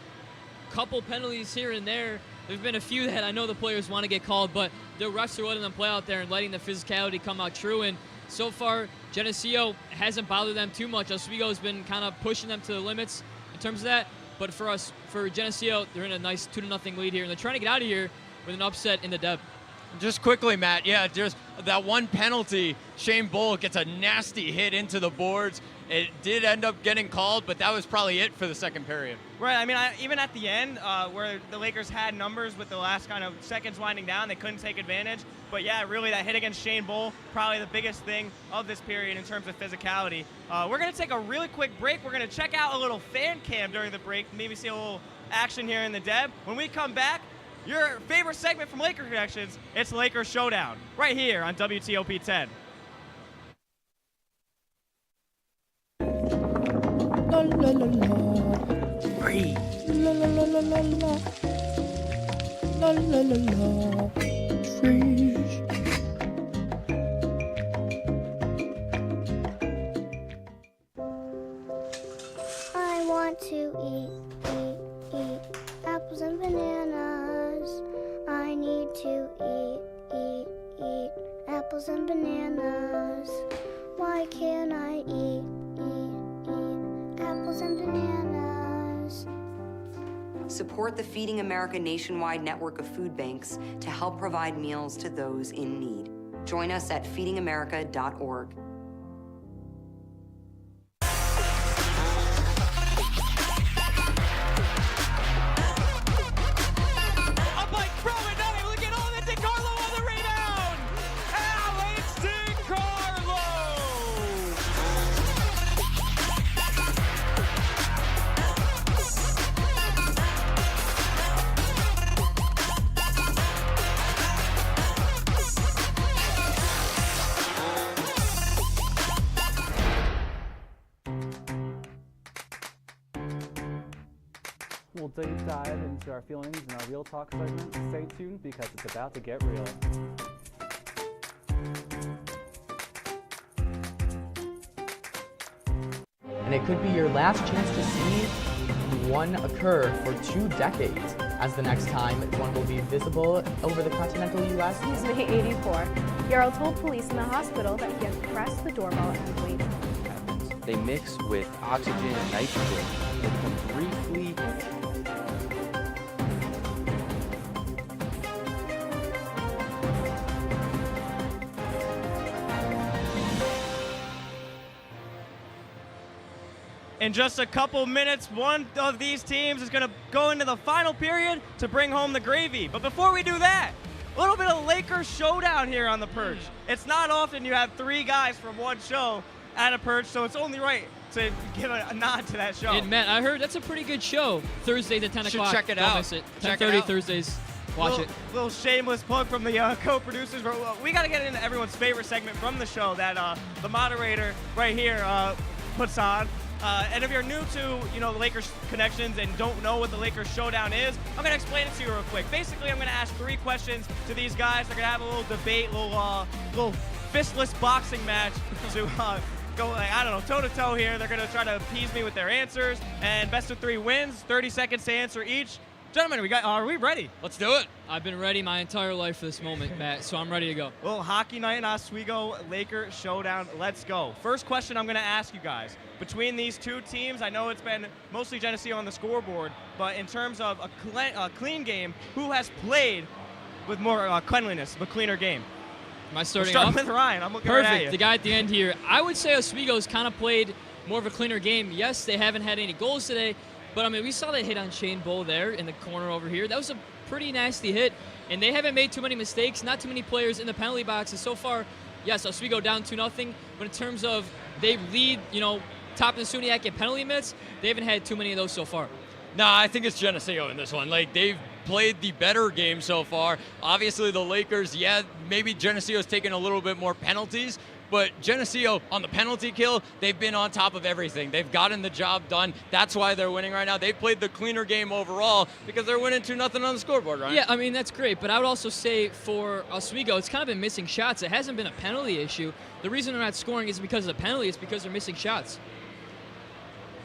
couple penalties here and there. There's been a few that I know the players want to get called, but the refs are letting them play out there and letting the physicality come out true. And so far, Geneseo hasn't bothered them too much. Oswego's been kind of pushing them to the limits in terms of that. But for Geneseo, they're in a nice 2-0 lead here, and they're trying to get out of here with an upset in the Deb. Just quickly, Matt, just that one penalty, Shane Bull gets a nasty hit into the boards. It did end up getting called, but that was probably it for the second period. Right, I mean, even at the end, where the Lakers had numbers with the last kind of seconds winding down, they couldn't take advantage. But yeah, really, that hit against Shane Bull, probably the biggest thing of this period in terms of physicality. We're going to take a really quick break. We're going to check out a little fan cam during the break, maybe see a little action here in the Deb. When we come back, your favorite segment from Laker Connections, it's Lakers Showdown, right here on WTOP 10. La la la la. Free. La la la la la la. La la la la. Free. I want to eat apples and bananas. I need to eat apples and bananas. Why can't I eat apples and bananas? Support the Feeding America nationwide network of food banks to help provide meals to those in need. Join us at feedingamerica.org. We'll deep dive into our feelings in our Real Talk segment. Stay tuned because it's about to get real. And it could be your last chance to see one occur for 2 decades, as the next time one will be visible over the continental U.S. He's May 84. Yarrow told police in the hospital that he had pressed the doorbell and waited. They mix with oxygen and nitrogen. They can briefly In just a couple minutes, one of these teams is going to go into the final period to bring home the gravy. But before we do that, a little bit of Lakers showdown here on the perch. It's not often you have 3 guys from one show at a perch, so it's only right to give a nod to that show. And Matt, I heard that's a pretty good show. Thursdays at 10 o'clock. Check it Don't out. miss it. Check it 10:30 out. Thursdays. Watch it. Little shameless plug from the co-producers. We got to get into everyone's favorite segment from the show that the moderator right here puts on. And if you're new to, the Lakers Connections and don't know what the Lakers Showdown is, I'm going to explain it to you real quick. Basically, I'm going to ask 3 questions to these guys. They're going to have a little debate, little fistless boxing match to go, toe-to-toe here. They're going to try to appease me with their answers. And best of 3 wins, 30 seconds to answer each. Gentlemen, are we ready? Let's do it. I've been ready my entire life for this moment, Matt, so I'm ready to go. Little hockey night in Oswego, Laker Showdown. Let's go. First question I'm going to ask you guys. Between these 2 teams, I know it's been mostly Geneseo on the scoreboard, but in terms of a clean game, who has played with more cleanliness, a cleaner game? Am I starting We'll off? start with Ryan. I'm looking right Perfect. at you. The guy at the end here. I would say Oswego's kind of played more of a cleaner game. Yes, they haven't had any goals today, but I mean, we saw that hit on Shane Bull there in the corner over here. That was a pretty nasty hit, and they haven't made too many mistakes. Not too many players in the penalty boxes so far. Yes, Oswego down 2-0, but in terms of they lead, top of the SUNYAC in penalty minutes, they haven't had too many of those so far. No, I think it's Geneseo in this one. Like, they've played the better game so far. Obviously, the Lakers, maybe Geneseo's taken a little bit more penalties, but Geneseo, on the penalty kill, they've been on top of everything. They've gotten the job done. That's why they're winning right now. They played the cleaner game overall because they're winning 2-0 on the scoreboard, right? Yeah, I mean, that's great, but I would also say for Oswego, it's kind of been missing shots. It hasn't been a penalty issue. The reason they're not scoring isn't because of the penalty. It's because they're missing shots.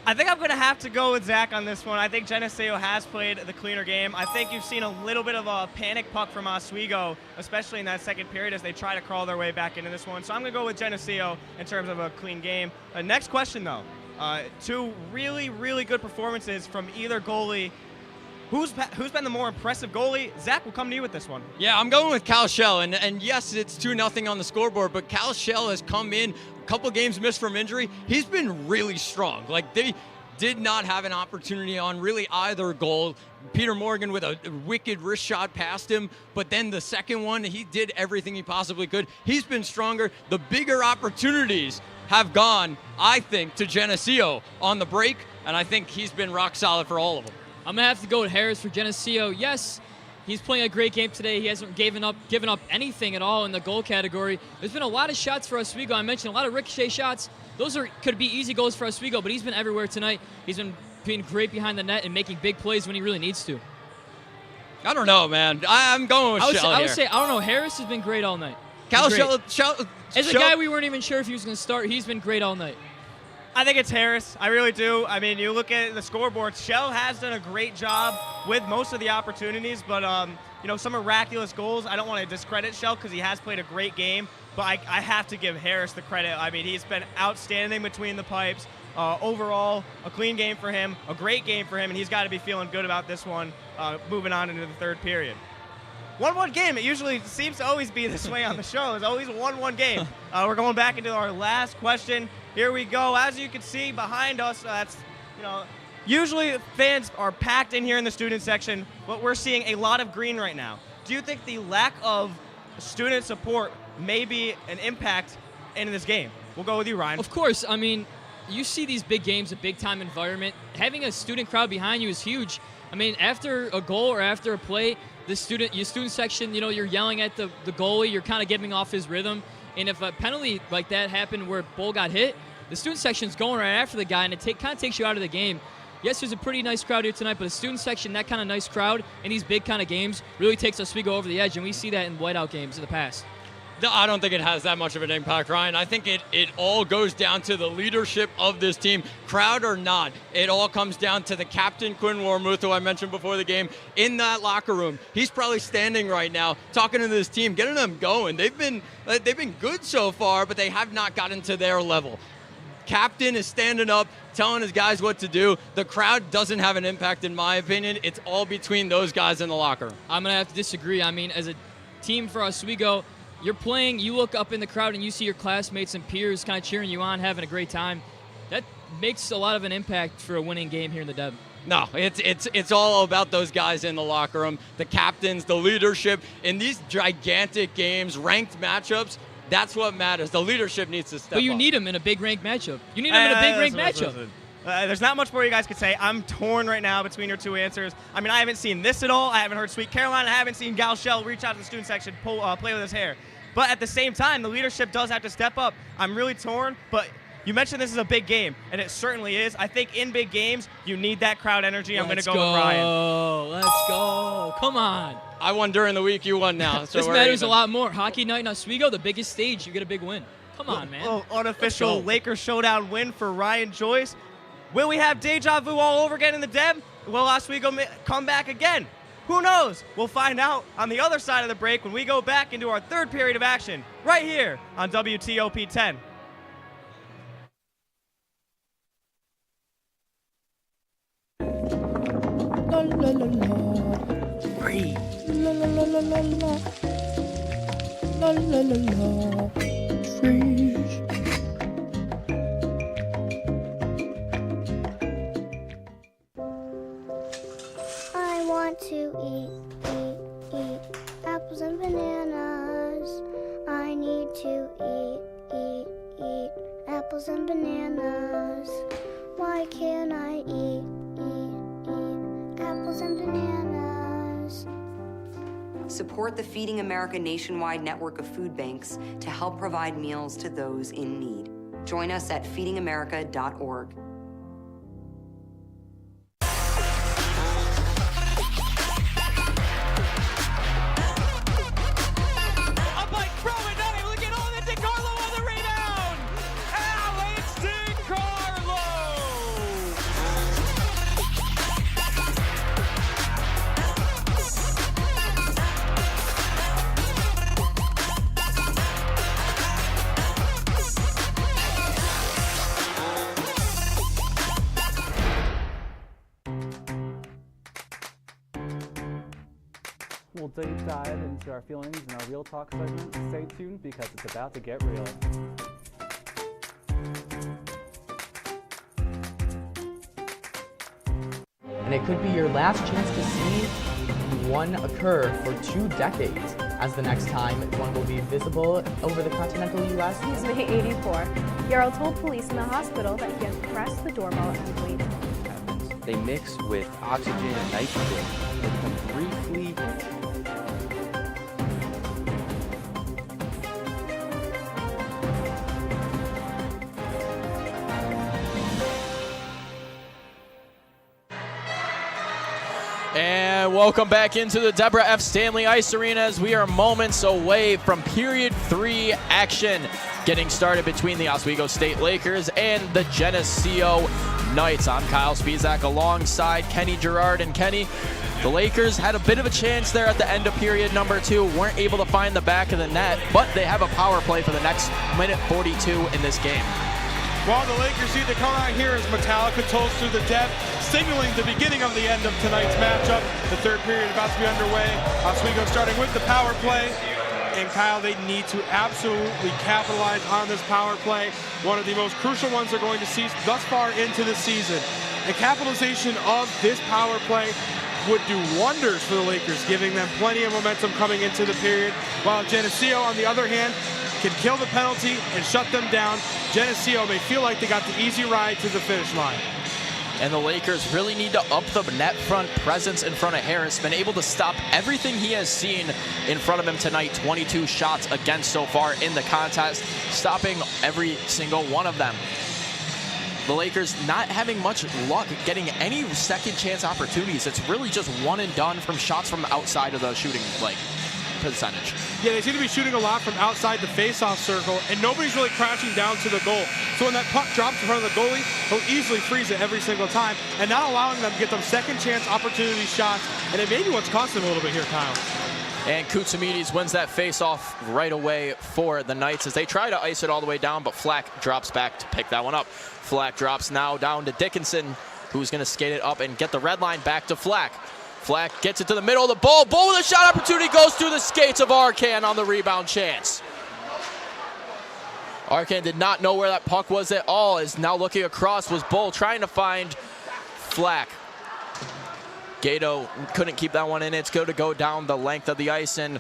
I think I'm going to have to go with Zach on this one. I think Geneseo has played the cleaner game. I think you've seen a little bit of a panic puck from Oswego, especially in that second period as they try to crawl their way back into this one. So I'm going to go with Geneseo in terms of a clean game. Next question, though. Two really, really good performances from either goalie. Who's been the more impressive goalie? Zach, we'll come to you with this one. Yeah, I'm going with Cal Shell, and yes, it's 2-0 on the scoreboard, but Cal Shell has come in, a couple games missed from injury. He's been really strong. Like, they did not have an opportunity on really either goal. Peter Morgan with a wicked wrist shot past him, but then the second one, he did everything he possibly could. He's been stronger. The bigger opportunities have gone, I think, to Geneseo on the break, and I think he's been rock solid for all of them. I'm going to have to go with Harris for Geneseo. Yes, he's playing a great game today. He hasn't given up anything at all in the goal category. There's been a lot of shots for Oswego. I mentioned a lot of ricochet shots. Those could be easy goals for Oswego, but he's been everywhere tonight. He's been being great behind the net and making big plays when he really needs to. I don't know, man. I'm going with Shell I would say, I don't know, Harris has been great all night. Cal Shell, as a Shell, guy we weren't even sure if he was going to start, he's been great all night. I think it's Harris. I really do. I mean, you look at the scoreboard. Shell has done a great job with most of the opportunities, but some miraculous goals. I don't want to discredit Shell because he has played a great game, but I have to give Harris the credit. I mean, he's been outstanding between the pipes. Overall, a clean game for him, a great game for him, and he's got to be feeling good about this one moving on into the third period. 1-1 game. It usually seems to always be this way on the show. It's always a 1-1 game. We're going back into our last question. Here we go. As you can see behind us, usually fans are packed in here in the student section, but we're seeing a lot of green right now. Do you think the lack of student support may be an impact in this game? We'll go with you, Ryan. Of course. I mean, you see these big games, a big-time environment. Having a student crowd behind you is huge. I mean, after a goal or after a play, your student section, you're yelling at the goalie. You're kind of getting off his rhythm. And if a penalty like that happened where Bull got hit, the student section's going right after the guy, and it kind of takes you out of the game. Yes, there's a pretty nice crowd here tonight, but a student section, that kind of nice crowd in these big kind of games really takes Oswego over the edge, and we see that in whiteout games in the past. No, I don't think it has that much of an impact, Ryan. I think it all goes down to the leadership of this team, crowd or not. It all comes down to the captain, Quinn Warmuth, who I mentioned before the game, in that locker room. He's probably standing right now, talking to this team, getting them going. They've been good so far, but they have not gotten to their level. Captain is standing up, telling his guys what to do. The crowd doesn't have an impact, in my opinion. It's all between those guys in the locker room. I'm going to have to disagree. I mean, as a team for Oswego, you're playing, you look up in the crowd and you see your classmates and peers kind of cheering you on, having a great time. That makes a lot of an impact for a winning game here in the Deb. No, it's all about those guys in the locker room, the captains, the leadership. In these gigantic games, ranked matchups, that's what matters. The leadership needs to step up. But you need them in a big ranked matchup. You need them in a big ranked matchup. There's not much more you guys could say. I'm torn right now between your two answers. I mean, I haven't seen this at all. I haven't heard Sweet Caroline. I haven't seen Gal Shell reach out to the student section, play with his hair. But at the same time, the leadership does have to step up. I'm really torn, but you mentioned this is a big game, and it certainly is. I think in big games, you need that crowd energy. I'm going to go with Ryan. Let's go. Come on. I won during the week. You won now. So this matters a lot more. Hockey night in Oswego, the biggest stage. You get a big win. Come on, man. Well, unofficial Lakers showdown win for Ryan Joyce. Will we have deja vu all over again in the Deb? Will Oswego come back again? Who knows? We'll find out on the other side of the break when we go back into our third period of action right here on WTOP 10. La la la la. Breathe. la la la la la la. La la la la. Freeze. I want to eat apples and bananas. I need to eat apples and bananas. Why can't I eat apples and bananas? Support the Feeding America nationwide network of food banks to help provide meals to those in need. Join us at feedingamerica.org. We'll deep dive into our feelings in our Real Talk segment. Stay tuned because it's about to get real. And it could be your last chance to see one occur for 2 decades, as the next time one will be visible over the continental U.S. He's May 84. Yarrow told police in the hospital that he had pressed the doorbell and waited. They mix with oxygen and nitrogen and can briefly And welcome back into the Deborah F. Stanley Ice Arena as we are moments away from Period 3 action getting started between the Oswego State Lakers and the Geneseo Knights. I'm Kyle Spizak alongside Kenny Gerard. And Kenny, the Lakers had a bit of a chance there at the end of period number 2, weren't able to find the back of the net, but they have a power play for the next minute 42 in this game. Well, the Lakers need to come out here as Metallica tolls through the depth, signaling the beginning of the end of tonight's matchup. The third period about to be underway. Oswego starting with the power play. And Kyle, they need to absolutely capitalize on this power play. One of the most crucial ones they're going to see thus far into the season. The capitalization of this power play would do wonders for the Lakers, giving them plenty of momentum coming into the period. While Geneseo, on the other hand, can kill the penalty and shut them down. Geneseo may feel like they got the easy ride to the finish line. And the Lakers really need to up the net front presence in front of Harris. Been able to stop everything he has seen in front of him tonight. 22 shots against so far in the contest, stopping every single one of them. The Lakers not having much luck getting any second chance opportunities. It's really just one and done from shots from outside of the shooting percentage. Yeah, they seem to be shooting a lot from outside the face-off circle, and nobody's really crashing down to the goal. So when that puck drops in front of the goalie, he'll easily freeze it every single time, and not allowing them to get them second chance opportunity shots, and it may be what's costing them a little bit here, Kyle. And Koutsoumides wins that face-off right away for the Knights as they try to ice it all the way down, but Flack drops back to pick that one up. Flack drops now down to Dickinson, who's going to skate it up and get the red line back to Flack. Flack gets it to the middle of the ball. Bull with a shot opportunity, goes through the skates of Arkan on the rebound chance. Arkan did not know where that puck was at all, is now looking across, was Bull trying to find Flack. Gato couldn't keep that one in. It's going to go down the length of the ice, and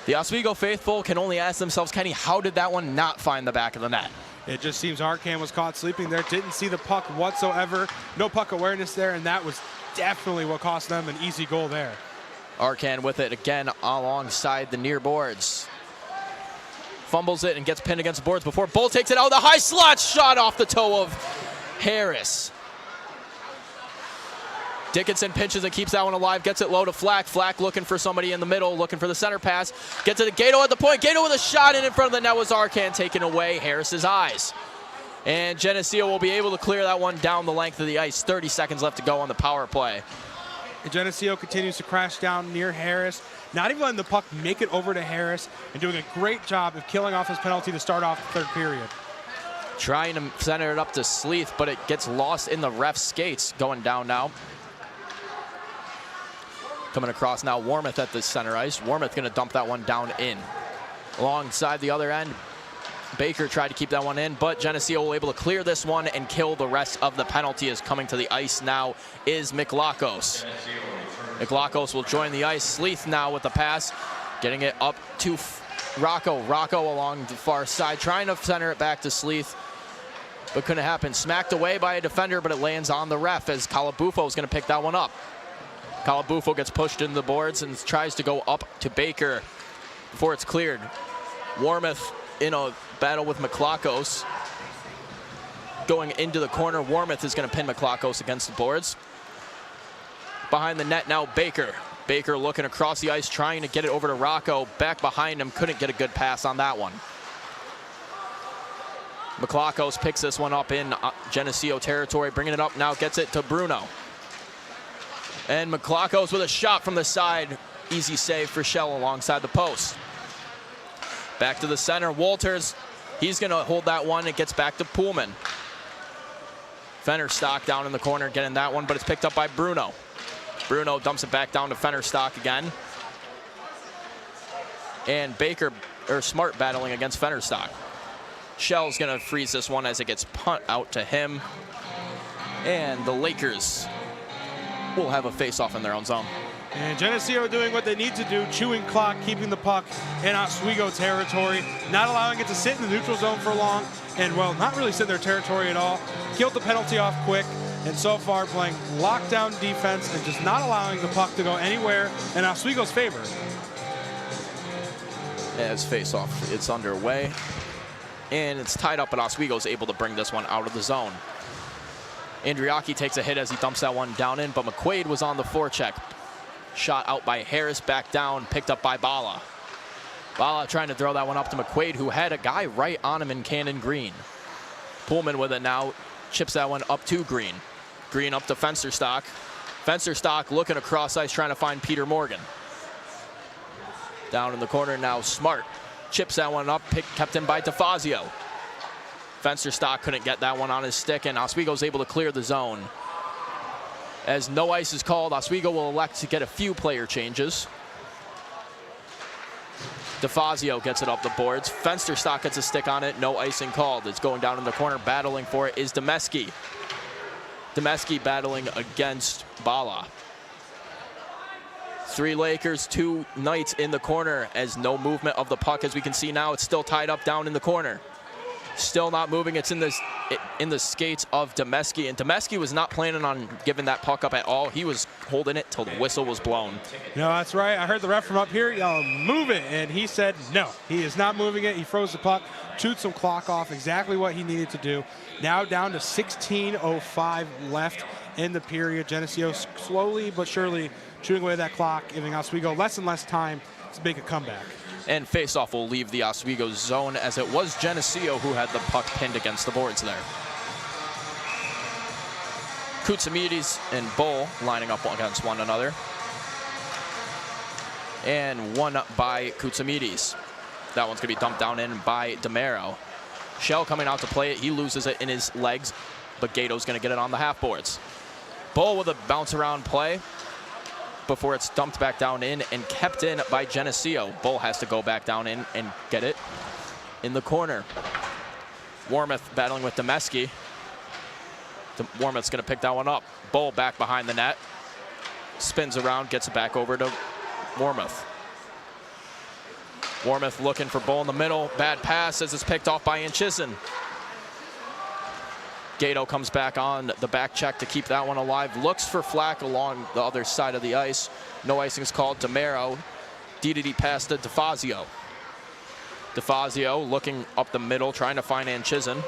the Oswego faithful can only ask themselves, Kenny, how did that one not find the back of the net? It just seems Arkan was caught sleeping there, didn't see the puck whatsoever, no puck awareness there, and that was definitely what cost them an easy goal there. Arkan with it again alongside the near boards. Fumbles it and gets pinned against the boards before Bull takes it out. The high slot shot off the toe of Harris. Dickinson pinches and keeps that one alive, gets it low to Flack. Flack looking for somebody in the middle, looking for the center pass. Gets it to Gato at the point. Gato with a shot in front of the net was Arkan, taking away Harris's eyes. And Geneseo will be able to clear that one down the length of the ice. 30 seconds left to go on the power play. And Geneseo continues to crash down near Harris, not even letting the puck make it over to Harris, and doing a great job of killing off his penalty to start off the third period. Trying to center it up to Sleeth, but it gets lost in the ref's skates. Going down now. Coming across now, Warmouth at the center ice. Warmouth going to dump that one down in. Alongside the other end, Baker tried to keep that one in, but Geneseo able to clear this one and kill the rest of the penalty. As coming to the ice now is Miklakos. Miklakos will join the ice. Sleeth now with the pass, getting it up to Rocco. Rocco along the far side, trying to center it back to Sleeth, but couldn't happen. Smacked away by a defender, but it lands on the ref as Calabufo is going to pick that one up. Calabufo gets pushed into the boards and tries to go up to Baker before it's cleared. Warmouth in a battle with Miklakos. Going into the corner, Warmouth is going to pin Miklakos against the boards. Behind the net now, Baker. Baker looking across the ice, trying to get it over to Rocco. Back behind him, couldn't get a good pass on that one. Miklakos picks this one up in Geneseo territory, bringing it up now, gets it to Bruno. And Miklakos with a shot from the side. Easy save for Shell alongside the post. Back to the center, Walters. He's going to hold that one. It gets back to Pullman. Fennerstock down in the corner getting that one, but it's picked up by Bruno. Bruno dumps it back down to Fennerstock again. And Baker, or Smart, battling against Fennerstock. Shell's going to freeze this one as it gets punt out to him. And the Lakers will have a face-off in their own zone. And Geneseo doing what they need to do, chewing clock, keeping the puck in Oswego territory, not allowing it to sit in the neutral zone for long, and, well, not really sit in their territory at all. Killed the penalty off quick, and so far playing lockdown defense and just not allowing the puck to go anywhere in Oswego's favor. As face-off, it's underway, and it's tied up, but Oswego's able to bring this one out of the zone. Andriaki takes a hit as he dumps that one down in, but McQuaid was on the forecheck. Shot out by Harris, back down, picked up by Bala. Bala trying to throw that one up to McQuaid, who had a guy right on him in Cannon Green. Pullman with it now, chips that one up to Green. Green up to Fensterstock. Fensterstock looking across ice, trying to find Peter Morgan. Down in the corner now, Smart. Chips that one up, kept in by DeFazio. Fensterstock couldn't get that one on his stick, and Oswego's able to clear the zone. As no ice is called, Oswego will elect to get a few player changes. DeFazio gets it up the boards. Fensterstock gets a stick on it, no icing called. It's going down in the corner, battling for it is Demeski. Demeski battling against Bala. 3 Lakers, 2 Knights in the corner, as no movement of the puck. As we can see now, it's still tied up down in the corner. Still not moving. It's in the skates of Demeski, and Demeski was not planning on giving that puck up at all. He was holding it till the whistle was blown. No, that's right. I heard the ref from up here yell, "Move it," and he said no. He is not moving it. He froze the puck, chewed some clock off, exactly what he needed to do. Now down to 16:05 left in the period. Geneseo slowly but surely chewing away that clock, giving Oswego less and less time to make a comeback. And faceoff will leave the Oswego zone, as it was Geneseo who had the puck pinned against the boards there. Koutsamides and Bull lining up against one another. And one by Koutsamides. That one's going to be dumped down in by DeMero. Shell coming out to play it. He loses it in his legs, but Gato's going to get it on the half boards. Bull with a bounce around play before it's dumped back down in and kept in by Geneseo. Bull has to go back down in and get it in the corner. Warmouth battling with Demeski. Warmouth's going to pick that one up. Bull back behind the net. Spins around, gets it back over to Warmouth. Warmouth looking for Bull in the middle. Bad pass as it's picked off by Anchison. Gato comes back on the back check to keep that one alive. Looks for Flack along the other side of the ice. No icing is called. DeMero. DDD pass to DeFazio. DeFazio looking up the middle, trying to find Anchison.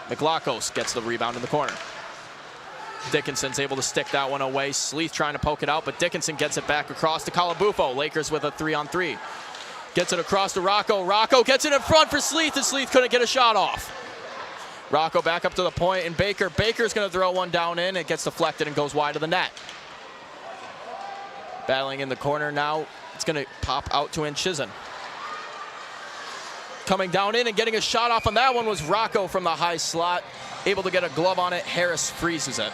Miklakos gets the rebound in the corner. Dickinson's able to stick that one away. Sleeth trying to poke it out, but Dickinson gets it back across to Calabufo. Lakers with a 3-on-3. Gets it across to Rocco. Rocco gets it in front for Sleeth, and Sleeth couldn't get a shot off. Rocco back up to the point, and Baker's going to throw one down in. It gets deflected and goes wide of the net. Battling in the corner now. It's going to pop out to Anchison. Coming down in and getting a shot off on that one was Rocco from the high slot. Able to get a glove on it. Harris freezes it.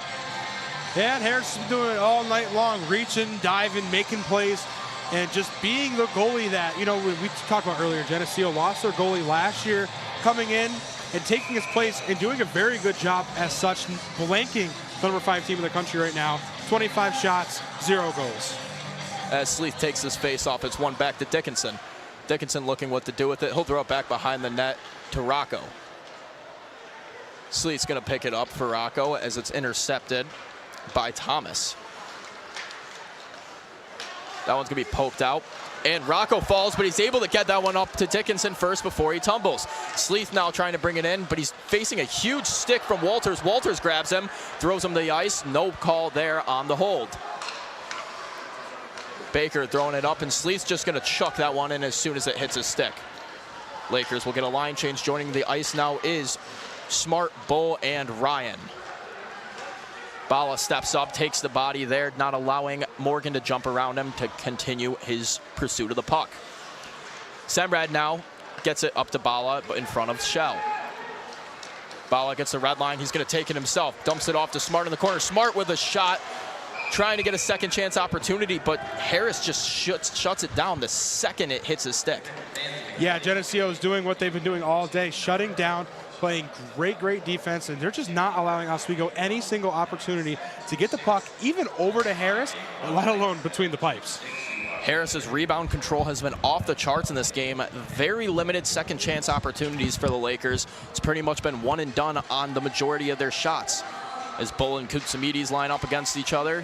Yeah, and Harris has been doing it all night long, reaching, diving, making plays, and just being the goalie that, you know, we talked about earlier, Geneseo lost their goalie last year, coming in and taking his place and doing a very good job as such, blanking the number 5 team in the country right now. 25 shots, 0 goals. As Sleeth takes his face off, it's one back to Dickinson. Dickinson looking what to do with it. He'll throw it back behind the net to Rocco. Sleeth's going to pick it up for Rocco as it's intercepted by Thomas. That one's going to be poked out. And Rocco falls, but he's able to get that one up to Dickinson first before he tumbles. Sleeth now trying to bring it in, but he's facing a huge stick from Walters. Walters grabs him, throws him to the ice. No call there on the hold. Baker throwing it up, and Sleeth's just going to chuck that one in as soon as it hits his stick. Lakers will get a line change. Joining the ice now is Smart, Bull, and Ryan. Bala steps up, takes the body there, not allowing Morgan to jump around him to continue his pursuit of the puck. Semrad now gets it up to Bala, but in front of Shell. Bala gets the red line. He's going to take it himself. Dumps it off to Smart in the corner. Smart with a shot, trying to get a second chance opportunity, but Harris just shuts it down the second it hits his stick. Yeah, Geneseo is doing what they've been doing all day, shutting down, playing great defense, and they're just not allowing Oswego any single opportunity to get the puck even over to Harris, let alone between the pipes. Harris's rebound control has been off the charts in this game. Very limited second chance opportunities for the Lakers. It's pretty much been one and done on the majority of their shots. As Bull and Koutsamides line up against each other,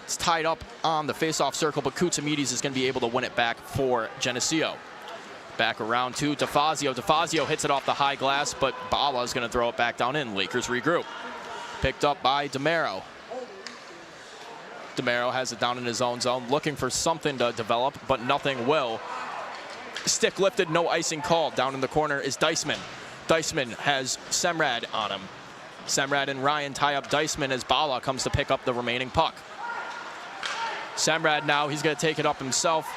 it's tied up on the face-off circle, but Koutsamides is going to be able to win it back for Geneseo. Back around to DeFazio. DeFazio hits it off the high glass, but Bala is going to throw it back down in. Lakers regroup. Picked up by DeMero. DeMero has it down in his own zone, looking for something to develop, but nothing will. Stick lifted, no icing called. Down in the corner is Deisman. Deisman has Semrad on him. Semrad and Ryan tie up Deisman as Bala comes to pick up the remaining puck. Semrad now, he's going to take it up himself.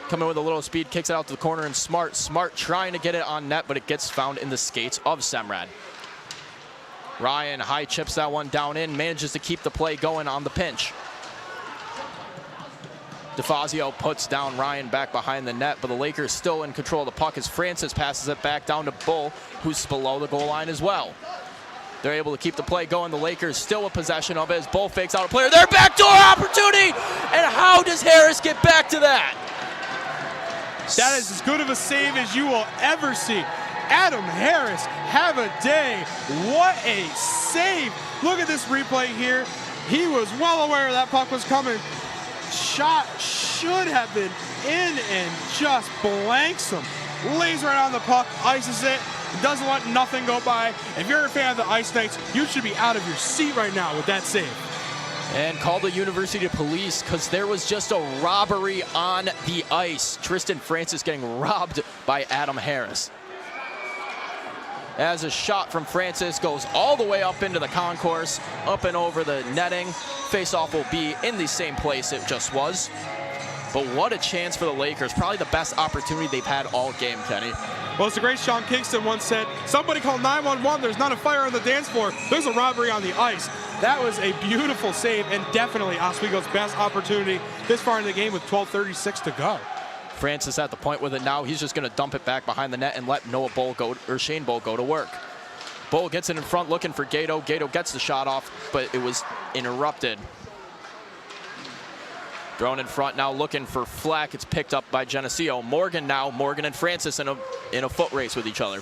Coming with a little speed, kicks it out to the corner, and Smart trying to get it on net, but it gets found in the skates of Semrad. Ryan high chips that one down in, manages to keep the play going on the pinch. DeFazio puts down Ryan back behind the net, but the Lakers still in control of the puck as Francis passes it back down to Bull, who's below the goal line as well. They're able to keep the play going. The Lakers still with possession of it as Bull fakes out a player. Their backdoor opportunity! And how does Harris get back to that? That is as good of a save as you will ever see. Adam Harris, have a day. What a save. Look at this replay here. He was well aware that puck was coming. Shot should have been in and just blanks him. Lays right on the puck, ices it, doesn't let nothing go by. If you're a fan of the Ice Knights, you should be out of your seat right now with that save. And call the University Police because there was just a robbery on the ice. Tristan Francis getting robbed by Adam Harris. As a shot from Francis goes all the way up into the concourse, up and over the netting. Face-off will be in the same place it just was. But what a chance for the Lakers. Probably the best opportunity they've had all game, Kenny. Well, it's the great Sean Kingston once said, somebody call 911, there's not a fire on the dance floor, there's a robbery on the ice. That was a beautiful save and definitely Oswego's best opportunity this far in the game with 12:36 to go. Francis at the point with it now. He's just going to dump it back behind the net and let Noah Bull go, or Shane Bull go to work. Bull gets it in front looking for Gato. Gato gets the shot off, but it was interrupted. Thrown in front now looking for Flack. It's picked up by Geneseo. Morgan now. Morgan and Francis in a foot race with each other.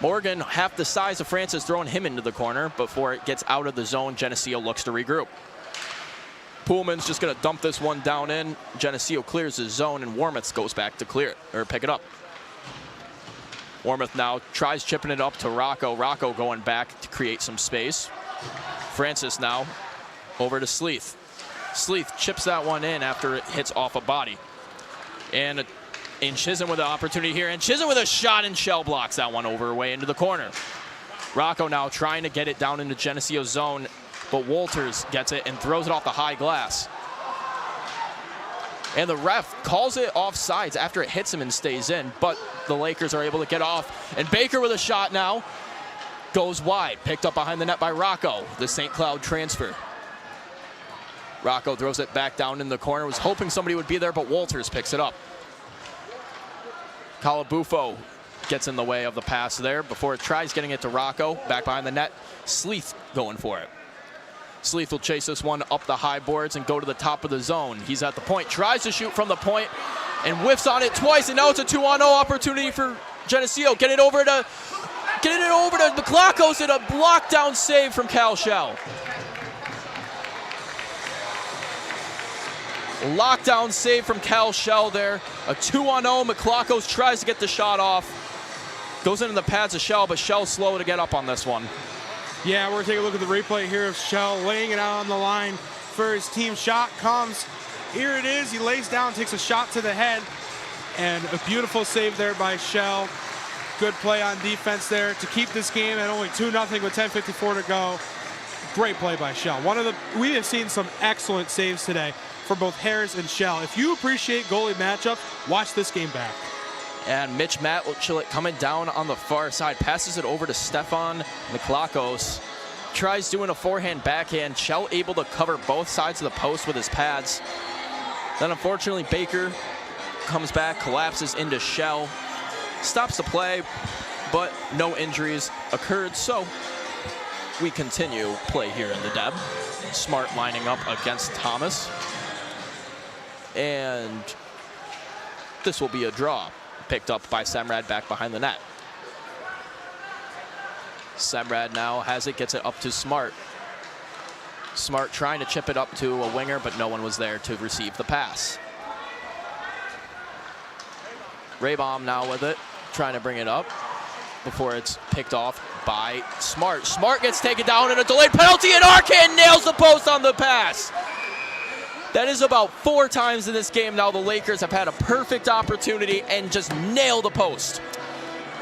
Morgan, half the size of Francis, throwing him into the corner. Before it gets out of the zone, Geneseo looks to regroup. Pullman's just going to dump this one down in. Geneseo clears his zone, and Warmouth goes back to clear it, or pick it up. Warmouth now tries chipping it up to Rocco. Rocco going back to create some space. Francis now over to Sleeth. Sleeth chips that one in after it hits off a body. And Chisholm with an opportunity here, and Chisholm with a shot, and Shell blocks that one over way into the corner. Rocco now trying to get it down into Geneseo's zone, but Walters gets it and throws it off the high glass. And the ref calls it offsides after it hits him and stays in, but the Lakers are able to get off. And Baker with a shot now. Goes wide, picked up behind the net by Rocco, the St. Cloud transfer. Rocco throws it back down in the corner, was hoping somebody would be there, but Walters picks it up. Calabufo gets in the way of the pass there before it tries getting it to Rocco. Back behind the net, Sleeth going for it. Sleeth will chase this one up the high boards and go to the top of the zone. He's at the point, tries to shoot from the point, and whiffs on it twice, and now it's a 2-on-0 opportunity for Geneseo. Get it over to McLachos, and a block down save from Cal Shell. Lockdown save from Cal Shell there. A 2-on-0. McLachos tries to get the shot off. Goes into the pads of Shell, but Shell's slow to get up on this one. Yeah, we're taking a look at the replay here of Shell laying it out on the line for his team. Shot comes. Here it is. He lays down, takes a shot to the head, and a beautiful save there by Shell. Good play on defense there to keep this game at only 2-0 with 10:54 to go. Great play by Shell. We have seen some excellent saves today for both Harris and Shell. If you appreciate goalie matchups, watch this game back. And Mitch Matlichillik coming down on the far side, passes it over to Stefan McLachos. Tries doing a forehand backhand. Shell able to cover both sides of the post with his pads. Then unfortunately Baker comes back, collapses into Shell. Stops the play, but no injuries occurred, so we continue play here in the Deb. Smart lining up against Thomas. And this will be a draw. Picked up by Semrad back behind the net. Semrad now has it, gets it up to Smart. Smart trying to chip it up to a winger, but no one was there to receive the pass. Raybaum now with it, trying to bring it up before it's picked off by Smart. Smart gets taken down in a delayed penalty, and Arcan nails the post on the pass. That is about 4 times in this game now the Lakers have had a perfect opportunity and just nail the post.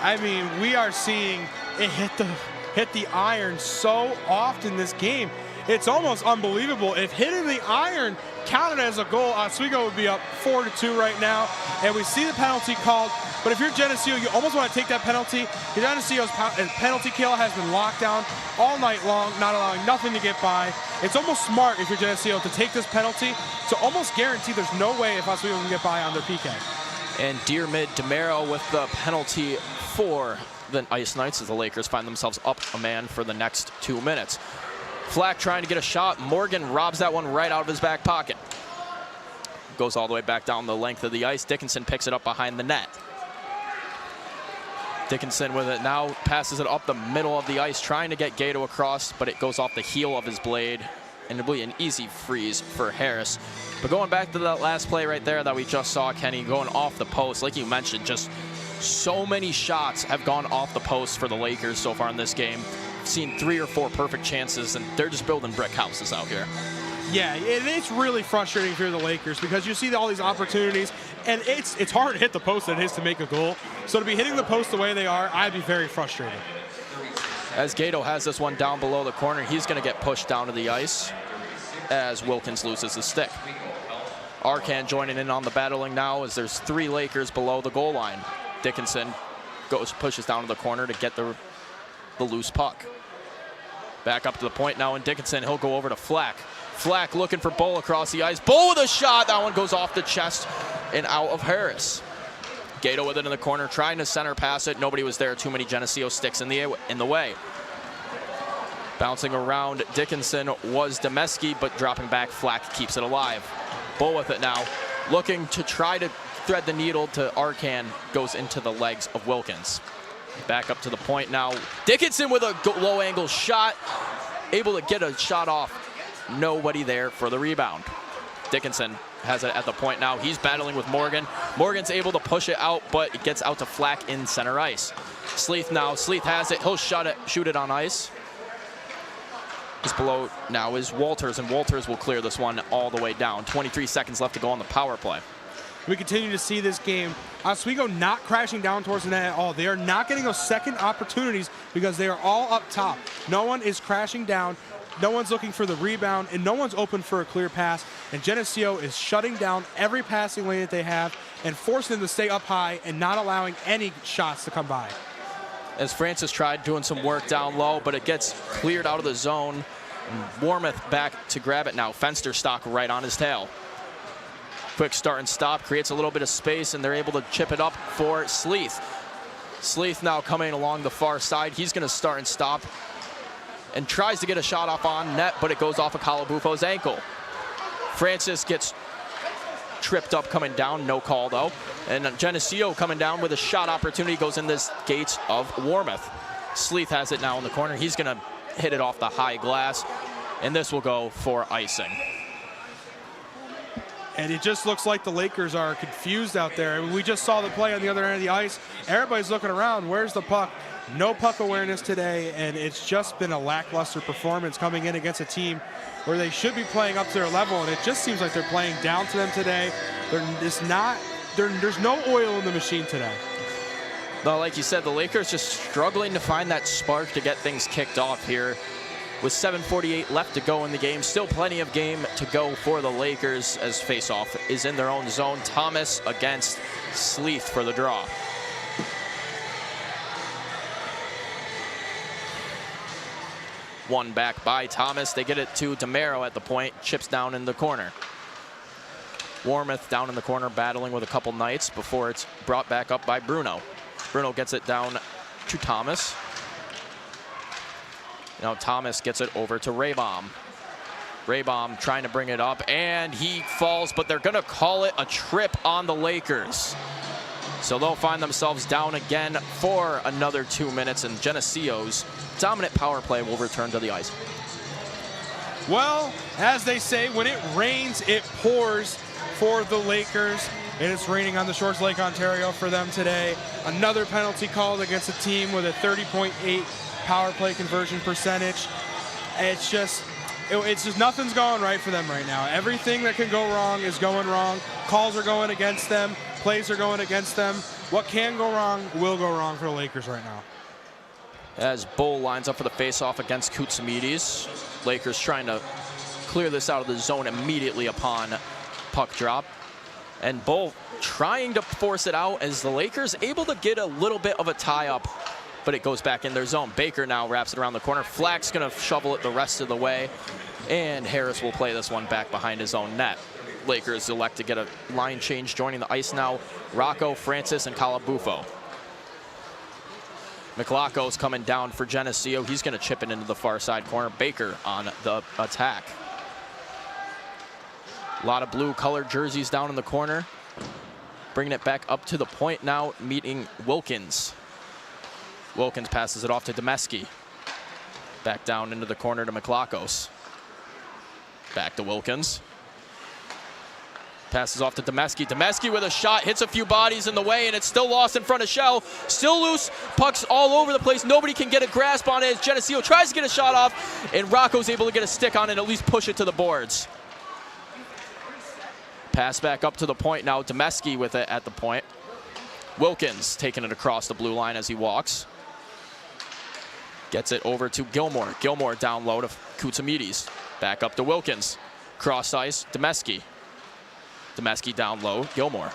I mean, we are seeing it hit the iron so often this game. It's almost unbelievable. If hitting the iron counted as a goal, Oswego would be up 4-2 right now. And we see the penalty called. But if you're Geneseo, you almost want to take that penalty. Geneseo's penalty kill has been locked down all night long, not allowing nothing to get by. It's almost smart if you're Geneseo to take this penalty to almost guarantee there's no way if Oswego can get by on their PK. And Dearmid DeMero with the penalty for the Ice Knights as the Lakers find themselves up a man for the next 2 minutes. Flack trying to get a shot. Morgan robs that one right out of his back pocket. Goes all the way back down the length of the ice. Dickinson picks it up behind the net. Dickinson with it now, passes it up the middle of the ice, trying to get Gato across, but it goes off the heel of his blade, and it'll be an easy freeze for Harris. But going back to that last play right there that we just saw, Kenny, going off the post, like you mentioned, just so many shots have gone off the post for the Lakers so far in this game. Seen 3 or 4 perfect chances, and they're just building brick houses out here. Yeah, it's really frustrating for the Lakers because you see all these opportunities, and it's hard to hit the post than it is to make a goal. So to be hitting the post the way they are, I'd be very frustrated. As Gato has this one down below the corner, he's going to get pushed down to the ice as Wilkins loses the stick. Arcan joining in on the battling now as there's 3 Lakers below the goal line. Dickinson pushes down to the corner to get the loose puck. Back up to the point now, and Dickinson, he'll go over to Flack. Flack looking for Bull across the ice. Bull with a shot. That one goes off the chest and out of Harris. Gato with it in the corner, trying to center pass it. Nobody was there. Too many Geneseo sticks in the way. Bouncing around Dickinson was Demeski, but dropping back, Flack keeps it alive. Bull with it now, looking to try to thread the needle to Arcan, goes into the legs of Wilkins. Back up to the point now. Dickinson with a low angle shot, able to get a shot off. Nobody there for the rebound. Dickinson has it at the point now. He's battling with Morgan. Morgan's able to push it out, but it gets out to Flack in center ice. Sleeth now. Sleeth has it. He'll shoot it on ice. Just below now is Walters, and Walters will clear this one all the way down. 23 seconds left to go on the power play. We continue to see this game. Oswego not crashing down towards the net at all. They are not getting those second opportunities because they are all up top. No one is crashing down. No one's looking for the rebound, and no one's open for a clear pass. And Geneseo is shutting down every passing lane that they have and forcing them to stay up high and not allowing any shots to come by. as Francis tried doing some work down low, but it gets cleared out of the zone. And Warmoth back to grab it now. Fensterstock right on his tail. Quick start and stop, creates a little bit of space, and they're able to chip it up for Sleeth. Sleeth now coming along the far side. He's going to start and stop and tries to get a shot off on net, but it goes off of Calabufo's ankle. Francis gets tripped up coming down, no call though. And Geneseo coming down with a shot opportunity, goes in this gates of Warmoth. Sleeth has it now in the corner. He's going to hit it off the high glass, and this will go for icing. And it just looks like the Lakers are confused out there. I mean, we just saw the play on the other end of the ice. Everybody's looking around. Where's the puck? No puck awareness today, and it's just been a lackluster performance coming in against a team where they should be playing up to their level, and it just seems like they're playing down to them today. There's no oil in the machine today. No, like you said, the Lakers just struggling to find that spark to get things kicked off here. With 7:48 left to go in the game, still plenty of game to go for the Lakers as faceoff is in their own zone. Thomas against Sleeth for the draw. One back by Thomas. They get it to DeMero at the point. Chips down in the corner. Warmoth down in the corner battling with a couple Knights before it's brought back up by Bruno. Bruno gets it down to Thomas. Now Thomas gets it over to Raybaum. Raybaum trying to bring it up, and he falls, but they're going to call it a trip on the Lakers. So they'll find themselves down again for another 2 minutes, and Geneseo's dominant power play will return to the ice. Well, as they say, when it rains, it pours for the Lakers. And it's raining on the shores of Lake Ontario for them today. Another penalty called against a team with a 30.8 power play conversion percentage. It's just nothing's going right for them right now. Everything that can go wrong is going wrong. Calls are going against them. Plays are going against them. What can go wrong will go wrong for the Lakers right now. As Bull lines up for the faceoff against Koutsamides. Lakers trying to clear this out of the zone immediately upon puck drop. And Bull trying to force it out as the Lakers able to get a little bit of a tie-up, but it goes back in their zone. Baker now wraps it around the corner. Flack's going to shovel it the rest of the way, and Harris will play this one back behind his own net. Lakers elect to get a line change. Joining the ice now, Rocco, Francis, and Calabufo. McLaco's coming down for Geneseo. He's going to chip it into the far side corner. Baker on the attack. A lot of blue colored jerseys down in the corner. Bringing it back up to the point now, meeting Wilkins. Wilkins passes it off to Demeski. Back down into the corner to McLacos. Back to Wilkins. Passes off to Demeski. Demeski with a shot, hits a few bodies in the way, and it's still lost in front of Shell. Still loose, pucks all over the place. Nobody can get a grasp on it as Geneseo tries to get a shot off, and Rocco's able to get a stick on it and at least push it to the boards. Pass back up to the point now. Demeski with it at the point. Wilkins taking it across the blue line as he walks. Gets it over to Gilmore. Gilmore down low to Koutsamides. Back up to Wilkins. Cross ice, Demeski. Demeski down low, Gilmore.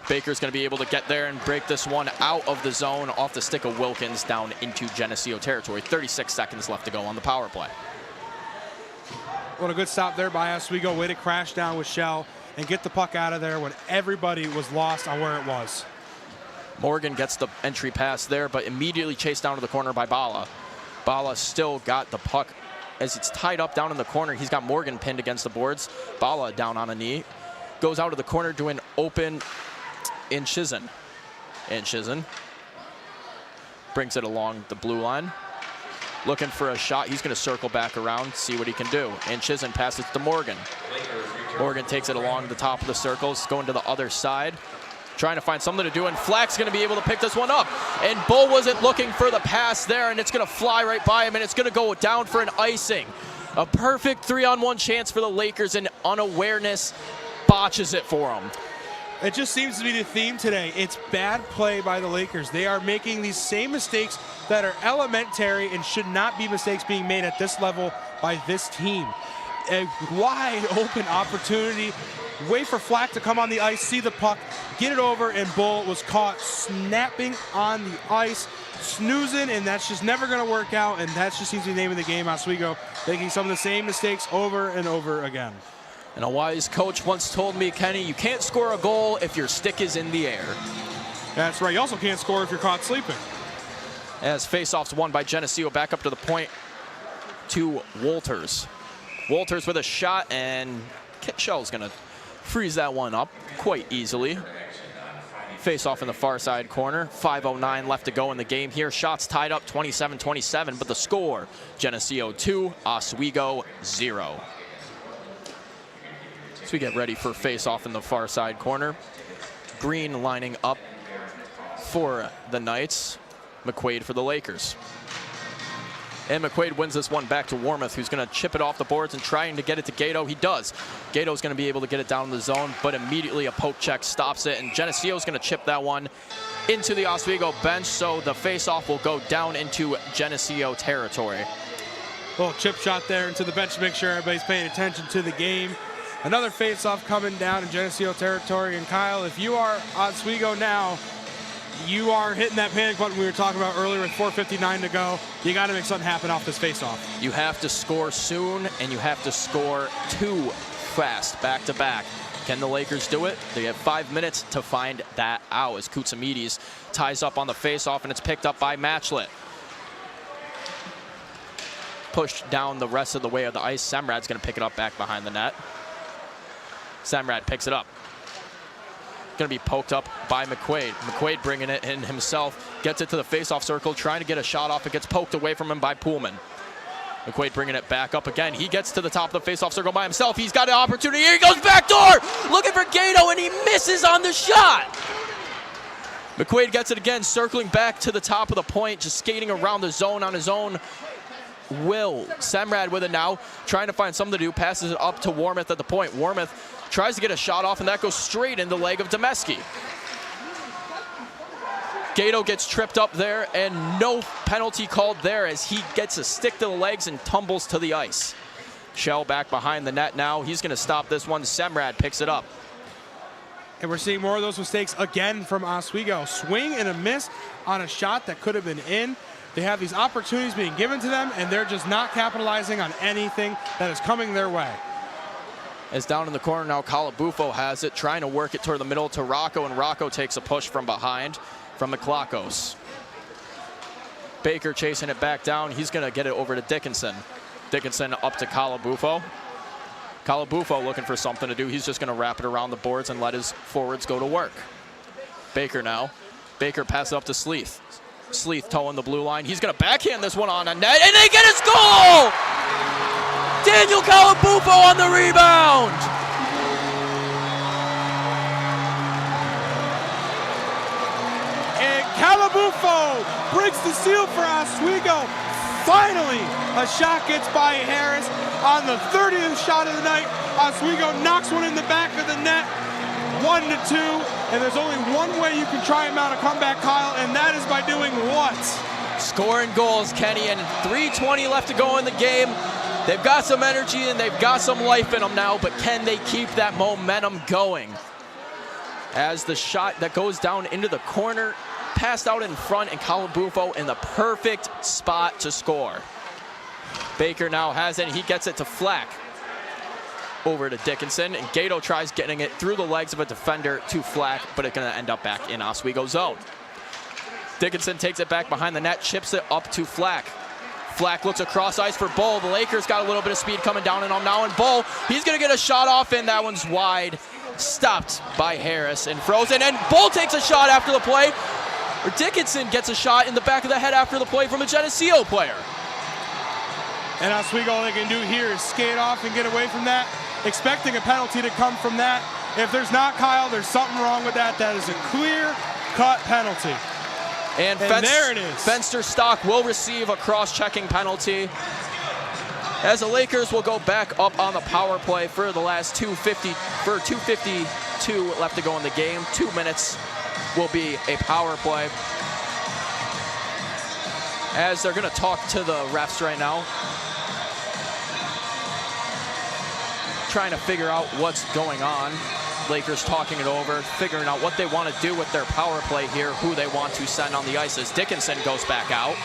Baker's going to be able to get there and break this one out of the zone off the stick of Wilkins down into Geneseo territory. 36 seconds left to go on the power play. What a good stop there by Oswego. Way to crash down with Shell and get the puck out of there when everybody was lost on where it was. Morgan gets the entry pass there, but immediately chased down to the corner by Bala. Bala still got the puck as it's tied up down in the corner. He's got Morgan pinned against the boards. Bala down on a knee. Goes out of the corner to an open Inchizan. Inchizan brings it along the blue line. Looking for a shot. He's going to circle back around, see what he can do. And Chisholm passes to Morgan. Morgan takes it along the top of the circles, going to the other side, trying to find something to do, and Flack's going to be able to pick this one up. And Bull wasn't looking for the pass there, and it's going to fly right by him, and it's going to go down for an icing. A perfect 3-on-1 chance for the Lakers, and unawareness botches it for them. It just seems to be the theme today. It's bad play by the Lakers. They are making these same mistakes that are elementary and should not be mistakes being made at this level by this team. A wide open opportunity wait for Flack to come on the ice, see the puck, get it over, and Bull was caught snapping on the ice, snoozing, and that's just never going to work out, and that just seems to be the name of the game. Oswego making some of the same mistakes over and over again. And a wise coach once told me, Kenny, you can't score a goal if your stick is in the air. That's right. You also can't score if you're caught sleeping. As faceoffs won by Geneseo, back up to the point to Walters. Walters with a shot, and Kitchell's going to freeze that one up quite easily. Face-off in the far side corner. 5:09 left to go in the game here. Shots tied up 27-27, but the score, Geneseo 2, Oswego 0. So we get ready for face-off in the far side corner. Green lining up for the Knights. McQuaid for the Lakers. And McQuaid wins this one back to Warmoth, who's going to chip it off the boards and trying to get it to Gato. He does. Gato's going to be able to get it down in the zone, but immediately a poke check stops it, and Geneseo's going to chip that one into the Oswego bench, so the face-off will go down into Geneseo territory. Little chip shot there into the bench to make sure everybody's paying attention to the game. Another face-off coming down in Geneseo territory, and Kyle, if you are Oswego now, you are hitting that panic button we were talking about earlier with 4:59 to go. You got to make something happen off this face-off. You have to score soon, and you have to score too fast, back-to-back. Can the Lakers do it? They have 5 minutes to find that out as Koutsamides ties up on the face-off, and it's picked up by Matchlet. Pushed down the rest of the way of the ice. Semrad's going to pick it up back behind the net. Semrad picks it up. Going to be poked up by McQuaid. McQuaid bringing it in himself, gets it to the face-off circle, trying to get a shot off. It gets poked away from him by Pullman. McQuaid bringing it back up again. He gets to the top of the face-off circle by himself. He's got an opportunity. Here he goes, back door, looking for Gato, and he misses on the shot. McQuaid gets it again, circling back to the top of the point, just skating around the zone on his own will. Semrad with it now, trying to find something to do, passes it up to Warmoth at the point. Warmoth tries to get a shot off, and that goes straight in the leg of Demeski. Gato gets tripped up there, and no penalty called there as he gets a stick to the legs and tumbles to the ice. Shell back behind the net now. He's going to stop this one. Semrad picks it up. And we're seeing more of those mistakes again from Oswego. Swing and a miss on a shot that could have been in. They have these opportunities being given to them, and they're just not capitalizing on anything that is coming their way. As down in the corner now, Calabufo has it, trying to work it toward the middle to Rocco, and Rocco takes a push from behind from McLakos. Baker chasing it back down. He's going to get it over to Dickinson. Dickinson up to Calabufo. Calabufo looking for something to do. He's just going to wrap it around the boards and let his forwards go to work. Baker now. Baker passes up to Sleeth. Sleeth towing the blue line. He's going to backhand this one on a net, and they get his goal! Daniel Calabufo on the rebound! And Calabufo breaks the seal for Oswego. Finally, a shot gets by Harris on the 30th shot of the night. Oswego knocks one in the back of the net, 1-2, and there's only one way you can try and mount a comeback, Kyle, and that is by doing what? Scoring goals, Kenny, and 3:20 left to go in the game. They've got some energy and they've got some life in them now, but can they keep that momentum going? As the shot that goes down into the corner, passed out in front, and Calabufo in the perfect spot to score. Baker now has it, and he gets it to Flack. Over to Dickinson, and Gato tries getting it through the legs of a defender to Flack, but it's going to end up back in Oswego zone. Dickinson takes it back behind the net, chips it up to Flack. Flack looks across ice for Bull. The Lakers got a little bit of speed coming down on him now, and Bull, he's going to get a shot off, and that one's wide. Stopped by Harris and frozen, and Bull takes a shot after the play. Or Dickinson gets a shot in the back of the head after the play from a Geneseo player. And Oswego, all they can do here is skate off and get away from that, expecting a penalty to come from that. If there's not, Kyle, there's something wrong with that. That is a clear-cut penalty. And there it is. Fenster-Stock will receive a cross-checking penalty, as the Lakers will go back up on the power play for the last 2:52 left to go in the game. 2 minutes will be a power play. As they're going to talk to the refs right now. trying to figure out what's going on. Lakers talking it over, figuring out what they want to do with their power play here, who they want to send on the ice as Dickinson goes back out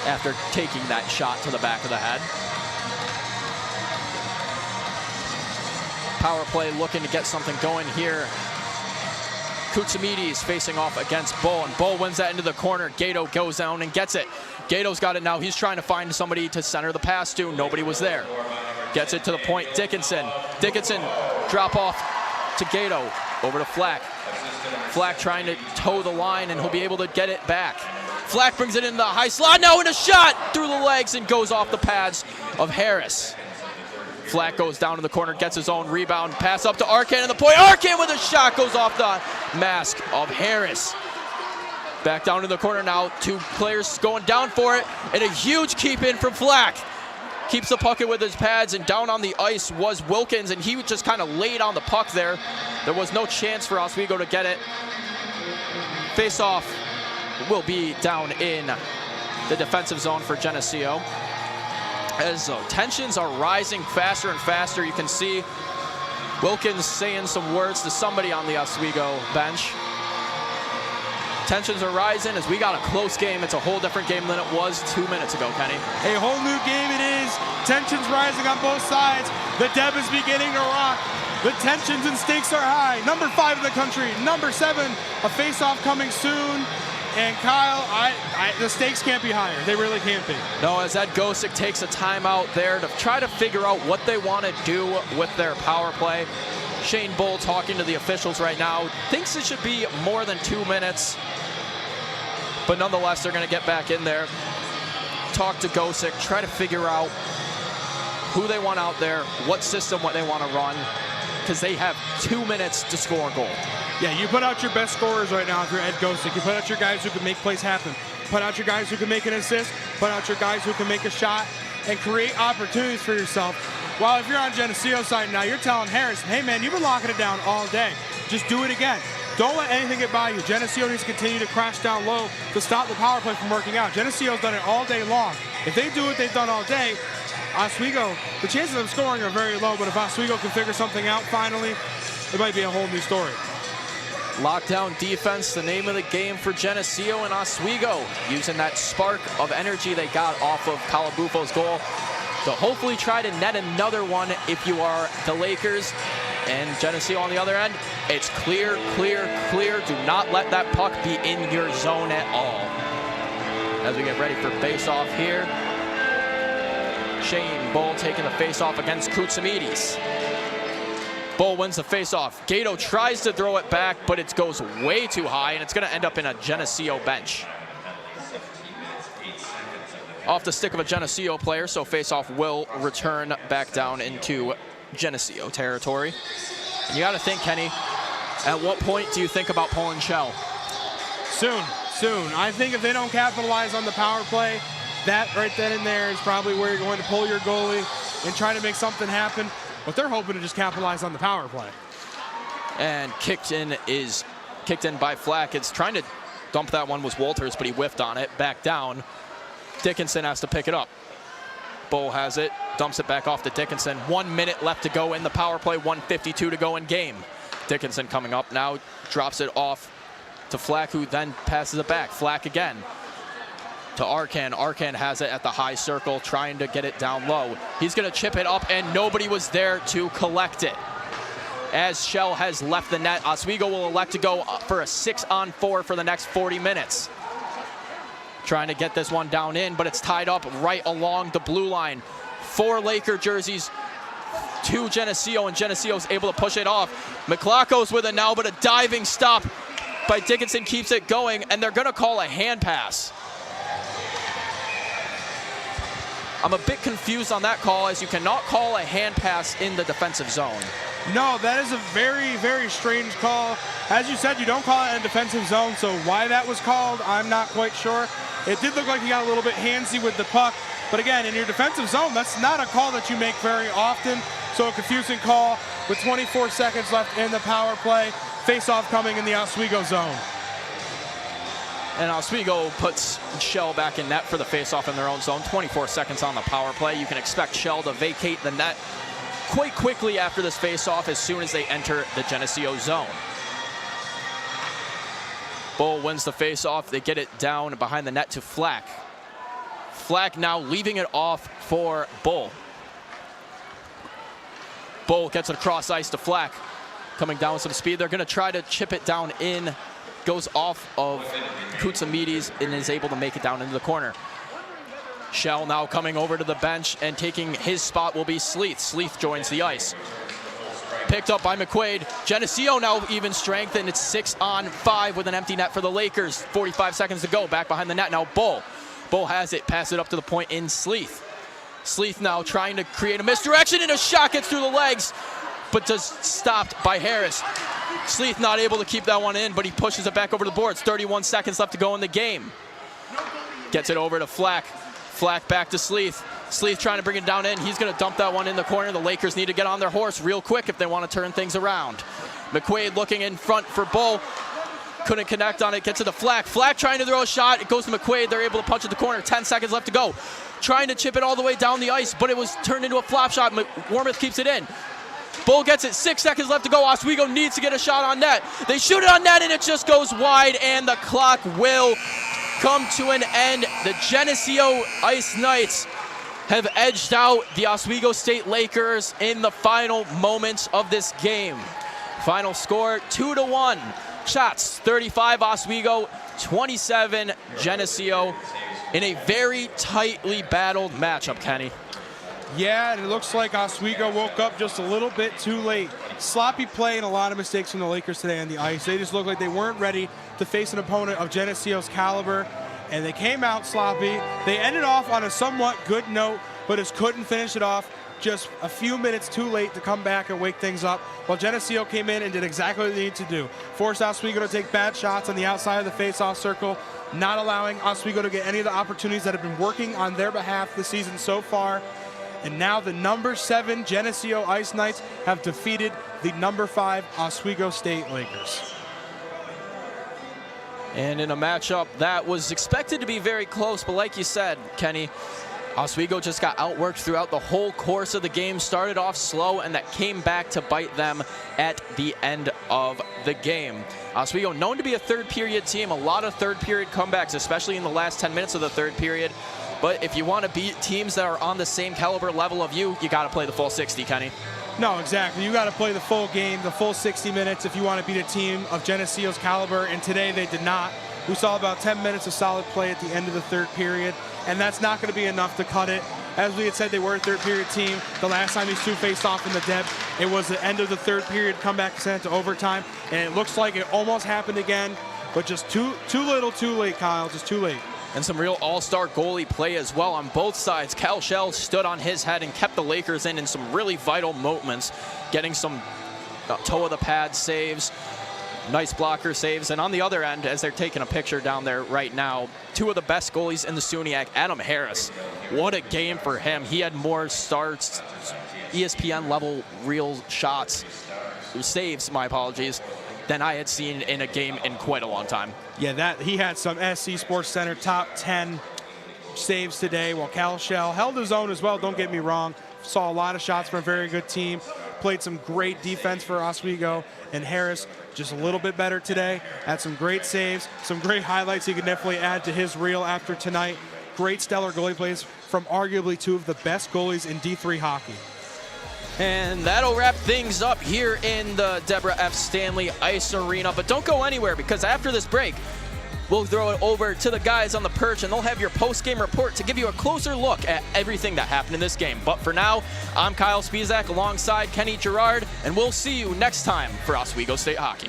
after taking that shot to the back of the head. Power play looking to get something going here. Koutsoumides facing off against Bull, and Bull wins that into the corner. Gato goes down and gets it. Gato's got it now. He's trying to find somebody to center the pass to. Nobody was there. Gets it to the point. Dickinson. Dickinson drop off to Gato. Over to Flack. Flack trying to toe the line, and he'll be able to get it back. Flack brings it in the high slot. Now in a shot through the legs and goes off the pads of Harris. Flack goes down in the corner, gets his own rebound. Pass up to Arkan and the point. Arkan with a shot goes off the mask of Harris. Back down in the corner now. Two players going down for it, and a huge keep in from Flack. Keeps the puck in with his pads, and down on the ice was Wilkins, and he just kind of laid on the puck there. There was no chance for Oswego to get it. Face-off will be down in the defensive zone for Geneseo. As tensions are rising faster and faster, you can see Wilkins saying some words to somebody on the Oswego bench. Tensions are rising as we got a close game. It's a whole different game than it was 2 minutes ago, Kenny. A whole new game it is. Tensions rising on both sides. The Deb is beginning to rock. The tensions and stakes are high. Number 5 in the country. Number 7, a face-off coming soon. And Kyle, the stakes can't be higher. They really can't be. No, as Ed Gosick takes a timeout there to try to figure out what they want to do with their power play. Shane Bull talking to the officials right now. Thinks it should be more than 2 minutes. But nonetheless, they're going to get back in there. Talk to Gosick, try to figure out who they want out there, what system, what they want to run, because they have 2 minutes to score a goal. Yeah, you put out your best scorers right now if you're Ed Gosick. You put out your guys who can make plays happen. Put out your guys who can make an assist. Put out your guys who can make a shot and create opportunities for yourself. While if you're on Geneseo's side now, you're telling Harris, hey man, you've been locking it down all day. Just do it again. Don't let anything get by you. Geneseo needs to continue to crash down low to stop the power play from working out. Geneseo's done it all day long. If they do what they've done all day, Oswego, the chances of scoring are very low, but if Oswego can figure something out finally, it might be a whole new story. Lockdown defense, the name of the game for Geneseo and Oswego, using that spark of energy they got off of Calabufo's goal to hopefully try to net another one if you are the Lakers. And Geneseo on the other end, it's clear, clear, clear. Do not let that puck be in your zone at all. As we get ready for face-off here, Shane Bull taking the face-off against Koutsoumides. Bull wins the face-off. Gato tries to throw it back, but it goes way too high, and it's going to end up in a Geneseo bench. Off the stick of a Geneseo player, so face-off will return back down into Geneseo territory. And you got to think, Kenny, at what point do you think about pulling Shell? Soon. I think if they don't capitalize on the power play, that right then and there is probably where you're going to pull your goalie and try to make something happen. But they're hoping to just capitalize on the power play. And kicked in by Flack. It's trying to dump that one was Walters, but he whiffed on it. Back down. Dickinson has to pick it up. Bull has it, dumps it back off to Dickinson. 1 minute left to go in the power play, 1:52 to go in game. Dickinson coming up now, drops it off to Flack, who then passes it back. Flack again to Arkan. Arkan has it at the high circle, trying to get it down low. He's going to chip it up, and nobody was there to collect it. As Shell has left the net, Oswego will elect to go for a 6-on-4 for the next 40 minutes. Trying to get this one down in, but it's tied up right along the blue line. 4 Laker jerseys, 2 Geneseo, and Geneseo's able to push it off. McLacho's with it now, but a diving stop by Dickinson keeps it going, and they're going to call a hand pass. I'm a bit confused on that call, as you cannot call a hand pass in the defensive zone. No, that is a very, very strange call. As you said, you don't call it in a defensive zone, so why that was called, I'm not quite sure. It did look like he got a little bit handsy with the puck, but again, in your defensive zone, that's not a call that you make very often, so a confusing call with 24 seconds left in the power play. Face-off coming in the Oswego zone. And Oswego puts Shell back in net for the face-off in their own zone. 24 seconds on the power play. You can expect Shell to vacate the net quite quickly after this face-off as soon as they enter the Geneseo zone. Bull wins the face-off. They get it down behind the net to Flack. Flack now leaving it off for Bull. Bull gets it across ice to Flack. Coming down with some speed. They're going to try to chip it down in. Goes off of Koutsamides and is able to make it down into the corner. Shell now coming over to the bench, and taking his spot will be Sleeth. Sleeth joins the ice. Picked up by McQuaid. Geneseo now even strength, and it's 6-on-5 with an empty net for the Lakers. 45 seconds to go. Back behind the net now Bull. Bull has it. Pass it up to the point in Sleeth. Sleeth now trying to create a misdirection, and a shot gets through the legs, but just stopped by Harris. Sleeth not able to keep that one in, but he pushes it back over the boards. 31 seconds left to go in the game. Gets it over to Flack. Flack back to Sleeth. Sleeth trying to bring it down in. He's going to dump that one in the corner. The Lakers need to get on their horse real quick if they want to turn things around. McQuaid looking in front for Bull. Couldn't connect on it. Gets it to Flack. Flack trying to throw a shot. It goes to McQuaid. They're able to punch at the corner. 10 seconds left to go. Trying to chip it all the way down the ice, but it was turned into a flop shot. Warmouth keeps it in. Bull gets it. 6 seconds left to go. Oswego needs to get a shot on net. They shoot it on net, and it just goes wide, and the clock will come to an end. The Geneseo Ice Knights have edged out the Oswego State Lakers in the final moments of this game. Final score 2-1. Shots 35 Oswego, 27 Geneseo, in a very tightly battled matchup, Kenny. Yeah, and it looks like Oswego woke up just a little bit too late. Sloppy play and a lot of mistakes from the Lakers today on the ice. They just looked like they weren't ready to face an opponent of Geneseo's caliber, and they came out sloppy. They ended off on a somewhat good note, but just couldn't finish it off. Just a few minutes too late to come back and wake things up. While Geneseo came in and did exactly what they needed to do. Forced Oswego to take bad shots on the outside of the face-off circle, not allowing Oswego to get any of the opportunities that have been working on their behalf this season so far. And now the number 7 Geneseo Ice Knights have defeated the number 5 Oswego State Lakers. And in a matchup that was expected to be very close, but like you said, Kenny, Oswego just got outworked throughout the whole course of the game. Started off slow, and that came back to bite them at the end of the game. Oswego known to be a third period team, a lot of third period comebacks, especially in the last 10 minutes of the third period. But if you want to beat teams that are on the same caliber level of you got to play the full 60, Kenny. No, exactly. You got to play the full game, the full 60 minutes if you want to beat a team of Geneseo's caliber, and today they did not. We saw about 10 minutes of solid play at the end of the third period, and that's not going to be enough to cut it. As we had said, they were a third period team. The last time these two faced off in the depth, it was the end of the third period, comeback sent to overtime, and it looks like it almost happened again, but just too little, too late, Kyle, just too late. And some real all-star goalie play as well on both sides. Cal Shell stood on his head and kept the Lakers in some really vital moments, getting some toe-of-the-pad saves, nice blocker saves. And on the other end, as they're taking a picture down there right now, two of the best goalies in the SUNYAC, Adam Harris. What a game for him. He had more starts, ESPN-level real shots, saves, my apologies, than I had seen in a game in quite a long time. Yeah, he had some SC Sports Center top 10 saves today, while Cal Shell held his own as well, don't get me wrong. Saw a lot of shots from a very good team, played some great defense for Oswego, and Harris just a little bit better today, had some great saves, some great highlights he could definitely add to his reel after tonight. Great stellar goalie plays from arguably two of the best goalies in D3 hockey. And that'll wrap things up here in the Deborah F. Stanley Ice Arena. But don't go anywhere, because after this break, we'll throw it over to the guys on the perch, and they'll have your post-game report to give you a closer look at everything that happened in this game. But for now, I'm Kyle Spizak alongside Kenny Gerard, and we'll see you next time for Oswego State Hockey.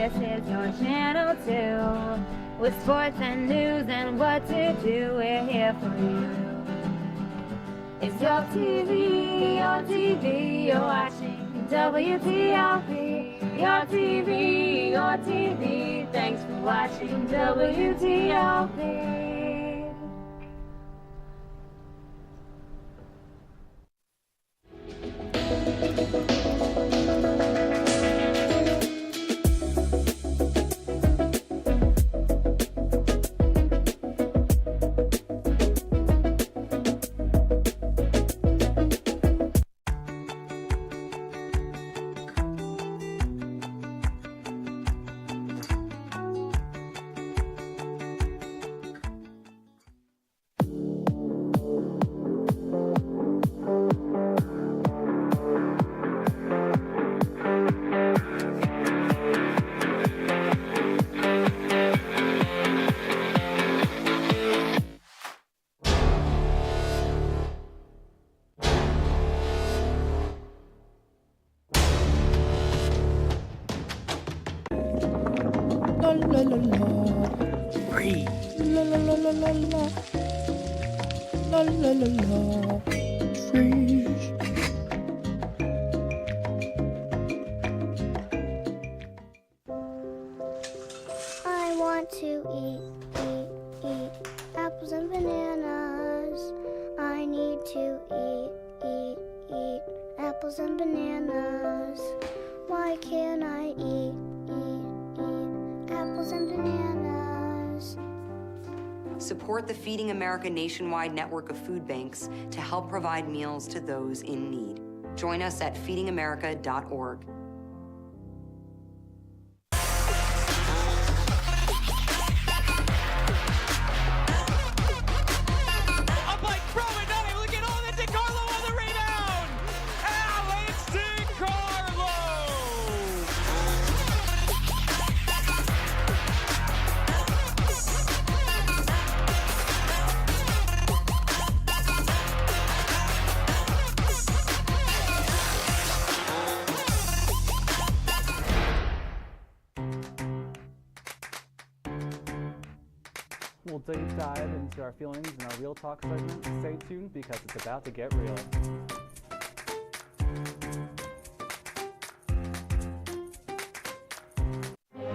This is your channel 2. With sports and news and what to do, we're here for you. It's your TV, you're watching WTLP. Your TV, thanks for watching WTLP. La la la la. Breathe. La la la la la la. La la la la. Breathe. I want to eat apples and bananas. I need to eat apples and bananas. Why can't I eat apples and bananas? Support the Feeding America nationwide network of food banks to help provide meals to those in need. Join us at feedingamerica.org. We'll deep dive into our feelings in our Real Talk segment. Stay tuned because it's about to get real.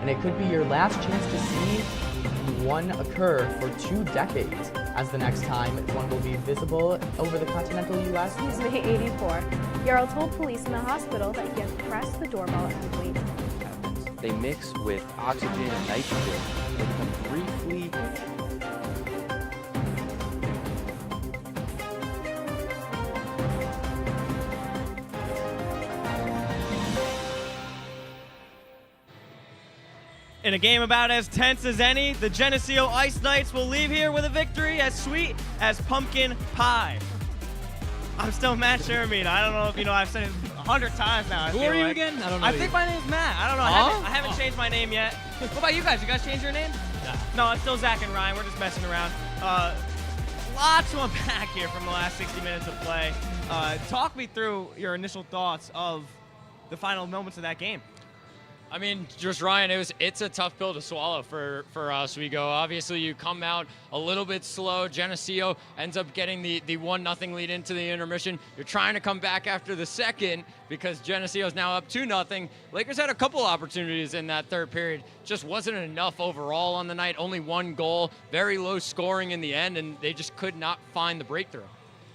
And it could be your last chance to see one occur for 2 decades, as the next time one will be visible over the continental U.S. He's May 84. Yarrow told police in the hospital that he had pressed the doorbell and waited. They mix with oxygen and nitrogen. They become briefly In a game about as tense as any, the Geneseo Ice Knights will leave here with a victory as sweet as pumpkin pie. I'm still Matt Sherman. I don't know if you know, I've said it 100 times now. Who are you again? I don't know. I think my name's Matt. I don't know. I haven't changed my name yet. What about you guys? You guys change your name? No, it's still Zach and Ryan. We're just messing around. Lots to unpack here from the last 60 minutes of play. Talk me through your initial thoughts of the final moments of that game. I mean, just Ryan, it's a tough pill to swallow for Oswego. Obviously, you come out a little bit slow. Geneseo ends up getting the 1-0 lead into the intermission. You're trying to come back after the second because Geneseo is now up 2-0. Lakers had a couple opportunities in that third period. Just wasn't enough overall on the night. Only 1 goal, very low scoring in the end, and they just could not find the breakthrough.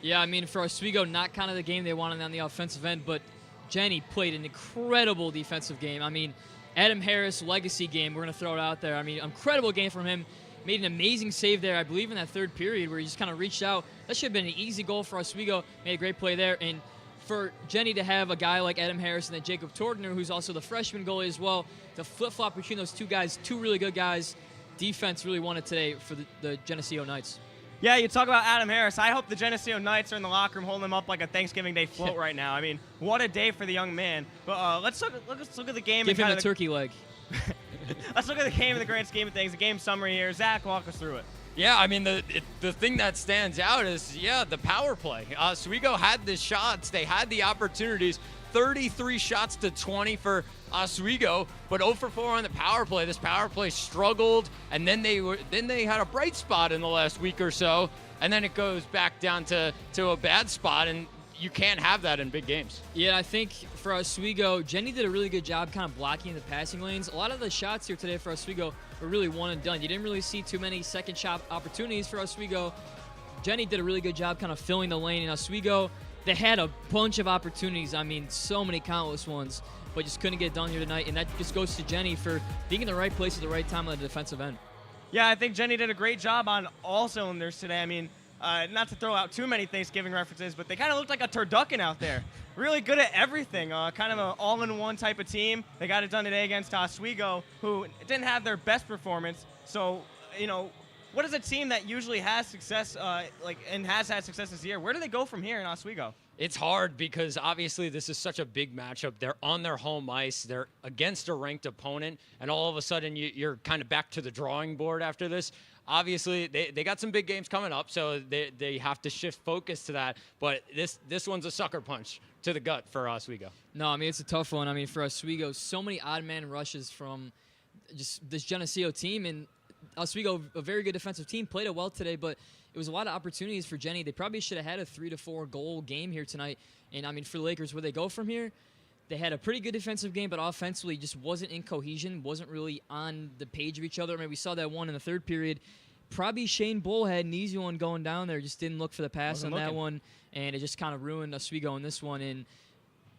Yeah, I mean, for Oswego, not kind of the game they wanted on the offensive end, but Jenny played an incredible defensive game. I mean, Adam Harris, legacy game, we're going to throw it out there. I mean, incredible game from him. Made an amazing save there, I believe, in that third period where he just kind of reached out. That should have been an easy goal for Oswego. Made a great play there. And for Jenny to have a guy like Adam Harris and then Jacob Tordner, who's also the freshman goalie as well, the flip-flop between those two guys, two really good guys, defense really won it today for the Geneseo Knights. Yeah, you talk about Adam Harris. I hope the Geneseo Knights are in the locker room holding him up like a Thanksgiving Day float right now. I mean, what a day for the young man. But let's look at the game. Give him a turkey leg. Let's look at the game in the grand scheme of things. The game summary here. Zach, walk us through it. Yeah, I mean, the thing that stands out is, the power play. Oswego had the shots. They had the opportunities, 33 shots to 20 for Oswego, but 0 for 4 on the power play. This power play struggled, and then they had a bright spot in the last week or so, and then it goes back down to a bad spot, and you can't have that in big games. Yeah, I think for Oswego, Jenny did a really good job kind of blocking the passing lanes. A lot of the shots here today for Oswego were really one and done. You didn't really see too many second shot opportunities for Oswego. Jenny did a really good job kind of filling the lane in Oswego. They had a bunch of opportunities. I mean, so many countless ones, but just couldn't get it done here tonight. And that just goes to Jenny for being in the right place at the right time on the defensive end. Yeah, I think Jenny did a great job on all cylinders today. I mean, not to throw out too many Thanksgiving references, but they kind of looked like a turducken out there. Really good at everything. Kind of an all-in-one type of team. They got it done today against Oswego, who didn't have their best performance. So, what is a team that usually has success, and has had success this year? Where do they go from here in Oswego? It's hard because obviously this is such a big matchup. They're on their home ice. They're against a ranked opponent, and all of a sudden you're kind of back to the drawing board after this. Obviously, they got some big games coming up, so they have to shift focus to that. But this one's a sucker punch to the gut for Oswego. No, I mean, it's a tough one. I mean, for Oswego, so many odd man rushes from just this Geneseo team, and Oswego, a very good defensive team, played it well today, but it was a lot of opportunities for Jenny. They probably should have had a 3 to 4 goal game here tonight. And, I mean, for the Lakers, where they go from here, they had a pretty good defensive game, but offensively just wasn't in cohesion, wasn't really on the page of each other. I mean, we saw that one in the third period. Probably Shane Bull had an easy one going down there, just didn't look for the pass on that one, and it just kind of ruined Oswego in this one. And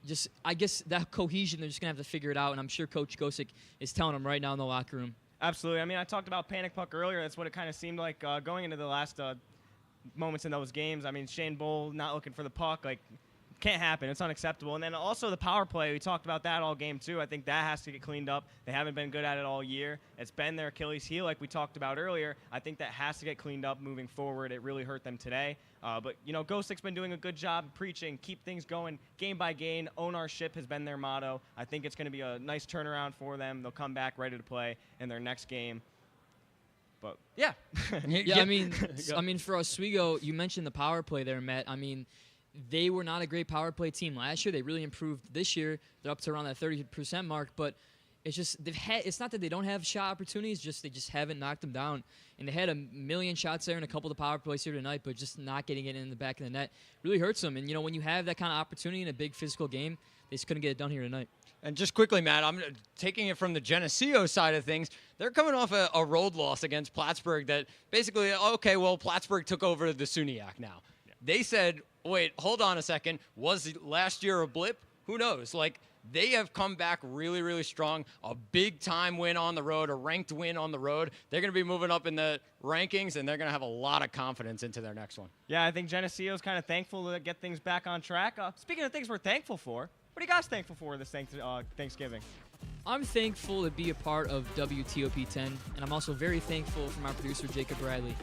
just, I guess that cohesion, they're just going to have to figure it out, and I'm sure Coach Gosick is telling them right now in the locker room. Absolutely. I mean, I talked about panic puck earlier. That's what it kind of seemed like going into the last moments in those games. I mean, Shane Bull not looking for the puck, can't happen. It's unacceptable. And then also the power play, we talked about that all game too. I think that has to get cleaned up. They haven't been good at it all year. It's been their Achilles heel like we talked about earlier. I think that has to get cleaned up moving forward. It really hurt them today. But, Gosick's been doing a good job preaching, keep things going game by game. Own our ship has been their motto. I think it's going to be a nice turnaround for them. They'll come back ready to play in their next game. But, yeah. Yeah, I mean, for Oswego, you mentioned the power play there, Matt. I mean, they were not a great power play team last year. They really improved this year. They're up to around that 30% mark, but it's just it's not that they don't have shot opportunities, just they just haven't knocked them down. And they had a million shots there and a couple of the power plays here tonight, but just not getting it in the back of the net really hurts them. And when you have that kind of opportunity in a big physical game, they just couldn't get it done here tonight. And just quickly, Matt, I'm taking it from the Geneseo side of things. They're coming off a road loss against Plattsburgh that basically, okay, well, Plattsburgh took over the SUNY now. Yeah. They said, wait, hold on a second. Was last year a blip? Who knows? They have come back really, really strong. A big-time win on the road, a ranked win on the road. They're going to be moving up in the rankings, and they're going to have a lot of confidence into their next one. Yeah, I think Geneseo's kind of thankful to get things back on track. Speaking of things we're thankful for, what are you guys thankful for this Thanksgiving? I'm thankful to be a part of WTOP 10, and I'm also very thankful for my producer, Jacob Bradley.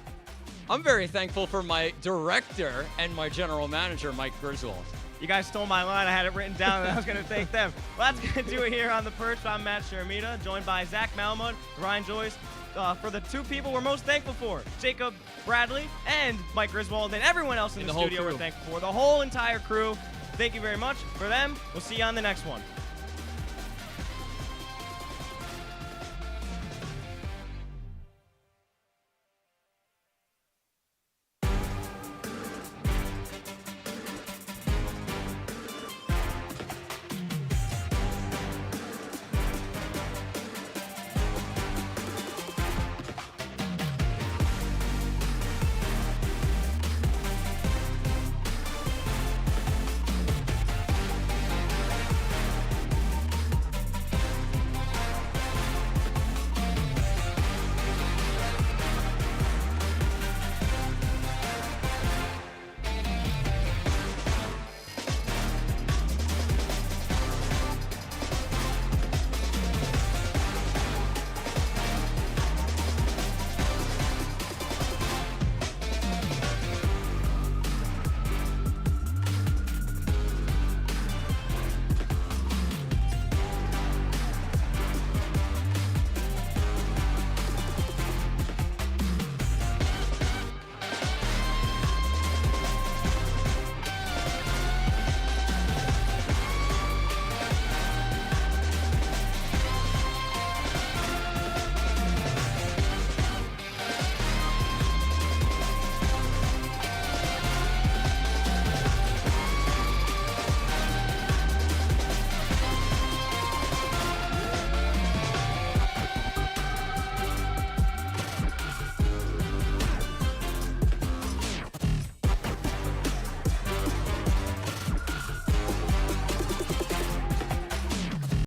I'm very thankful for my director and my general manager, Mike Griswold. You guys stole my line. I had it written down, and I was going to thank them. Well, that's going to do it here on The Perch. I'm Matt Sharamita, joined by Zach Malamud, Ryan Joyce. For the two people we're most thankful for, Jacob Bradley and Mike Griswold, and everyone else in the studio we're thankful for. The whole entire crew. Thank you very much. For them, we'll see you on the next one.